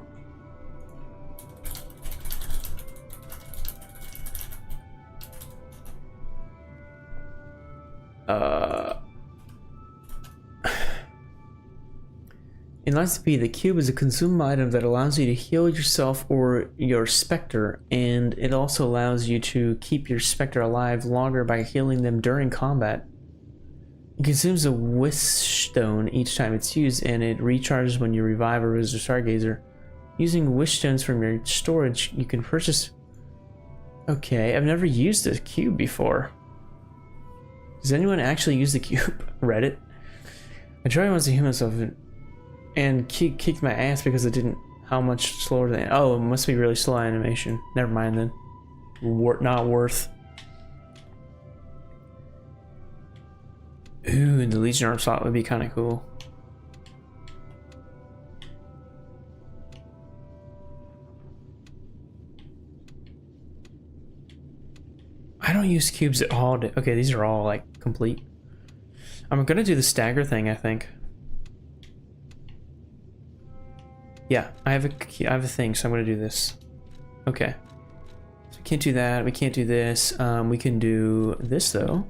In Liza P, the cube is a consumable item that allows you to heal yourself or your specter, and it also allows you to keep your specter alive longer by healing them during combat. It consumes a wish stone each time it's used, and it recharges when you revive a visitor stargazer. Using wish stones from your storage, you can purchase... Okay, I've never used a cube before. Does anyone actually use the cube? Reddit? I tried once to heal myself and kicked my ass because it didn't... How much slower than... Oh, it must be really slow animation. Never mind then. Not worth. Ooh, and the Legion arm slot would be kind of cool. I don't use cubes at all. Okay, these are all like complete. I'm gonna do the stagger thing, I think. Yeah, I have a thing, so I'm gonna do this. Okay. So we can't do that. We can't do this. We can do this though.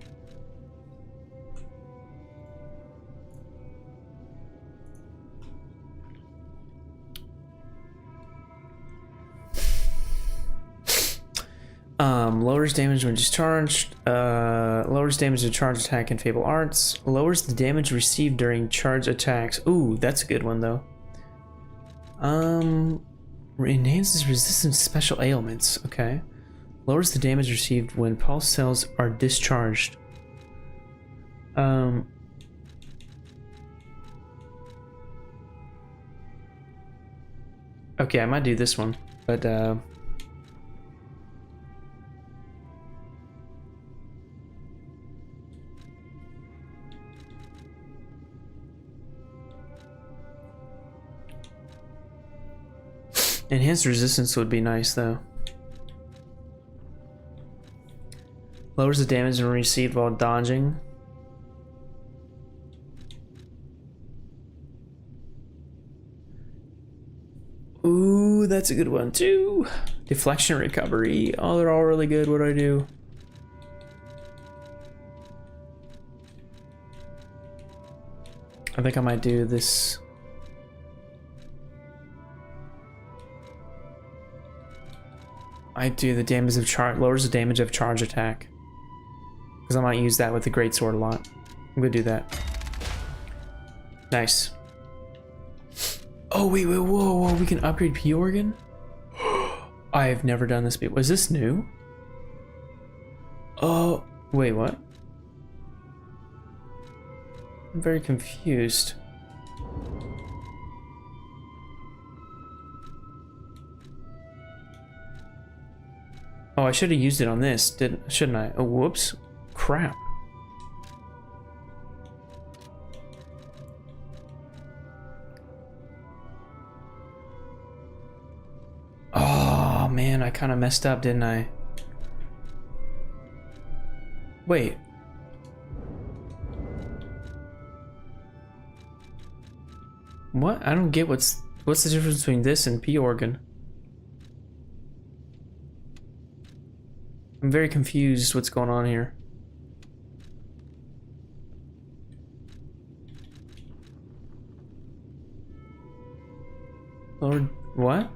Lowers damage when discharged, lowers damage to charge attack and Fable Arts, lowers the damage received during charge attacks. Ooh, that's a good one though. Enhances resistance to special ailments, okay. Lowers the damage received when pulse cells are discharged. Okay, I might do this one, but enhanced resistance would be nice though. Lowers the damage received while dodging. Ooh, that's a good one too. Deflection recovery. Oh, they're all really good. What do I do? I think I might do this. I do the damage of charge, lowers the damage of charge attack. Because I might use that with the greatsword a lot. I'm gonna do that. Nice. Oh wait, whoa, we can upgrade P organ? I have never done this before. Was this new? Oh, wait, what? I'm very confused. Oh, I should have used it on this, shouldn't I? Oh, whoops. Crap. Oh, man, I kind of messed up, didn't I? Wait. What? I don't get what's the difference between this and P organ? I'm very confused what's going on here. Lord, what?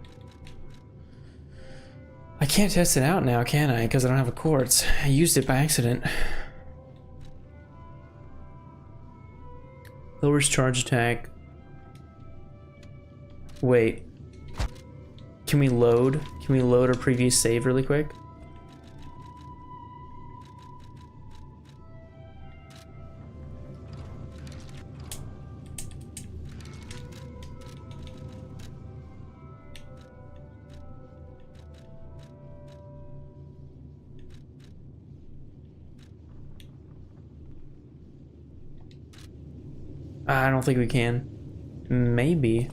I can't test it out now, can I? Because I don't have a quartz. I used it by accident. Lowers charge attack. Wait. Can we load? Can we load our previous save really quick? I don't think we can. Maybe.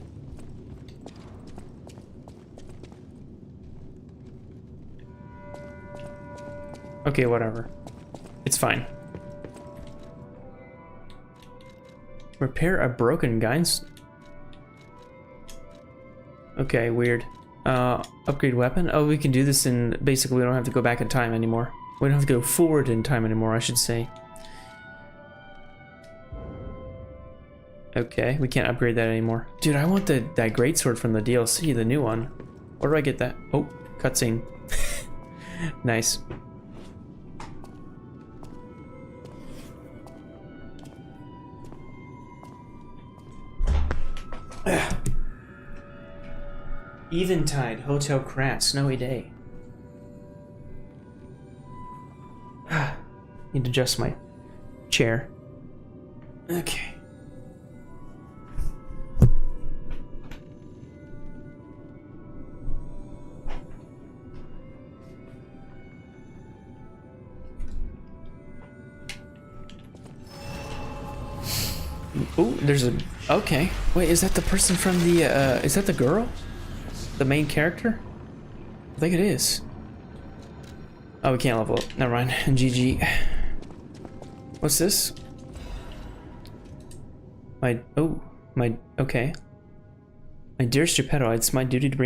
Okay, whatever. It's fine. Repair a broken guidance. Okay, weird. Upgrade weapon? Oh, we can do this in... Basically, we don't have to go back in time anymore. We don't have to go forward in time anymore, I should say. Okay, we can't upgrade that anymore. Dude, I want that greatsword from the DLC, the new one. Where do I get that? Oh, cutscene. Nice. Eventide, Hotel Krat, snowy day. Need to adjust my chair. Okay. Ooh, there's a... Okay. Wait, is that the person from the, is that the girl? The main character? I think it is. Oh, we can't level up. Never mind. GG. What's this? Okay. My dearest Geppetto, it's my duty to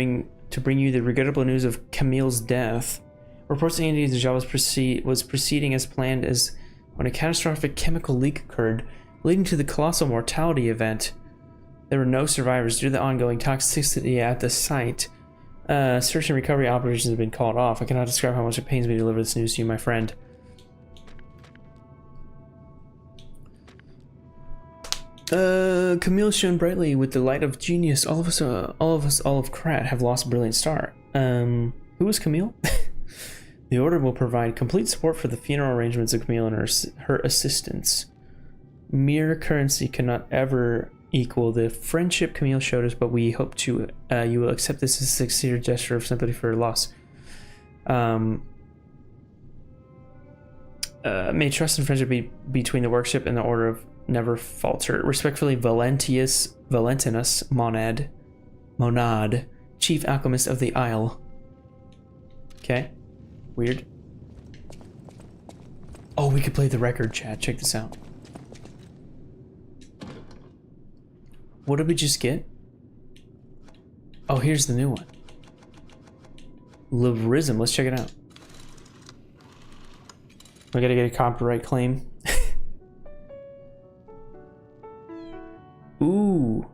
bring you the regrettable news of Camille's death. Reports indicate the job was proceeding as planned as when a catastrophic chemical leak occurred, leading to the colossal mortality event. There were no survivors due to the ongoing toxicity at the site. Search and recovery operations have been called off. I cannot describe how much it pains me to deliver this news to you, my friend. Camille shone brightly with the light of genius. All of Krat have lost a brilliant star. Who is Camille? The Order will provide complete support for the funeral arrangements of Camille and her assistants. Mere currency cannot ever equal the friendship Camille showed us, but we hope you will accept this as a sincere gesture of sympathy for her loss. May trust and friendship be between the workship and the Order of never falter. Respectfully, Valentinus Monad, Chief Alchemist of the Isle. Okay. Weird. Oh, we could play the record, chat. Check this out. What did we just get? Oh, here's the new one. Lyrism. Let's check it out. We gotta get a copyright claim. Ooh.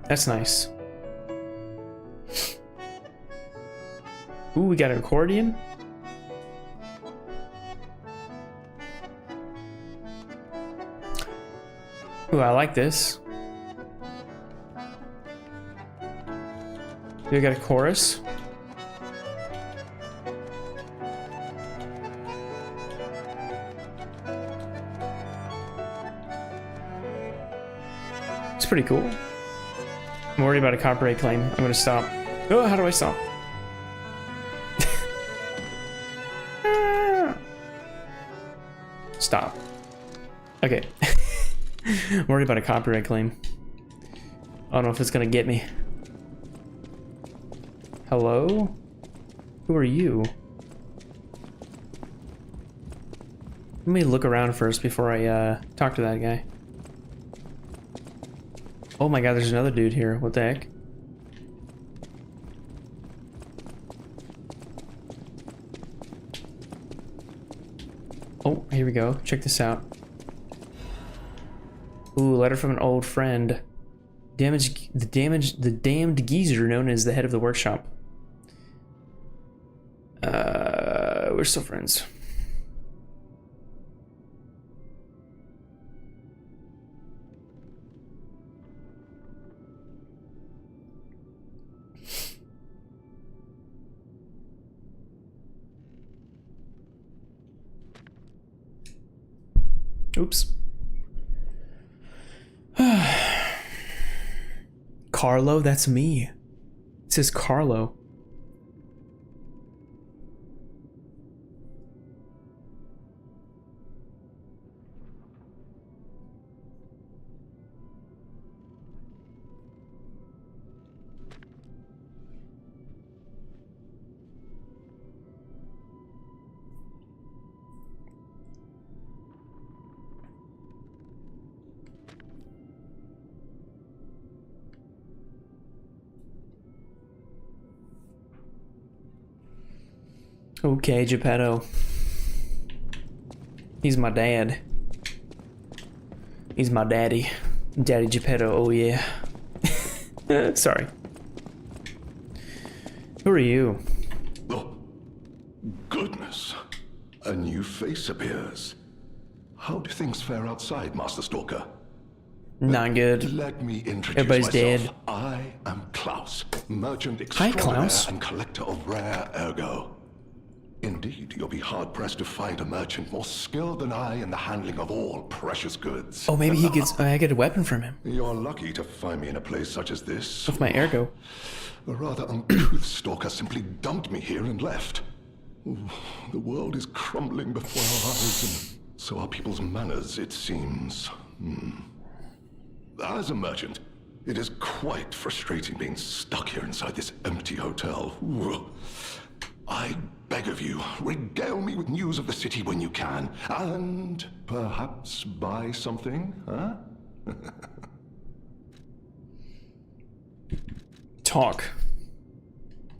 That's nice. Ooh, we got an accordion. Ooh, I like this. We got a chorus. It's pretty cool. I'm worried about a copyright claim. I'm gonna stop. Oh, how do I stop? Stop. Okay. I'm worried about a copyright claim. I don't know if it's gonna get me. Hello? Who are you? Let me look around first before I talk to that guy. Oh my god, there's another dude here. What the heck? Here we go. Check this out. Ooh, letter from an old friend. The damned geezer known as the head of the workshop. We're still friends. Oops. Carlo, that's me. It says Carlo. Okay, Geppetto. He's my dad. He's my daddy. Daddy Geppetto, oh yeah. Sorry. Who are you? Oh, goodness. A new face appears. How do things fare outside, Master Stalker? Not good. Let me introduce Everybody's myself. dead. I am Klaus, merchant Hi, extraordinaire Klaus. and collector of rare ergo. Indeed, you'll be hard-pressed to find a merchant more skilled than I in the handling of all precious goods. Oh, maybe I get a weapon from him. You're lucky to find me in a place such as this. With my ergo. A rather uncouth stalker simply dumped me here and left. Ooh, the world is crumbling before our eyes, and so are people's manners, it seems. As a merchant, it is quite frustrating being stuck here inside this empty hotel. Ooh. I beg of you, regale me with news of the city when you can, and perhaps buy something, huh? Talk.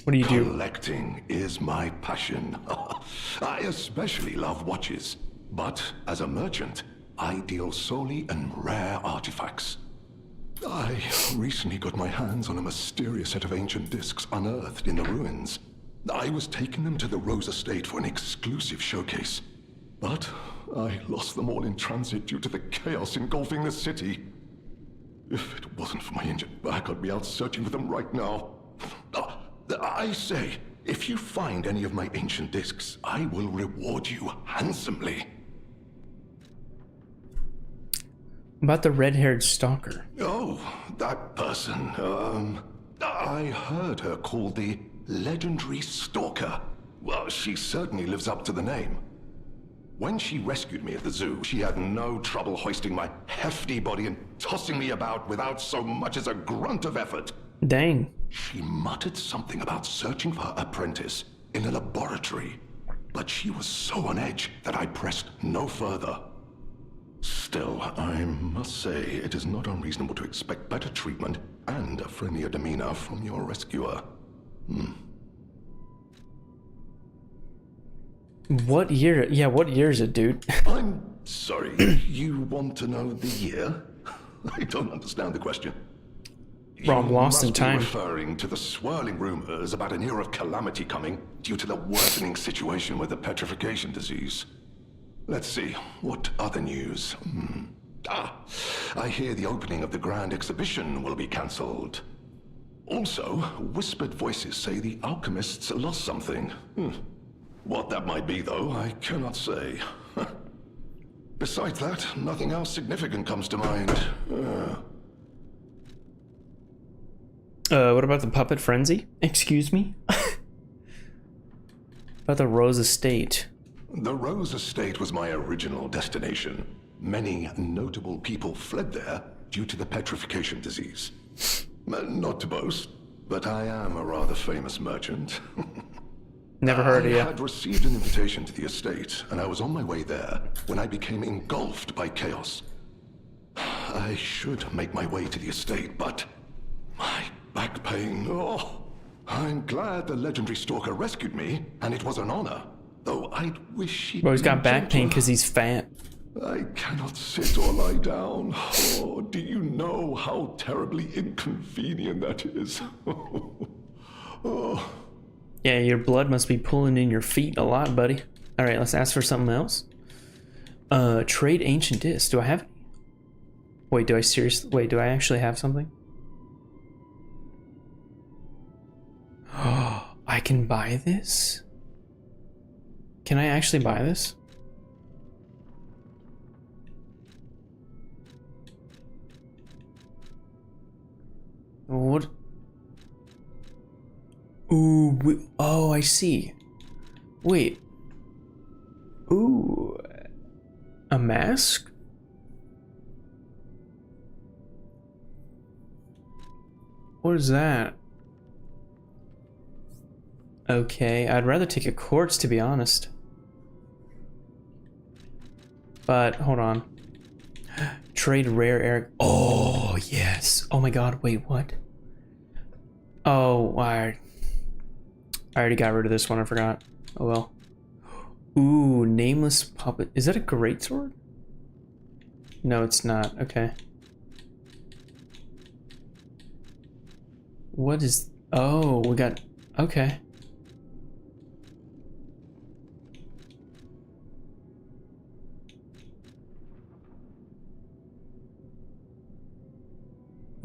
What do you do? Collecting is my passion. I especially love watches, but as a merchant, I deal solely in rare artifacts. I recently got my hands on a mysterious set of ancient discs unearthed in the ruins. I was taking them to the Rose Estate for an exclusive showcase, but I lost them all in transit due to the chaos engulfing the city. If it wasn't for my injured back, I'd be out searching for them right now. I say, if you find any of my ancient discs, I will reward you handsomely. About the red-haired stalker. Oh, that person. I heard her called the legendary stalker. Well, she certainly lives up to the name. When she rescued me at the zoo, she had no trouble hoisting my hefty body and tossing me about without so much as a grunt of effort. Dang. She muttered something about searching for her apprentice in a laboratory, but she was so on edge that I pressed no further. Still, I must say it is not unreasonable to expect better treatment and a friendlier demeanor from your rescuer. What year? Yeah, what year is it, dude? I'm sorry, you want to know the year? I don't understand the question. Rob lost in time. You must be referring to the swirling rumors about an era of calamity coming due to the worsening situation with the petrification disease. Let's see, what other news? I hear the opening of the grand exhibition will be cancelled. Also, whispered voices say the alchemists lost something. What that might be, though, I cannot say. Besides that, nothing else significant comes to mind. What about the puppet frenzy? Excuse me? About the Rose Estate. The Rose Estate was my original destination. Many notable people fled there due to the petrification disease. Not to boast, but I am a rather famous merchant. Never heard of you. I had received an invitation to the estate, and I was on my way there when I became engulfed by chaos. I should make my way to the estate, but my back pain, oh. I'm glad the legendary stalker rescued me, and it was an honor. though I'd wish she'd Bro, he's got been back pain gentler. because he's fat. I cannot sit or lie down. Oh, do you know how terribly inconvenient that is? Oh. Yeah, your blood must be pulling in your feet a lot, buddy. All right, let's ask for something else. Trade ancient discs. Do I have? Wait, do I seriously? Wait, do I actually have something? Oh, I can buy this? Can I actually buy this? What? Ooh, oh, I see. Wait. Ooh. A mask? What is that? Okay, I'd rather take a quartz, to be honest. But, hold on. Trade rare air. Oh, yes. Oh my god, wait, what? Oh, I already got rid of this one, I forgot. Oh well. Ooh, nameless puppet. Is that a greatsword? No, it's not. Okay. What is... Oh, we got... Okay.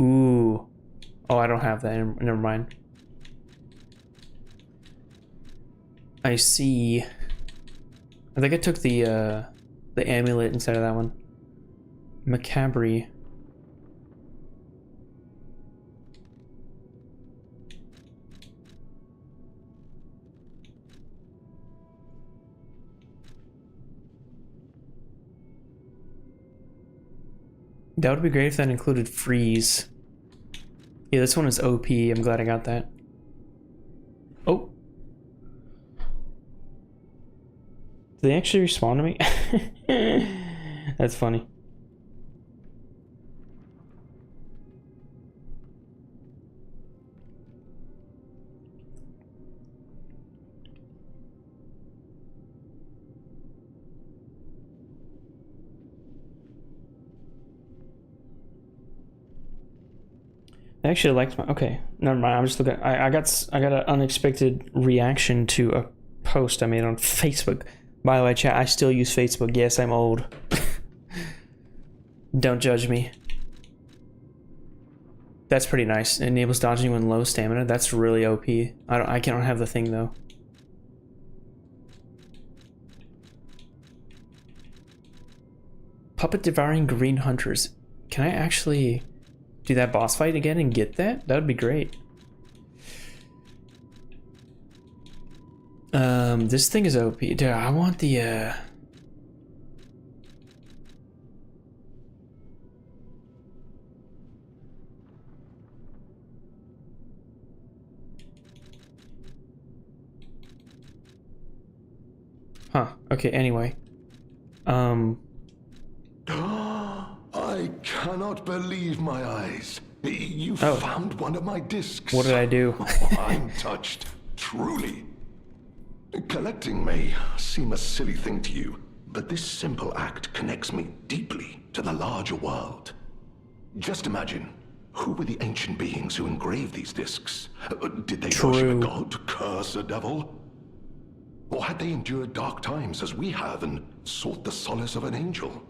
Ooh. Oh, I don't have that. Never mind. I see. I think I took the amulet instead of that one. Macabre. That would be great if that included freeze. Yeah, this one is OP. I'm glad I got that. Oh. Did they actually respawn to me? That's funny. I actually liked my... Okay, never mind. I'm just looking... I got an unexpected reaction to a post I made on Facebook. By the way, chat, I still use Facebook. Yes, I'm old. Don't judge me. That's pretty nice. It enables dodging when low stamina. That's really OP. I can't have the thing though. Puppet devouring green hunters. Can I actually do that boss fight again and get that? That would be great. This thing is OP. Dude, I want the Huh. Okay, anyway. I cannot believe my eyes. You Oh. found one of my discs. What did I do? I'm touched, truly. Collecting may seem a silly thing to you, but this simple act connects me deeply to the larger world. Just imagine, who were the ancient beings who engraved these discs? Did they worship a god, curse a devil? Or had they endured dark times as we have and sought the solace of an angel?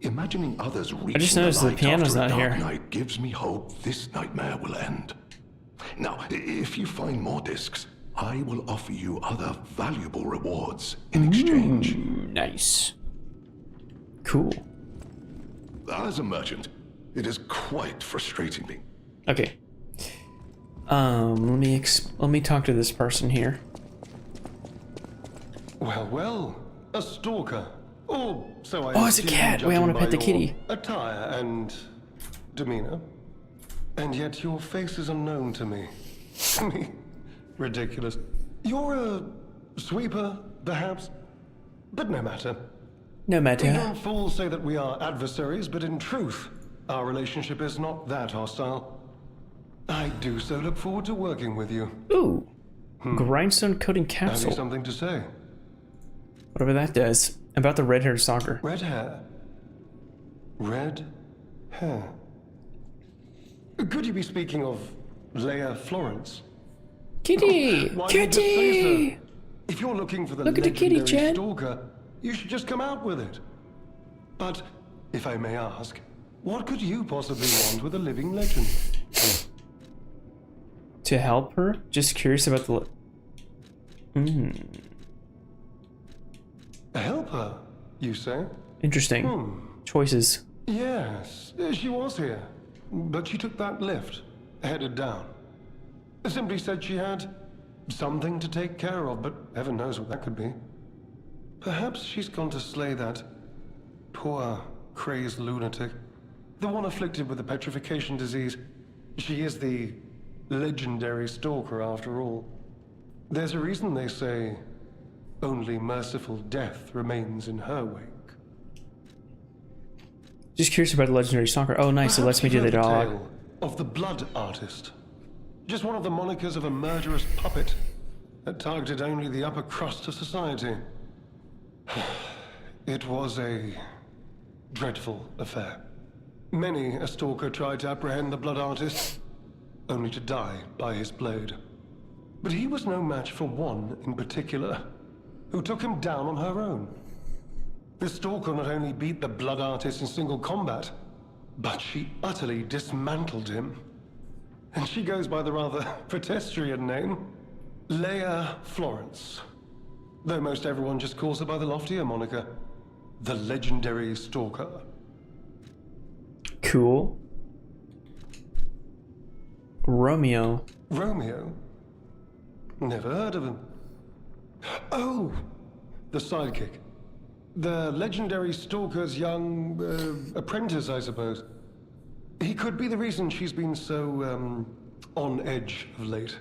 Imagining others reaching just noticed the light piano's after a not dark here. night gives me hope this nightmare will end. Now, if you find more discs, I will offer you other valuable rewards in exchange. Nice. Cool. As a merchant, it is quite frustrating me. Okay. Let me talk to this person here. Well, a stalker. Or so I Oh, it's a assume, cat. Wait, I judging want to by pet the your kitty. Attire and demeanor. And yet your face is unknown to me. Ridiculous. You're a sweeper, perhaps? But no matter. No matter. Young fools say that we are adversaries, but in truth, our relationship is not that hostile. I do so look forward to working with you. Ooh. Grindstone coating Have you capsule. something to say? Whatever that does. About the red-haired stalker. Red hair. Red hair. Could you be speaking of Leia Florence? Kitty! Why didn't you say Kitty! so? If you're looking for the Look at the kitty, legendary Chad. stalker, you should just come out with it. But, if I may ask, what could you possibly want with a living legend? To help her? Just curious about the... Help her, you say? Interesting. Choices. Yes, she was here. But she took that lift, headed down. Simply said she had something to take care of, but heaven knows what that could be. Perhaps she's gone to slay that poor, crazed lunatic. The one afflicted with the petrification disease. She is the legendary stalker after all. There's a reason they say only merciful death remains in her wake. Just curious about the legendary stalker. Oh, nice. It lets me do the dog. Tale of the blood artist. Just one of the monikers of a murderous puppet that targeted only the upper crust of society. It was a dreadful affair. Many a stalker tried to apprehend the blood artist, only to die by his blade. But he was no match for one in particular, who took him down on her own. The stalker not only beat the blood artist in single combat, but she utterly dismantled him. And she goes by the rather pedestrian name, Leia Florence. Though most everyone just calls her by the loftier moniker, the legendary stalker. Cool. Romeo. Romeo? Never heard of him. Oh, the sidekick. The legendary stalker's young apprentice, I suppose. He could be the reason she's been so, on edge of late.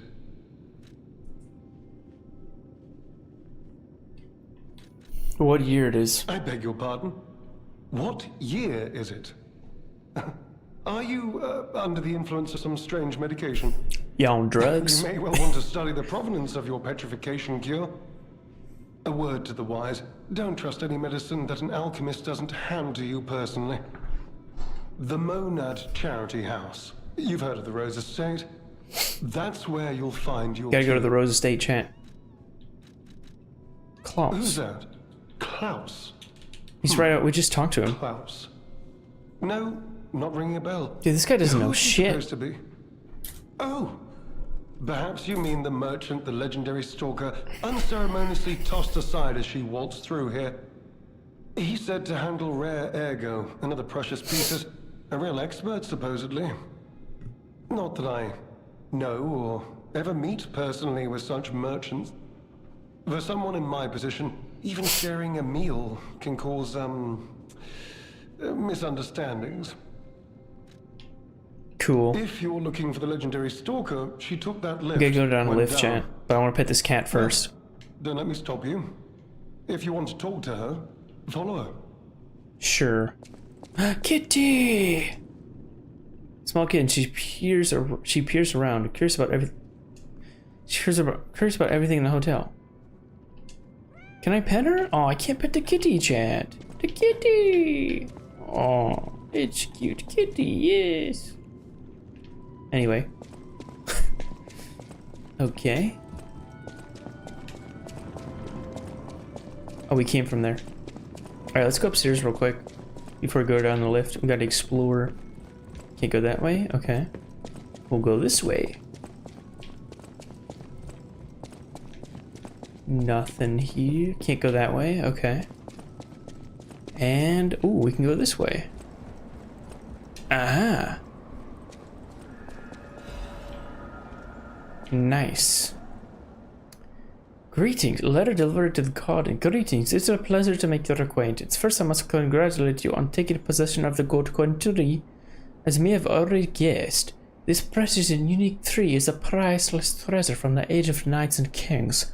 What year it is? I beg your pardon? What year is it? Are you under the influence of some strange medication? You on drugs? You may well want to study the provenance of your petrification cure. A word to the wise. Don't trust any medicine that an alchemist doesn't hand to you personally. The Monad Charity House. You've heard of the Rose Estate? That's where you'll find your Gotta go to cure. the Rose Estate chat. Klaus. Who's that? Klaus. He's right out. We just talked to him. Klaus. No, not ringing a bell. Dude, this guy doesn't know Who's he shit. supposed to be? Oh, perhaps you mean the merchant the legendary stalker unceremoniously tossed aside as she waltzed through here. He's said to handle rare ergo and other precious pieces. A real expert, supposedly. Not that I know or ever meet personally with such merchants. For someone in my position, even sharing a meal can cause, misunderstandings. Cool. If you're looking for the legendary stalker, she took that We lift. gotta go down a went lift chat, but I want to pet this cat first. Don't let me stop you. If you want to talk to her, follow her. Sure. Kitty! Small kitten. She peers around, curious about everything. Curious about everything in the hotel. Can I pet her? Oh, I can't pet the kitty, Chad. The kitty. Oh, it's cute kitty. Yes. Anyway. Okay. Oh, we came from there. Alright, let's go upstairs real quick before we go down the lift. We gotta explore. Can't go that way? Okay. We'll go this way. Nothing here. Can't go that way. Okay. And, ooh, we can go this way. Aha. Nice. Greetings, letter delivered to the garden. Greetings, it's a pleasure to make your acquaintance. First, I must congratulate you on taking possession of the gold coin tree. As you may have already guessed, this precious and unique tree is a priceless treasure from the age of knights and kings.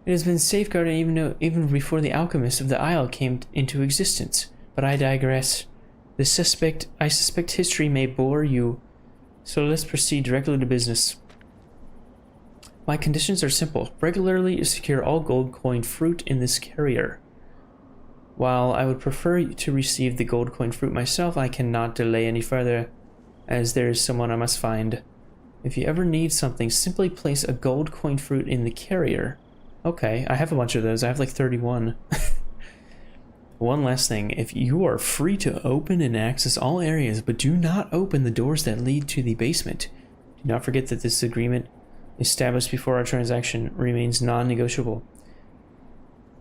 It has been safeguarded even before the alchemists of the Isle came into existence. But I digress. I suspect history may bore you, so let's proceed directly to business. My conditions are simple. Regularly secure all gold coin fruit in this carrier. While I would prefer to receive the gold coin fruit myself, I cannot delay any further, as there is someone I must find. If you ever need something, simply place a gold coin fruit in the carrier. Okay, I have a bunch of those. I have like 31. One last thing. If you are free to open and access all areas, but do not open the doors that lead to the basement. Do not forget that this agreement established before our transaction remains non-negotiable.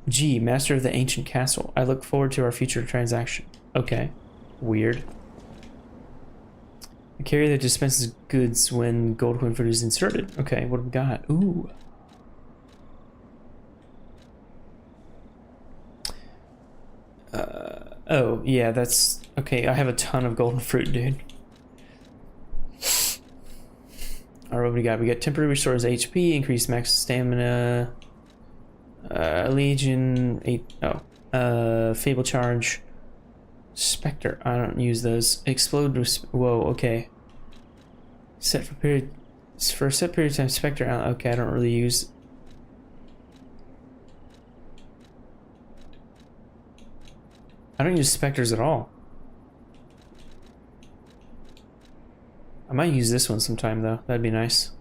G, Master of the Ancient Castle. I look forward to our future transaction. Okay. Weird. A carrier that dispenses goods when gold coin fruit is inserted. Okay, what do we got? Ooh. Oh, yeah, that's... Okay, I have a ton of golden fruit, dude. Alright, what do we got? We got temporary restores HP, increased max stamina... Legion 8. Oh, Fable Charge, Spectre. I don't use those. Explode. Whoa. Okay. Set for period. For a set period of time, Spectre. Okay, I don't really use. I don't use Spectres at all. I might use this one sometime though. That'd be nice.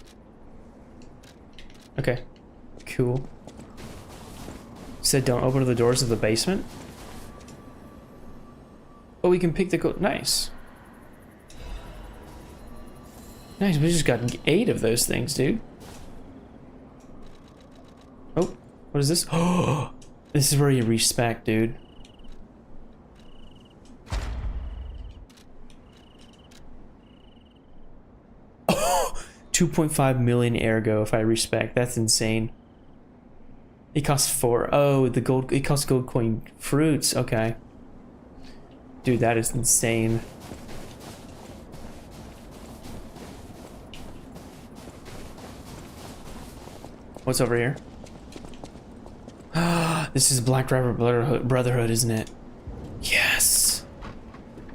Okay. Cool. Said don't open the doors of the basement. Oh, we can pick the gold. Nice. Nice, we just got 8 of those things, dude. Oh, what is this? Oh, this is where you respec, dude. Oh, 2.5 million ergo if I respec. That's insane. It costs 4. Oh, the gold. It costs gold coin fruits. Okay. Dude, that is insane. What's over here? This is Black River Brotherhood, isn't it? Yes.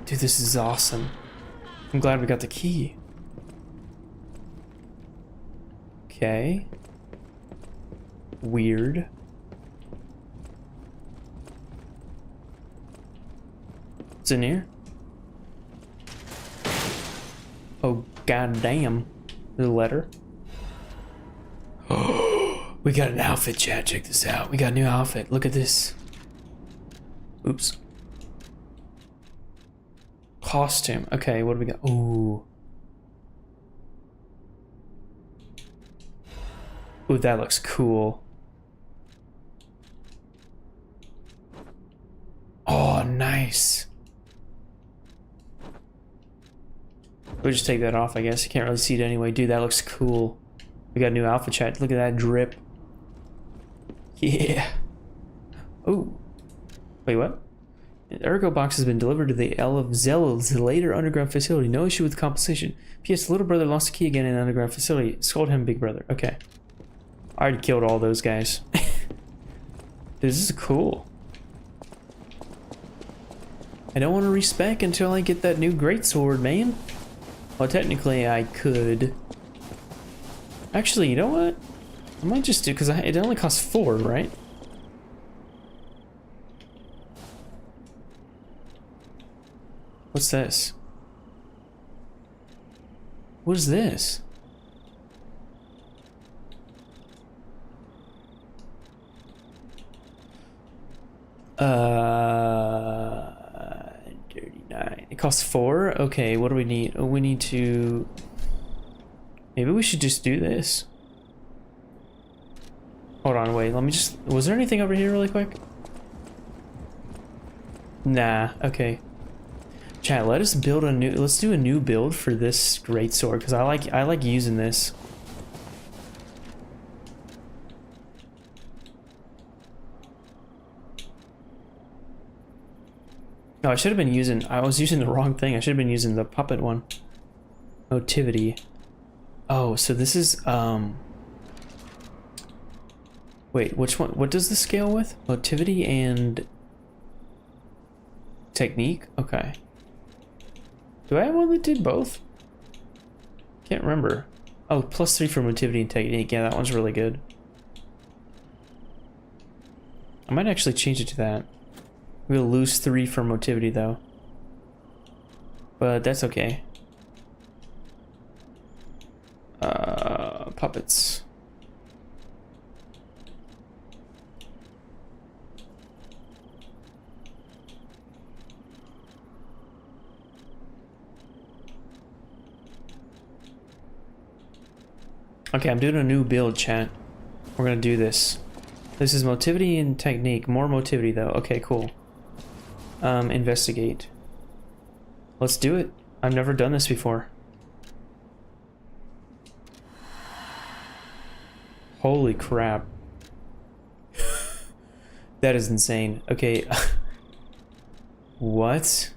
Dude, this is awesome. I'm glad we got the key. Okay. Weird. What's in here? Oh, goddamn. The letter. Oh, we got an outfit, chat. Check this out. We got a new outfit. Look at this. Oops. Costume. Okay, what do we got? Ooh. Ooh, that looks cool. Oh, nice. We'll just take that off, I guess. You can't really see it anyway. Dude, that looks cool. We got a new outfit, chat. Look at that drip. Yeah. Oh. Wait, what? An ergo box has been delivered to the L of Zell's later underground facility. No issue with compensation. P.S. Little brother lost the key again in the underground facility. Scold him, big brother. Okay. I already killed all those guys. Dude, this is cool. I don't want to respec until I get that new greatsword, man. Well, technically I could. Actually, you know what? I might just do, because it only costs 4, right? What's this? What is this? It costs 4? Okay, what do we need? Oh, we need to... Maybe we should just do this. Hold on, wait, let me just... Was there anything over here really quick? Nah, okay. Chat, let us build a new... Let's do a new build for this greatsword, because I like using this. No, I should have been using... I was using the wrong thing. I should have been using the puppet one. Motivity. Oh, so this is... Wait, which one? What does this scale with? Motivity and... Technique? Okay. Do I have one that did both? Can't remember. Oh, +3 for motivity and technique. Yeah, that one's really good. I might actually change it to that. We'll lose 3 for motivity though. But that's okay. Puppets. Okay, I'm doing a new build, chat. We're gonna do this. This is motivity and technique. More motivity though. Okay, cool. Investigate. Let's do it. I've never done this before. Holy crap. That is insane. Okay. What?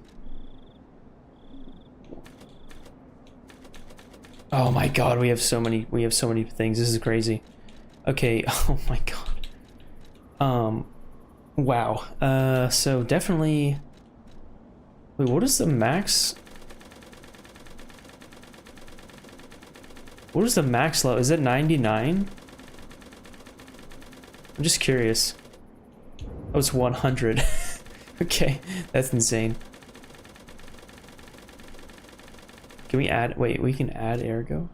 Oh my god, we have so many things. This is crazy. Okay, oh my god. Wow. So definitely. Wait, what is the max? What is the max level? Is it 99? I'm just curious. Oh, it's 100. Okay, that's insane. Can we add? Wait, we can add ergo.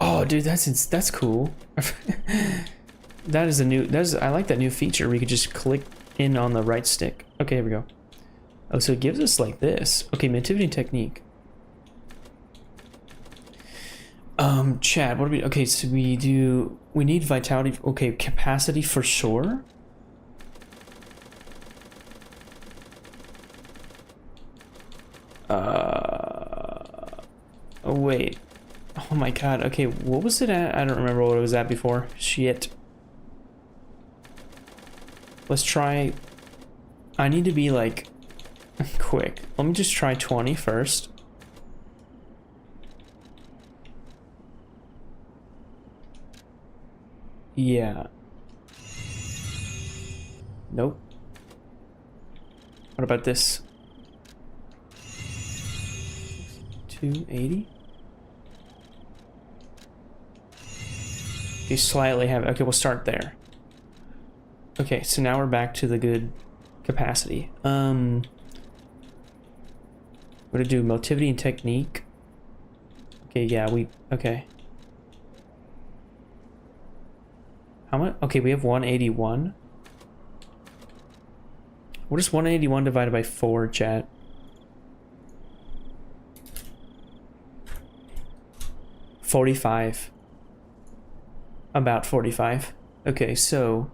Oh, dude, that's cool. That is a new. I like that new feature where you could just click in on the right stick. Okay, here we go. Oh, so it gives us like this. Okay, motivity technique. Chad, what do we? Okay, so we need vitality. Okay, capacity for sure. Oh wait. Oh my god. Okay, what was it at? I don't remember what it was at before. Shit. Let's try. I need to be like quick. Let me just try 20 first. Yeah. Nope. What about this? 280? You slightly have. Okay, we'll start there. Okay, so now we're back to the good capacity. We're gonna do motivity and technique. Okay, yeah, okay. How much? Okay, we have 181. What is 181 divided by 4, chat? $45. About 45. Okay, so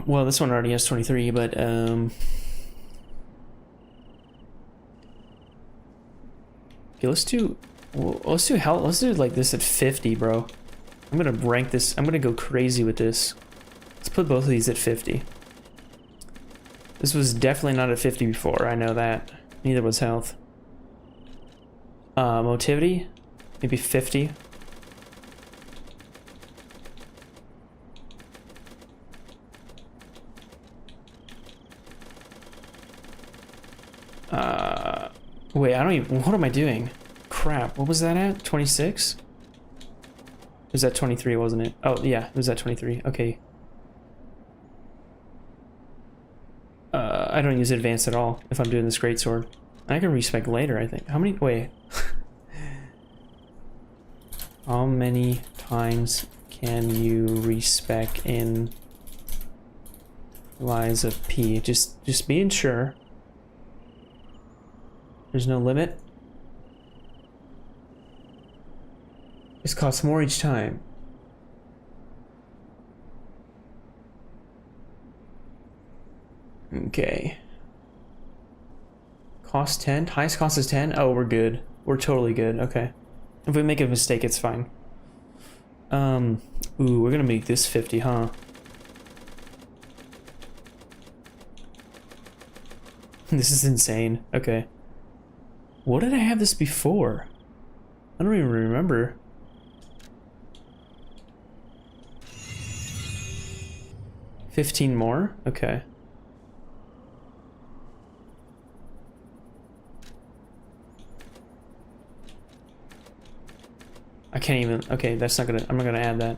well, this one already has 23, but okay, let's do like this at 50, bro. I'm gonna rank this. I'm gonna go crazy with this. Let's put both of these at 50. This was definitely not at 50 before. I know that. Neither was health. Motivity, maybe 50. Wait, I don't even, what am I doing? Crap, what was that at? 26? It was at 23, wasn't it? Oh, yeah, it was at 23. Okay. I don't use advanced at all if I'm doing this greatsword. I can respec later, I think. How many? Wait. How many times can you respec in Lies of P? Just being sure. There's no limit. This costs more each time. Okay. Cost 10? Highest cost is 10? Oh, we're good. We're totally good. Okay. If we make a mistake, it's fine. Ooh, we're gonna make this 50, huh? This is insane. Okay. What did I have this before? I don't even remember. $15 more? Okay. I can't even, okay, that's not gonna, I'm not gonna add that.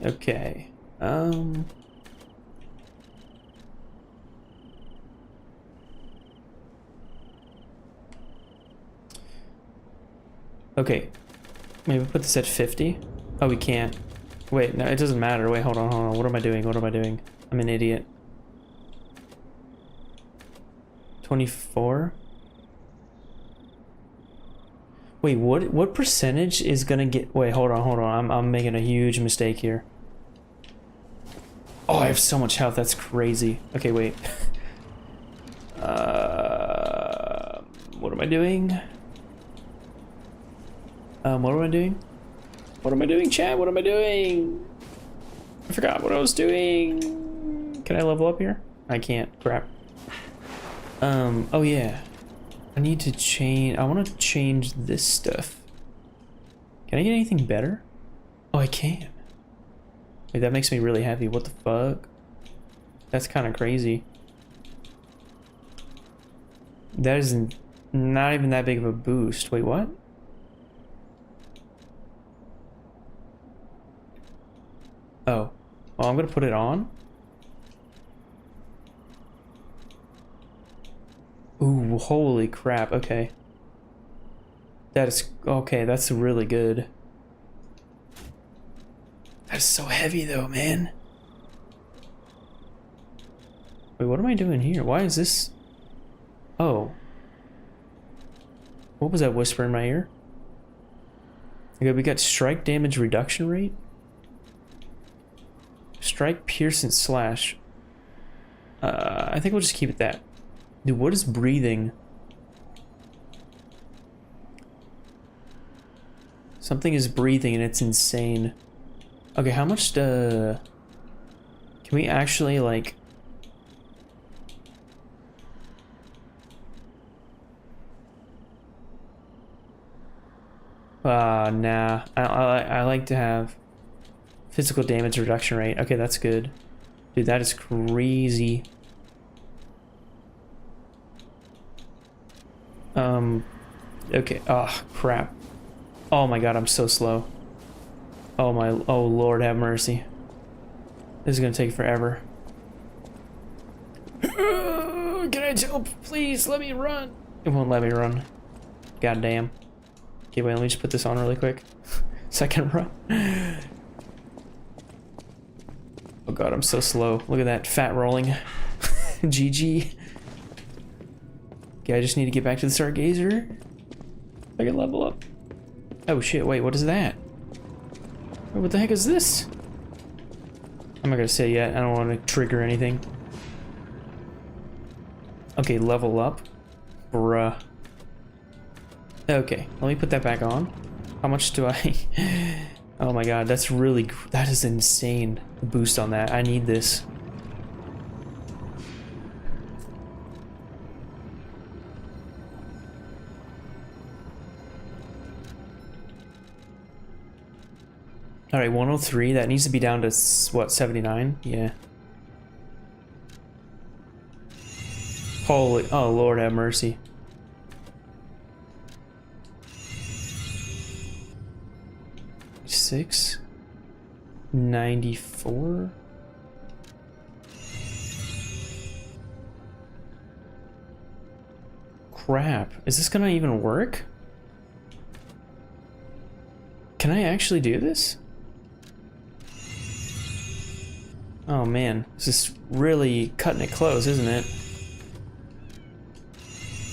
Okay, okay, maybe put this at 50. Oh, we can't. Wait, no, it doesn't matter. Wait, hold on. What am I doing? What am I doing? I'm an idiot. 24? Wait, what percentage is gonna get... Wait, hold on. I'm making a huge mistake here. Oh, I have so much health. That's crazy. Okay, wait. What am I doing? What am I doing? What am I doing, chat? What am I doing? I forgot what I was doing. Can I level up here? I can't. Crap. Oh yeah. I need to change... I want to change this stuff. Can I get anything better? Oh, I can. Wait, that makes me really happy. What the fuck? That's kind of crazy. That is not even that big of a boost. Wait, what? Oh. Well, I'm gonna put it on. Ooh, holy crap. Okay. That is... Okay, that's really good. That's so heavy though, man. Wait, what am I doing here? Why is this... Oh. What was that whisper in my ear? Okay, we got strike damage reduction rate. Strike, pierce, and slash. I think we'll just keep it that. Dude, what is breathing? Something is breathing and it's insane. Okay, how much can we actually, like... Nah. I like to have physical damage reduction rate. Okay, that's good. Dude, that is crazy. Okay. Oh, crap. Oh my god, I'm so slow. Oh my... Oh, Lord have mercy. This is gonna take forever. Can I jump? Please, let me run. It won't let me run. God damn. Okay, wait, let me just put this on really quick. So I can run. Oh god, I'm so slow. Look at that fat rolling. GG. Okay, I just need to get back to the Stargazer. I can level up. Oh shit, wait, what is that? What the heck is this? I'm not gonna say yet. I don't want to trigger anything. Okay, level up. Bruh. Okay, let me put that back on. How much do I... Oh my god, that's really... That is insane. The boost on that. I need this. Alright, 103. That needs to be down to, what, 79? Yeah. Holy... Oh, Lord have mercy. Six 94. Crap. Is this gonna even work? Can I actually do this? Oh man, this is really cutting it close, isn't it?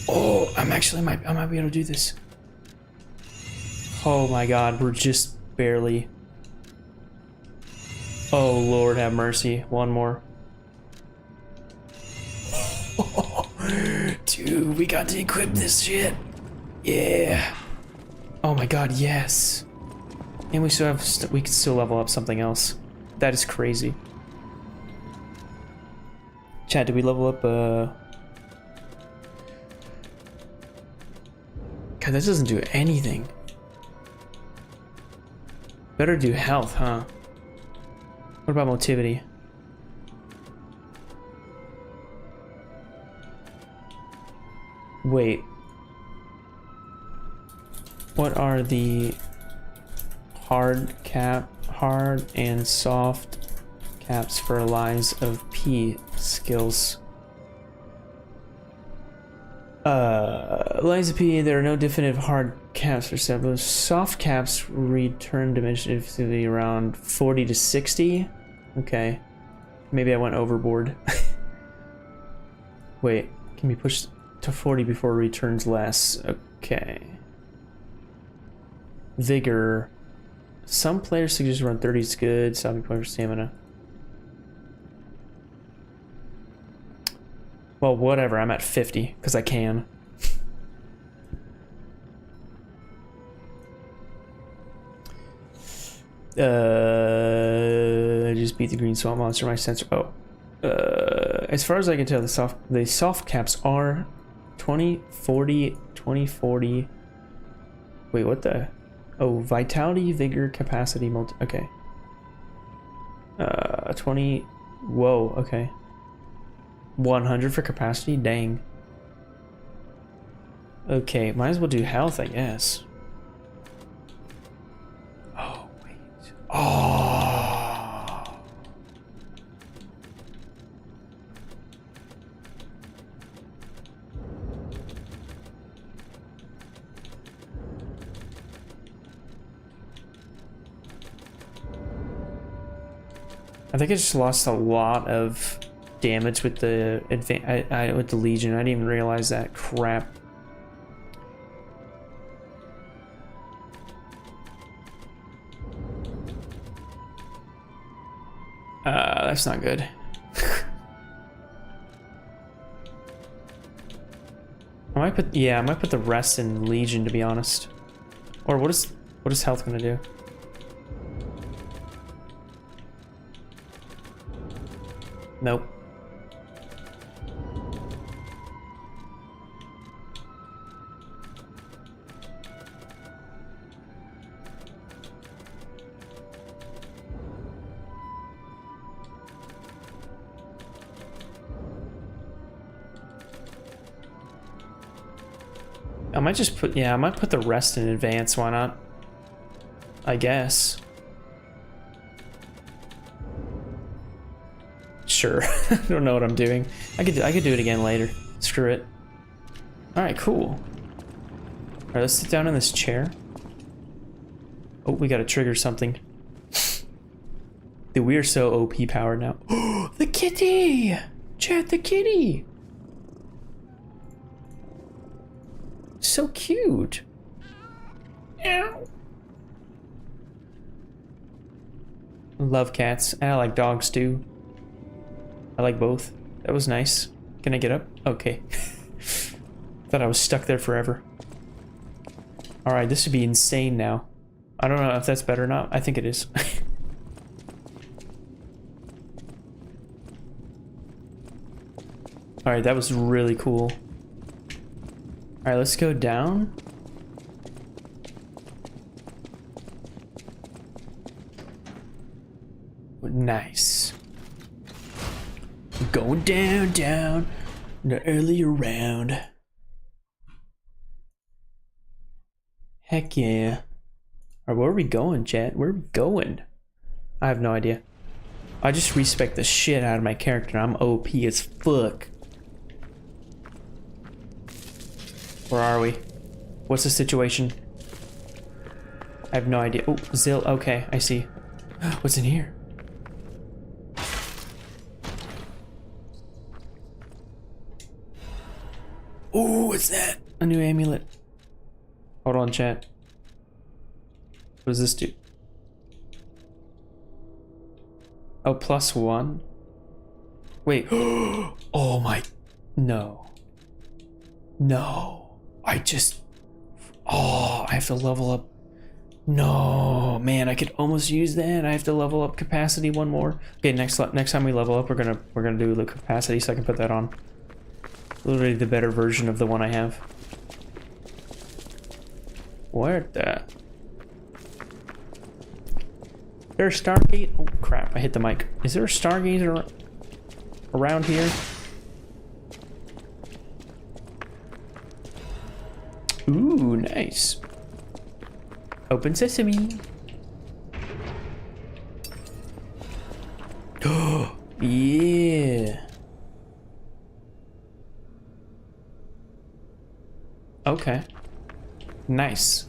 Oh, I might be able to do this. Oh my god, we're just barely. Oh Lord have mercy. One more. Dude, we got to equip this shit. Yeah. Oh my god, yes. And we still have, we can still level up something else. That is crazy. Chat, did we level up, God, that doesn't do anything. Better do health, huh? What about motivity? Wait. What are the hard and soft caps for lies of P skills? Lies of P, there are no definitive hard caps for several. Soft caps return dimension to be around 40 to 60. Okay. Maybe I went overboard. Wait, can be pushed to 40 before it returns less. Okay. Vigor. Some players suggest around 30 is good. Some players stamina. Well, whatever. I'm at 50 because I can. I just beat the green swamp monster. My sensor. Oh. As far as I can tell, the soft caps are 20, 40, 20, 40. Wait, what the? Oh, vitality, vigor, capacity, okay. 20. Whoa, okay. 100 for capacity? Dang. Okay, might as well do health, I guess. Oh, wait. Oh. I think I just lost a lot of damage with the with the Legion. I didn't even realize that. Crap. That's not good. I might put the rest in Legion, to be honest. Or what is health gonna do? Nope. I might just put, I might put the rest in advance, why not? I guess. Sure. I don't know what I'm doing. I could do it again later. Screw it. Alright, cool. Alright, let's sit down in this chair. Oh, we gotta trigger something. Dude, we are so OP powered now. The kitty! Chat, the kitty! So cute. Ow. Love cats. I like dogs too. I like both. That was nice. Can I get up? Okay. Thought I was stuck there forever. Alright, this would be insane now. I don't know if that's better or not. I think it is. Alright, that was really cool. Alright, let's go down. Nice. Going down the earlier round. Heck yeah. Alright, where are we going, chat? Where are we going? I have no idea. I just respect the shit out of my character. I'm OP as fuck. Where are we? What's the situation? I have no idea. Oh, Zill. Okay, I see. What's in here? Oh, what's that? A new amulet. Hold on, chat. What does this do? Oh, +1. Wait. Oh my. No. No. I have to level up. No, man, I could almost use that. I have to level up capacity one more. Okay, next time we level up, we're gonna do the capacity so I can put that on. Literally the better version of the one I have. Where the? Is there a Stargate? Oh crap! I hit the mic. Is there a Stargate around here? Ooh, nice. Open sesame. Oh, yeah. Okay. Nice.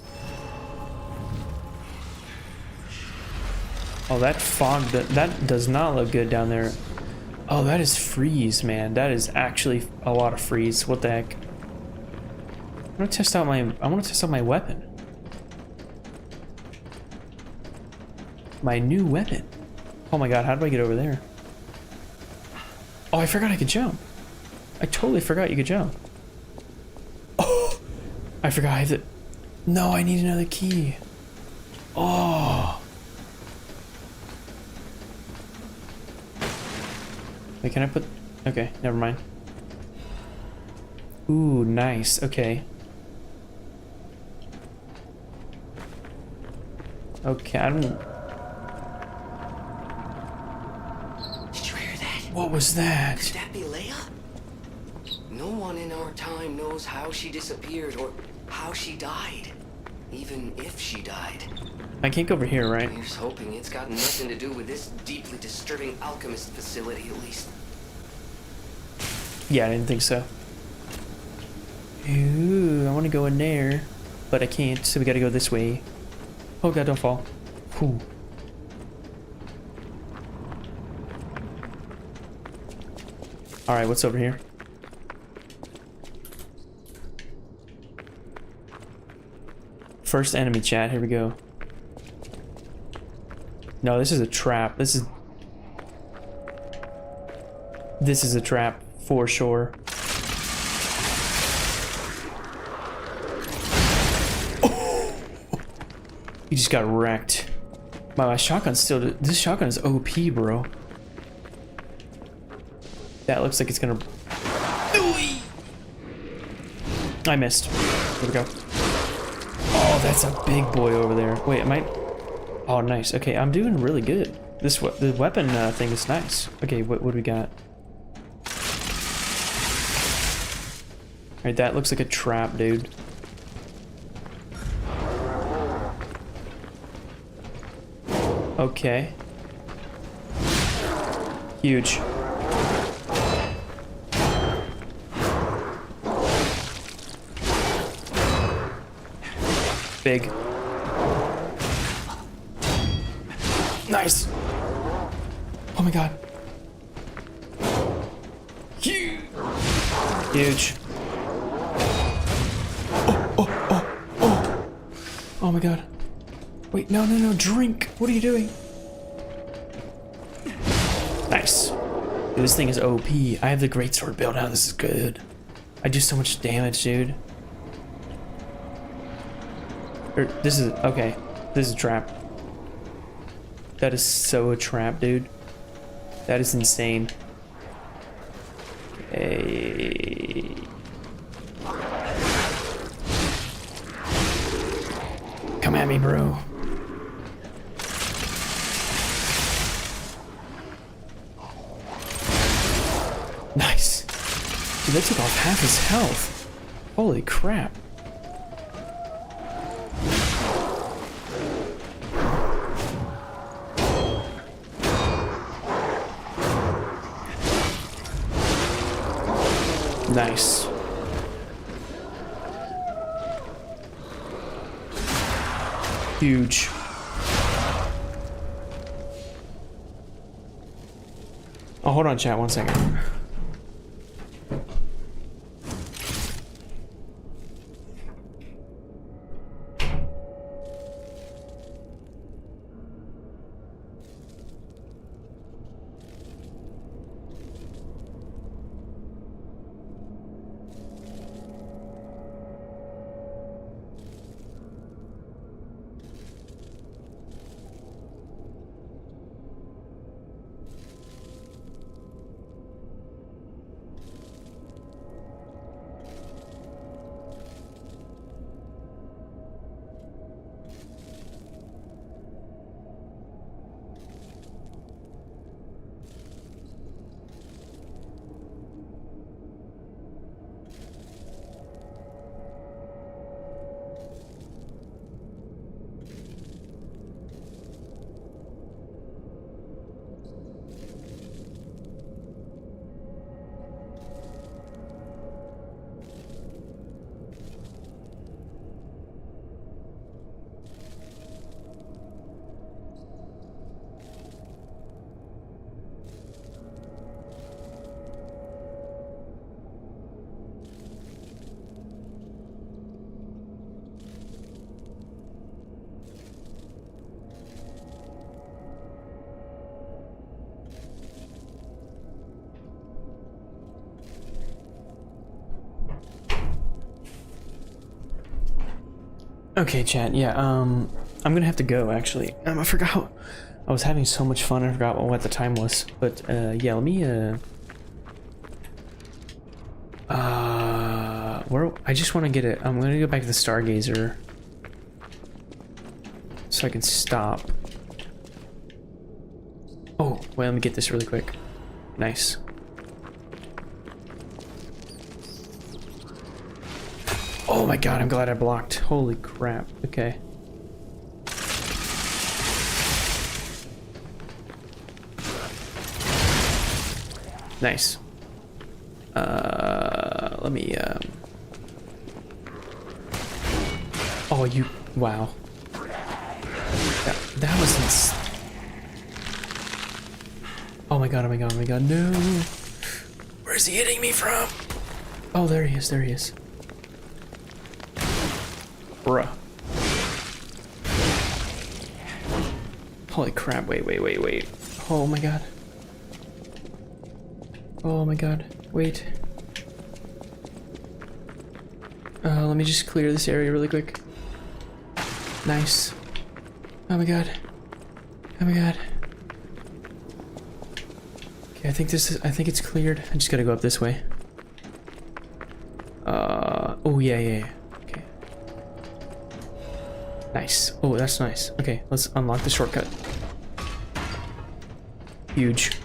Oh, that fog, that does not look good down there. Oh, that is freeze, man. That is actually a lot of freeze. What the heck? I want to test out my weapon. My new weapon. Oh my god, how do I get over there? Oh, I forgot I could jump. I totally forgot you could jump. Oh, I forgot I have to... No, I need another key. Oh. Wait, can I put... Okay, never mind. Ooh, nice. Okay. Okay, I don't... Did you hear that? What was that? Could that be Leia? No one in our time knows how she disappeared or how she died. Even if she died. I can't go over here, right? Here's hoping it's got nothing to do with this deeply disturbing alchemist facility, at least. Yeah, I didn't think so. Ooh, I want to go in there, but I can't, so we gotta go this way. Oh god, don't fall. Whew. Alright, what's over here? First enemy chat, here we go. No, this is a trap. This is a trap for sure. Oh! You just got wrecked. My shotgun's still... This shotgun is OP, bro. That looks like it's gonna... I missed. Here we go. Oh, that's a big boy over there. Wait, am I... Oh, nice. Okay, I'm doing really good. The weapon thing is nice. Okay, what do we got? Alright, that looks like a trap, dude. Okay. Huge. Big. Nice. Oh my god. Huge. Huge. Oh my god. Wait, no, drink. What are you doing? Nice. Dude, this thing is OP. I have the greatsword build now. This is good. I do so much damage, dude. This is... Okay. This is a trap. That is so a trap, dude. That is insane. Hey. Come at me, bro. Nice. Dude, that took off half his health. Holy crap. Nice. Huge. Oh, hold on, chat, 1 second. Okay, chat. Yeah. I'm gonna have to go actually. I forgot. I was having so much fun. I forgot what the time was. But yeah. Let me. Where? I just want to get it. I'm gonna go back to the Stargazer. So I can stop. Oh, wait, let me get this really quick. Nice. Oh my god, I'm glad I blocked. Holy crap. Okay. Nice. Let me, Oh, you... Wow. That was insane. Oh my god, oh my god, oh my god, no! Where's he hitting me from? Oh, there he is, there he is. Bruh. Holy crap, wait. Oh my god. Oh my god, wait. Let me just clear this area really quick. Nice. Oh my god. Oh my god. Okay, I think it's cleared. I just gotta go up this way. Oh yeah. Okay. Nice. Oh, that's nice. Okay, let's unlock the shortcut. Huge.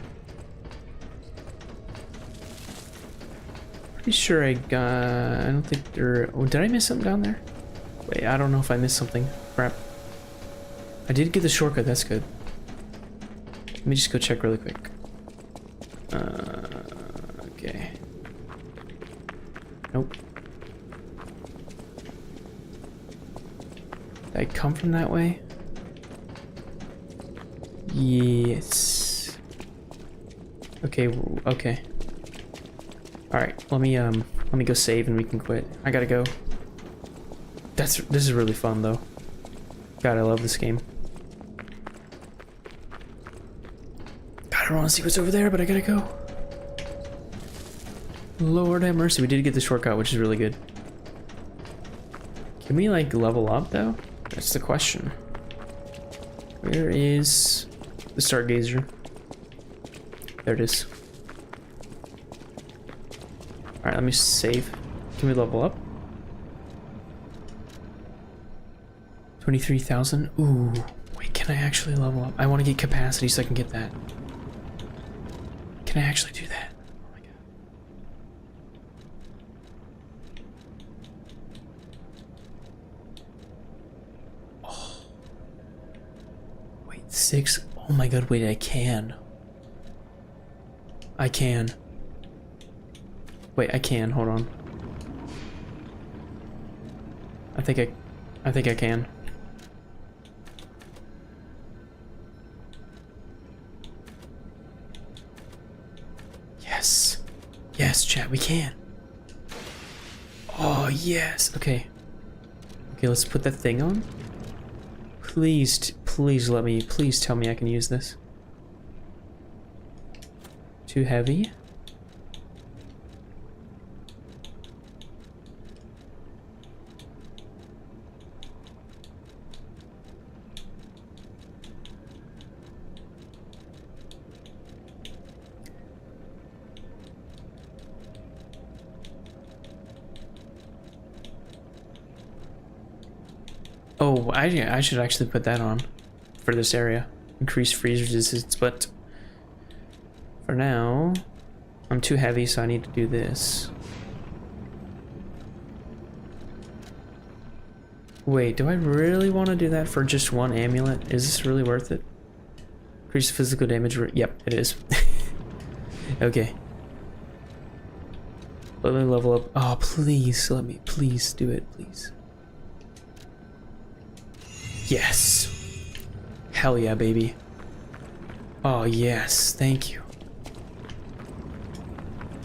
Pretty sure I don't think there... Oh, did I miss something down there? Wait, I don't know if I missed something. Crap. I did get the shortcut, that's good. Let me just go check really quick. Okay. Nope. Did I come from that way? Yes. Okay, okay. Alright, let me go save and we can quit. I gotta go. This is really fun though. God, I love this game. God, I wanna see what's over there, but I gotta go. Lord have mercy, we did get the shortcut, which is really good. Can we like level up though? That's the question. Where is the Stargazer? There it is. Alright, let me save. Can we level up? 23,000? Ooh. Wait, can I actually level up? I want to get capacity so I can get that. Can I actually do that? Oh my god. Oh. Wait, 6? Oh my god, wait, I can. I can. Wait, I can. Hold on. I think I can. Yes. Yes, chat, we can. Oh, yes. Okay. Okay, let's put that thing on. Please tell me I can use this. Too heavy. Oh, I should actually put that on for this area. Increase freeze resistance, but for now, I'm too heavy, so I need to do this. Wait, do I really want to do that for just one amulet? Is this really worth it? Increase physical damage. Yep, it is. Okay. Let me level up. Oh, please, please do it, please. Yes. Hell yeah, baby. Oh, yes. Thank you.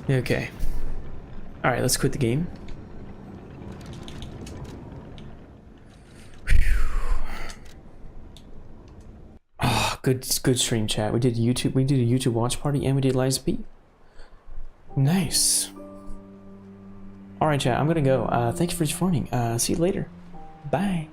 Okay. Alright, let's quit the game. Oh, good stream, chat. We did a YouTube watch party and we did Lies P. Nice. Alright, chat, I'm gonna go. Thank you for joining. See you later. Bye.